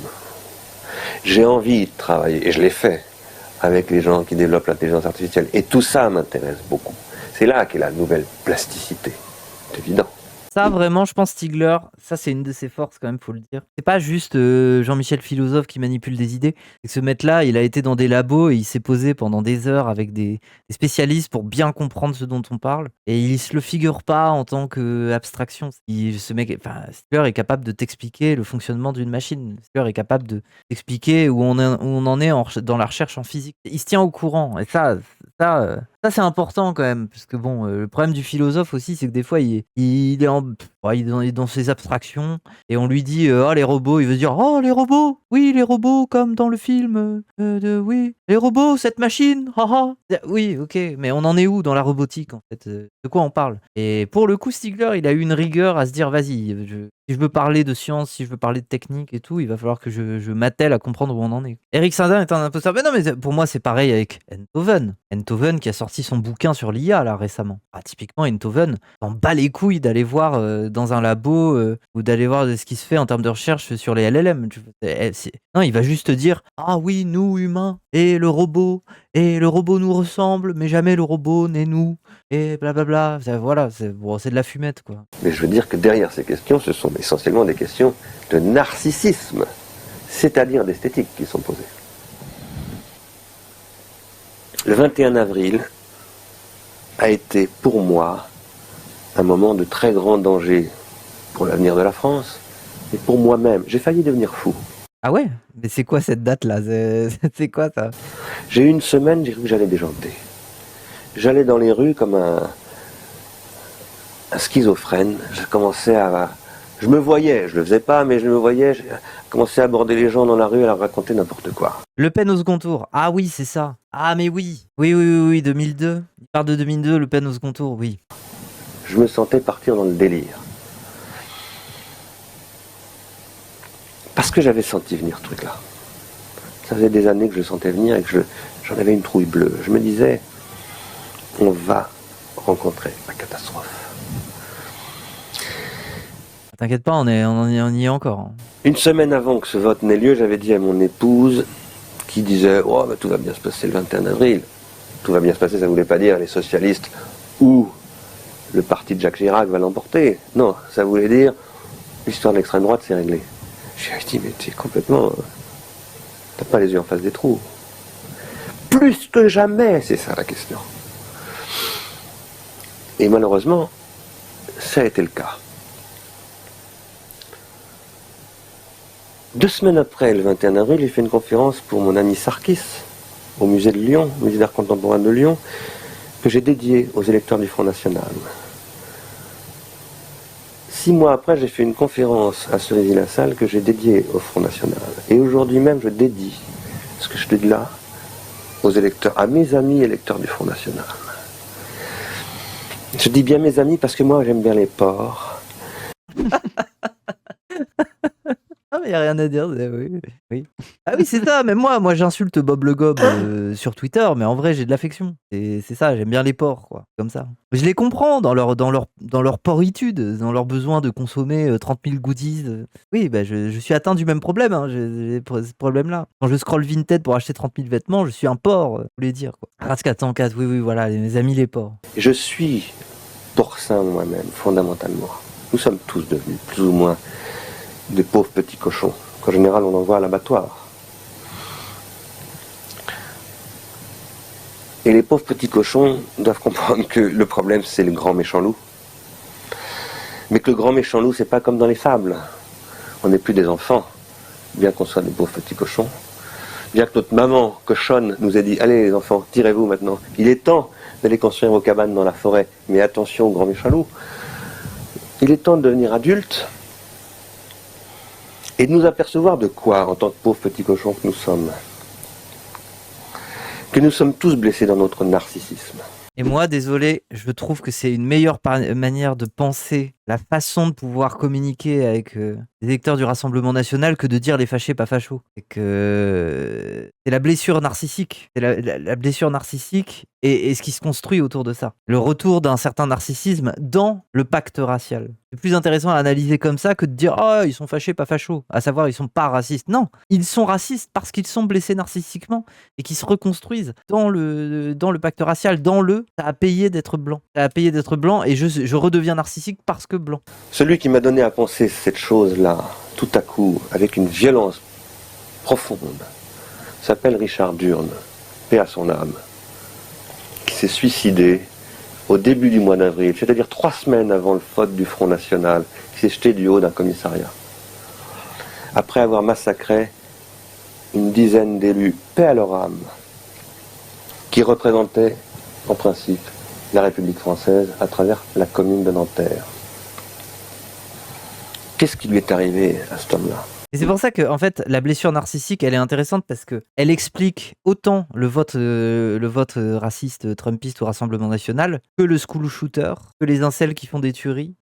J'ai envie de travailler, et je l'ai fait, avec les gens qui développent l'intelligence artificielle. Et tout ça m'intéresse beaucoup. C'est là qu'est la nouvelle plasticité. C'est évident. Ça, vraiment, je pense Stigler, ça c'est une de ses forces quand même, faut le dire. C'est pas juste Jean-Michel Philosophe qui manipule des idées. Ce mec-là, il a été dans des labos et il s'est posé pendant des heures avec des spécialistes pour bien comprendre ce dont on parle. Et il se le figure pas en tant qu'abstraction. Ce mec, Stigler est capable de t'expliquer le fonctionnement d'une machine. Stigler est capable de t'expliquer où on en est dans la recherche en physique. Il se tient au courant. Et ça c'est important quand même, parce que bon, le problème du philosophe aussi, c'est que des fois, il est dans ses abstractions, et on lui dit oh les robots, il veut dire oh les robots, oui les robots comme dans le film, oui les robots, cette machine, haha. Oui, ok, mais on en est où dans la robotique en fait, de quoi on parle? Et pour le coup, Stigler, il a eu une rigueur à se dire vas-y, si je veux parler de science, si je veux parler de technique et tout, il va falloir que je m'attelle à comprendre où on en est. Eric Sardin est un imposteur. Mais non, mais pour moi, c'est pareil avec Enthoven. Enthoven qui a sorti son bouquin sur l'IA là récemment. Typiquement, Enthoven s'en bat les couilles d'aller voir dans un labo ou d'aller voir ce qui se fait en termes de recherche sur les LLM. Non, il va juste te dire ah oui, nous humains et le robot nous ressemble, mais jamais le robot n'est nous. Et blablabla, voilà, c'est de la fumette, quoi. Mais je veux dire que derrière ces questions, ce sont essentiellement des questions de narcissisme, c'est-à-dire d'esthétique qui sont posées. Le 21 avril a été pour moi un moment de très grand danger pour l'avenir de la France et pour moi-même. J'ai failli devenir fou. Ah ouais? Mais c'est quoi cette date-là? C'est quoi ça? J'ai eu une semaine, j'ai cru que j'allais déjanter. J'allais dans les rues comme un schizophrène. Je me voyais, je le faisais pas, mais je me voyais, je commençais à aborder les gens dans la rue et à leur raconter n'importe quoi. Le Pen au second tour. Ah oui, c'est ça. Ah mais oui. Oui, 2002. Il part de 2002, Le Pen au second tour, oui. Je me sentais partir dans le délire. Parce que j'avais senti venir ce truc-là. Ça faisait des années que je le sentais venir et que j'en avais une trouille bleue. Je me disais, on va rencontrer la catastrophe. T'inquiète pas, on y est encore. Hein. Une semaine avant que ce vote n'ait lieu, j'avais dit à mon épouse, qui disait oh, tout va bien se passer le 21 avril. Tout va bien se passer, ça ne voulait pas dire les socialistes ou le parti de Jacques Chirac va l'emporter. Non, ça voulait dire l'histoire de l'extrême droite, c'est réglé. Je lui ai dit, mais t'es complètement T'as pas les yeux en face des trous. Plus que jamais, c'est ça la question. Et malheureusement, ça a été le cas. 2 semaines après, le 21 avril, j'ai fait une conférence pour mon ami Sarkis, au musée de Lyon, musée d'art contemporain de Lyon, que j'ai dédié aux électeurs du Front National. 6 mois après, j'ai fait une conférence à Cerisy-la-Salle que j'ai dédiée au Front National. Et aujourd'hui même, je dédie ce que je te dis là aux électeurs, à mes amis électeurs du Front National. Je dis bien mes amis parce que moi, j'aime bien les porcs. Ah, mais il n'y a rien à dire. Oui. Ah oui, c'est ça. Même moi j'insulte Bob Le Gob sur Twitter, mais en vrai, j'ai de l'affection. C'est ça, j'aime bien les porcs, quoi. Comme ça. Je les comprends dans leur porritude, dans leur besoin de consommer 30 000 goodies. Oui, bah, je suis atteint du même problème. Hein. J'ai ce problème-là. Quand je scroll Vinted pour acheter 30 000 vêtements, je suis un porc, vous voulez dire, quoi. Race 404, oui, voilà, mes amis les porcs. Je suis porcin moi-même, fondamentalement. Nous sommes tous devenus, plus ou moins, des pauvres petits cochons, qu'en général on envoie à l'abattoir. Et les pauvres petits cochons doivent comprendre que le problème c'est le grand méchant loup. Mais que le grand méchant loup c'est pas comme dans les fables. On n'est plus des enfants, bien qu'on soit des pauvres petits cochons. Bien que notre maman cochonne nous ait dit « Allez les enfants, tirez-vous maintenant. Il est temps d'aller construire vos cabanes dans la forêt, mais attention au grand méchant loup. » Il est temps de devenir adulte et de nous apercevoir de quoi, en tant que pauvres petits cochons que nous sommes. Que nous sommes tous blessés dans notre narcissisme. Et moi, désolé, je trouve que c'est une meilleure manière de penser la façon de pouvoir communiquer avec les électeurs du Rassemblement National que de dire les fâchés pas fachos. C'est que c'est la blessure narcissique. C'est la blessure narcissique et ce qui se construit autour de ça. Le retour d'un certain narcissisme dans le pacte racial. C'est plus intéressant à analyser comme ça que de dire « Oh, ils sont fâchés, pas fachos ». À savoir, ils sont pas racistes. Non, ils sont racistes parce qu'ils sont blessés narcissiquement et qui se reconstruisent dans le pacte racial, dans le « t'as à payer d'être blanc ». T'as à payer d'être blanc et je redeviens narcissique parce que blanc. Celui qui m'a donné à penser cette chose-là, tout à coup, avec une violence profonde, s'appelle Richard Durn, paix à son âme, qui s'est suicidé au début du mois d'avril, c'est-à-dire 3 semaines avant le vote du Front National, qui s'est jeté du haut d'un commissariat. Après avoir massacré une dizaine d'élus, paix à leur âme, qui représentaient, en principe, la République française à travers la commune de Nanterre. Qu'est-ce qui lui est arrivé à cet homme-là ? Et c'est pour ça que, en fait, la blessure narcissique, elle est intéressante parce que elle explique autant le vote raciste, trumpiste au Rassemblement National que le school shooter, que les incels qui font des tueries,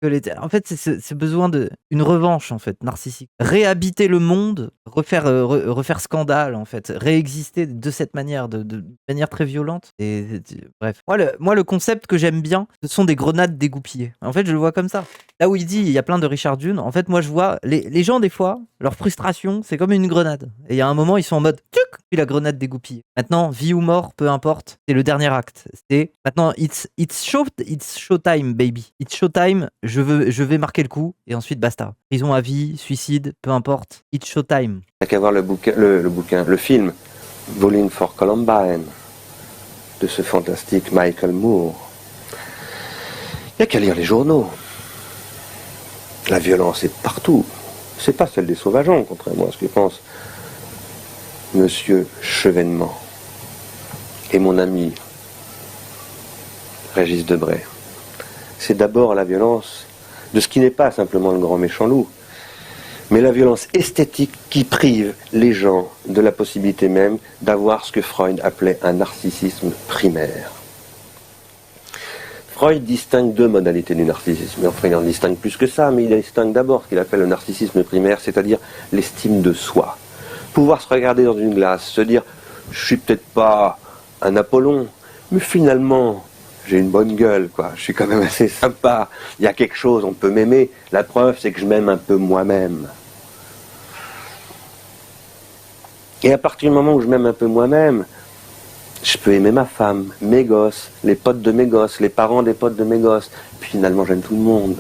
en fait, c'est besoin une revanche, en fait, narcissique. Réhabiter le monde, refaire scandale, en fait, réexister de cette manière, de manière très violente. Bref. Moi, le concept que j'aime bien, ce sont des grenades dégoupillées. En fait, je le vois comme ça. Là où il dit, il y a plein de Richard Dune, en fait, moi, je vois les gens, des fois, leur frustration, c'est comme une grenade. Et il y a un moment, ils sont en mode tuc, puis la grenade dégoupille. Maintenant, vie ou mort, peu importe, c'est le dernier acte. C'est maintenant, it's showtime, baby. It's showtime, je vais marquer le coup, et ensuite basta. Prison à vie, suicide, peu importe. It's showtime. Il n'y a qu'à voir le film Bowling for Columbine de ce fantastique Michael Moore. Il n'y a qu'à lire les journaux. La violence est partout. C'est pas celle des sauvageons, contrairement à ce que pense Monsieur Chevènement et mon ami Régis Debray. C'est d'abord la violence de ce qui n'est pas simplement le grand méchant loup, mais la violence esthétique qui prive les gens de la possibilité même d'avoir ce que Freud appelait un narcissisme primaire. Freud distingue 2 modalités du narcissisme. Enfin, il en distingue plus que ça, mais il distingue d'abord ce qu'il appelle le narcissisme primaire, c'est-à-dire l'estime de soi. Pouvoir se regarder dans une glace, se dire « je suis peut-être pas un Apollon, mais finalement, j'ai une bonne gueule, quoi. Je suis quand même assez sympa. Il y a quelque chose, on peut m'aimer. La preuve, c'est que je m'aime un peu moi-même. » Et à partir du moment où je m'aime un peu moi-même, je peux aimer ma femme, mes gosses, les potes de mes gosses, les parents des potes de mes gosses. Puis finalement, j'aime tout le monde.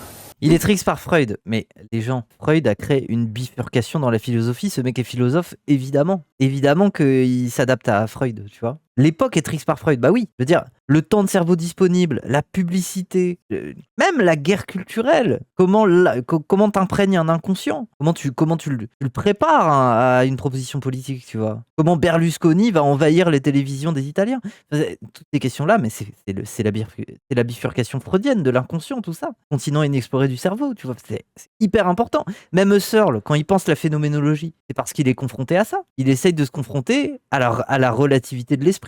Il est triste par Freud, mais les gens, Freud a créé une bifurcation dans la philosophie. Ce mec est philosophe, évidemment. Évidemment qu'il s'adapte à Freud, tu vois. L'époque est triste par Freud, bah oui. Je veux dire, le temps de cerveau disponible, la publicité, même la guerre culturelle. Comment t'imprègnes un inconscient? Comment tu le prépares à une proposition politique, tu vois? Comment Berlusconi va envahir les télévisions des Italiens? Toutes ces questions-là, mais c'est la bifurcation freudienne de l'inconscient, tout ça. Continent inexploré du cerveau, tu vois. C'est hyper important. Même Husserl, quand il pense la phénoménologie, c'est parce qu'il est confronté à ça. Il essaye de se confronter à la relativité de l'esprit.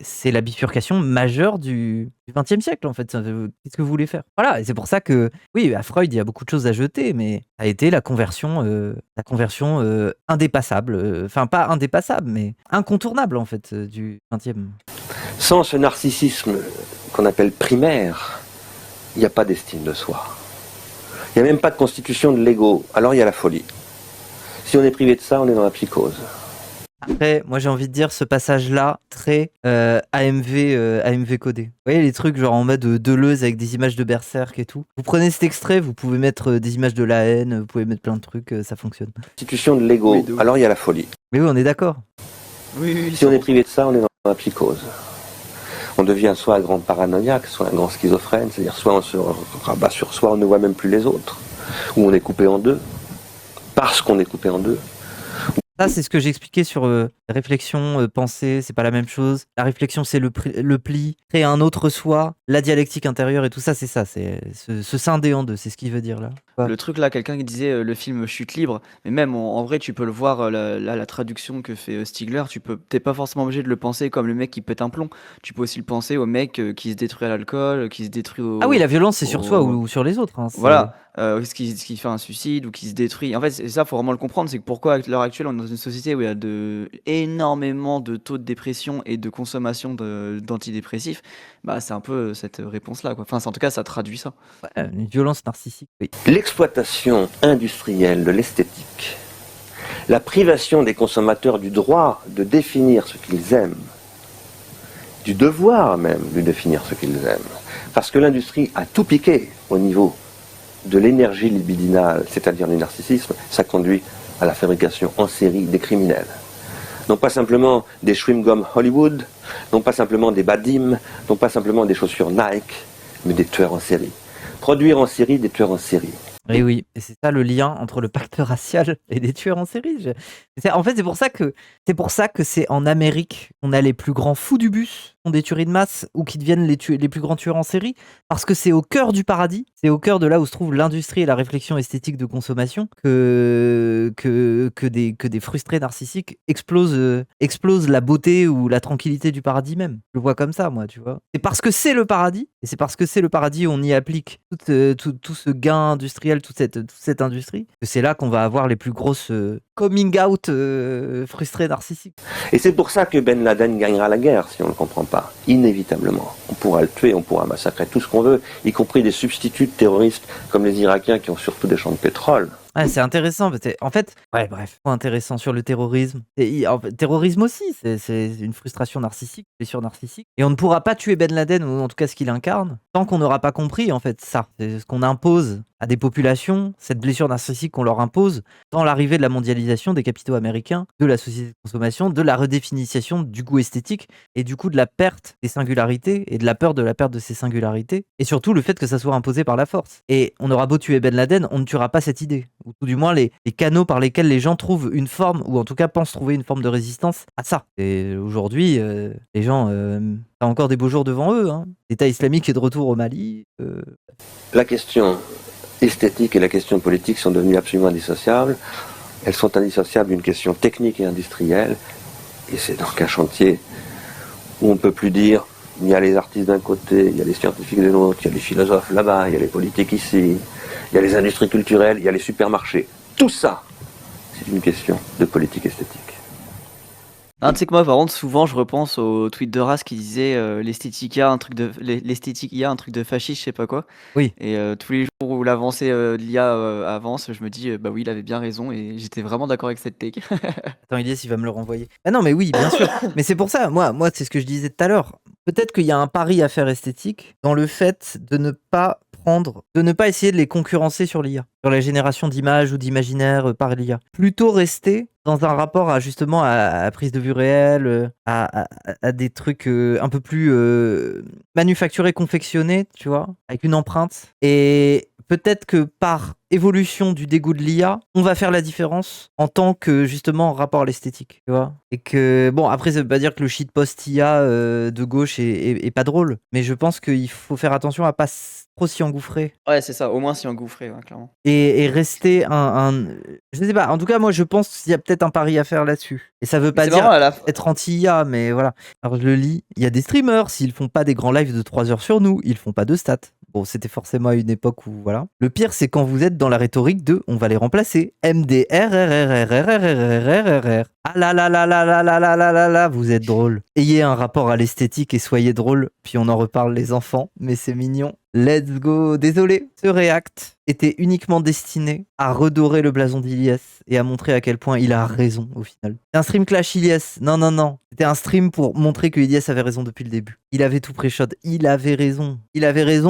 C'est la bifurcation majeure du XXe siècle, en fait. Qu'est-ce que vous voulez faire? Voilà, et c'est pour ça que, oui, à Freud, il y a beaucoup de choses à jeter, mais ça a été la conversion indépassable. Enfin, pas indépassable, mais incontournable, en fait, du XXe. Sans ce narcissisme qu'on appelle primaire, il n'y a pas d'estime de soi. Il n'y a même pas de constitution de l'ego. Alors il y a la folie. Si on est privé de ça, on est dans la psychose. Après, moi j'ai envie de dire ce passage-là, très AMV codé. Vous voyez les trucs genre en mode Deleuze avec des images de Berserk et tout. Vous prenez cet extrait, vous pouvez mettre des images de la haine, vous pouvez mettre plein de trucs, ça fonctionne. Constitution de l'ego, Oui, alors il y a la folie. Mais oui, on est d'accord. Oui, Si on est privé de ça, on est dans la psychose. On devient soit un grand paranoïaque, soit un grand schizophrène, c'est-à-dire soit on se rabat sur soi, on ne voit même plus les autres, ou on est coupé en deux, parce qu'on est coupé en deux. Ça, c'est ce que j'expliquais sur réflexion, pensée, c'est pas la même chose. La réflexion, c'est le pli, créer un autre soi, la dialectique intérieure et tout ça, c'est ça, c'est se scinder en deux, c'est ce qu'il veut dire là. Ouais. Le truc là, quelqu'un qui disait le film Chute libre, mais même en vrai, tu peux le voir, la traduction que fait Stigler, t'es pas forcément obligé de le penser comme le mec qui pète un plomb. Tu peux aussi le penser au mec qui se détruit à l'alcool, qui se détruit Ah oui, la violence, c'est sur soi ou sur les autres. Hein, voilà, qui fait un suicide ou qui se détruit. En fait, c'est ça, faut vraiment le comprendre, c'est que pourquoi à l'heure actuelle, on est dans une société où il y a énormément de taux de dépression et de consommation d'antidépressifs, bah c'est un peu cette réponse-là, quoi. Enfin, en tout cas, ça traduit ça. Ouais, une violence narcissique, oui. L'exploitation industrielle de l'esthétique, la privation des consommateurs du droit de définir ce qu'ils aiment, du devoir même de définir ce qu'ils aiment, parce que l'industrie a tout piqué au niveau de l'énergie libidinale, c'est-à-dire du narcissisme, ça conduit à la fabrication en série des criminels. Non pas simplement des chewing-gums Hollywood, non pas simplement des Badim, non pas simplement des chaussures Nike, mais des tueurs en série. Produire en série des tueurs en série. Et oui, et c'est ça le lien entre le pacte racial et les tueurs en série. En fait, c'est pour ça que c'est en Amérique qu'on a les plus grands fous du bus, qui font des tueries de masse ou qui deviennent les plus grands tueurs en série, parce que c'est au cœur du paradis, c'est au cœur de là où se trouve l'industrie et la réflexion esthétique de consommation que des frustrés narcissiques explosent la beauté ou la tranquillité du paradis même. Je le vois comme ça, moi, tu vois. C'est parce que c'est le paradis, et c'est parce que c'est le paradis où on y applique tout ce gain industriel, toute cette industrie, que c'est là qu'on va avoir les plus grosses coming out frustrés narcissiques. Et c'est pour ça que Ben Laden gagnera la guerre, si on ne le comprend pas. Inévitablement. On pourra le tuer, on pourra massacrer tout ce qu'on veut, y compris des substituts de terroristes comme les Irakiens qui ont surtout des champs de pétrole. Ouais, c'est intéressant. En fait, ouais, bref, intéressant sur le terrorisme. Terrorisme aussi, c'est une frustration narcissique, une blessure narcissique. Et on ne pourra pas tuer Ben Laden, ou en tout cas ce qu'il incarne, tant qu'on n'aura pas compris, en fait, ça. C'est ce qu'on impose à des populations, cette blessure narcissique qu'on leur impose, dans l'arrivée de la mondialisation des capitaux américains, de la société de consommation, de la redéfinition du goût esthétique, et du coup de la perte des singularités, et de la peur de la perte de ces singularités, et surtout le fait que ça soit imposé par la force. Et on aura beau tuer Ben Laden, on ne tuera pas cette idée. Ou tout du moins les canaux par lesquels les gens trouvent une forme, ou en tout cas pensent trouver une forme de résistance à ça. Et aujourd'hui, les gens ont encore des beaux jours devant eux. Hein. L'État islamique est de retour au Mali. La question esthétique et la question politique sont devenues absolument indissociables. Elles sont indissociables d'une question technique et industrielle. Et c'est donc un chantier où on ne peut plus dire il y a les artistes d'un côté, il y a les scientifiques de l'autre, il y a les philosophes là-bas, il y a les politiques ici, il y a les industries culturelles, il y a les supermarchés. Tout ça, c'est une question de politique esthétique. Tu sais que moi, par contre, souvent, je repense au tweet de Ras qui disait l'esthétique IA, un truc de fasciste, je sais pas quoi. Oui. Et tous les jours où l'avancée de l'IA avance, je me dis, bah oui, il avait bien raison et j'étais vraiment d'accord avec cette take. Attends, Ilyes, il va me le renvoyer. Ah non, mais oui, bien sûr. Mais c'est pour ça, moi c'est ce que je disais tout à l'heure. peut-être qu'il y a un pari à faire esthétique dans le fait de ne pas essayer de les concurrencer sur l'IA, sur la génération d'images ou d'imaginaires par l'IA. Plutôt rester dans un rapport justement à prise de vue réelle, à des trucs un peu plus manufacturés, confectionnés, tu vois, avec une empreinte. Et peut-être que par évolution du dégoût de l'IA, on va faire la différence en tant que justement rapport à l'esthétique, tu vois. Et que, bon, après, ça veut pas dire que le shitpost IA de gauche est pas drôle, mais je pense qu'il faut faire attention à pas trop s'y engouffrer. Ouais, c'est ça, au moins s'y engouffrer, ouais, clairement. Et rester je sais pas, en tout cas, moi je pense qu'il y a peut-être un pari à faire là-dessus. Et ça veut pas dire être anti-IA, mais voilà. Alors je le lis, il y a des streamers, s'ils font pas des grands lives de 3 heures sur nous, ils font pas de stats. Bon, c'était forcément à une époque où, voilà. Le pire, c'est quand vous êtes dans la rhétorique de on va les remplacer. MDR. Ah là là là là là là là là là là, vous êtes drôle. Ayez un rapport à l'esthétique et soyez drôle. Puis on en reparle, les enfants, mais c'est mignon. Let's go. Désolé, ce React était uniquement destiné à redorer le blason d'Iliès et à montrer à quel point il a raison au final. C'est un stream clash Iliès. Non. C'était un stream pour montrer que Iliès avait raison depuis le début. Il avait tout pré-shot. Il avait raison,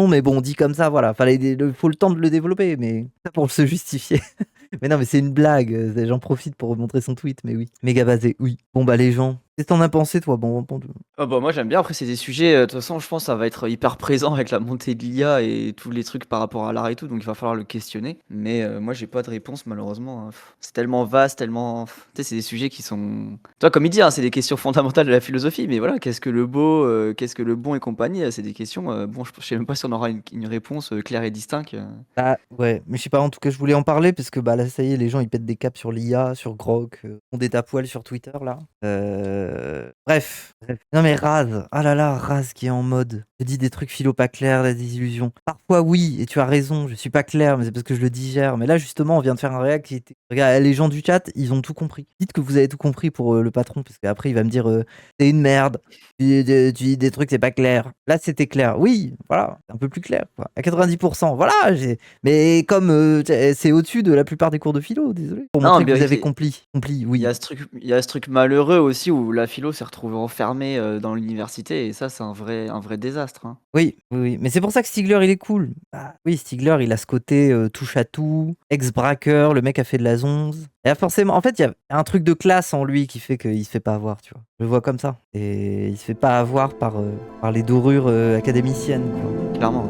mais bon, dit comme ça, voilà. Il faut le temps de le développer, mais ça pour se justifier. Mais non, mais c'est une blague. J'en profite pour montrer son tweet, mais oui. Méga basé, oui. Bon, bah, les gens. Qu'est-ce que t'en as pensé, toi? Bon. Moi j'aime bien, après c'est des sujets, de toute façon je pense que ça va être hyper présent avec la montée de l'IA et tous les trucs par rapport à l'art et tout, donc il va falloir le questionner. Mais moi j'ai pas de réponse malheureusement, hein. C'est tellement vaste, tellement... Tu sais, c'est des sujets qui sont... Toi comme il dit, hein, c'est des questions fondamentales de la philosophie, mais voilà, qu'est-ce que le beau, qu'est-ce que le bon et compagnie, c'est des questions, bon je sais même pas si on aura une réponse claire et distincte. Ah, ouais, mais je sais pas, en tout cas je voulais en parler parce que bah là ça y est, les gens ils pètent des caps sur l'IA, sur Grok, on des tapoils sur Twitter là. Bref. Non mais Raz, ah là là, Raz qui est en mode, je dis des trucs philo pas clairs, la désillusion. Parfois oui, et tu as raison, je suis pas clair, mais c'est parce que je le digère. Mais là justement, on vient de faire un réact qui était... Regarde, les gens du chat, ils ont tout compris. Dites que vous avez tout compris pour le patron, parce qu'après il va me dire, c'est une merde, tu dis des trucs, c'est pas clair. Là c'était clair, oui, voilà, c'est un peu plus clair, quoi. À 90%, voilà, mais comme c'est au-dessus de la plupart des cours de philo, désolé. Pour montrer que vous avez compris, oui. Il y a ce truc malheureux aussi où la philo s'est retrouvée enfermée dans l'université et ça c'est un vrai désastre, hein. Oui, mais c'est pour ça que Stigler il est cool. Bah, oui, Stigler il a ce côté touche à tout, ex-braqueur, le mec a fait de la zonze. Et forcément, en fait, il y a un truc de classe en lui qui fait qu'il se fait pas avoir, tu vois. Je le vois comme ça. Et il se fait pas avoir par les dorures académiciennes, quoi. Clairement.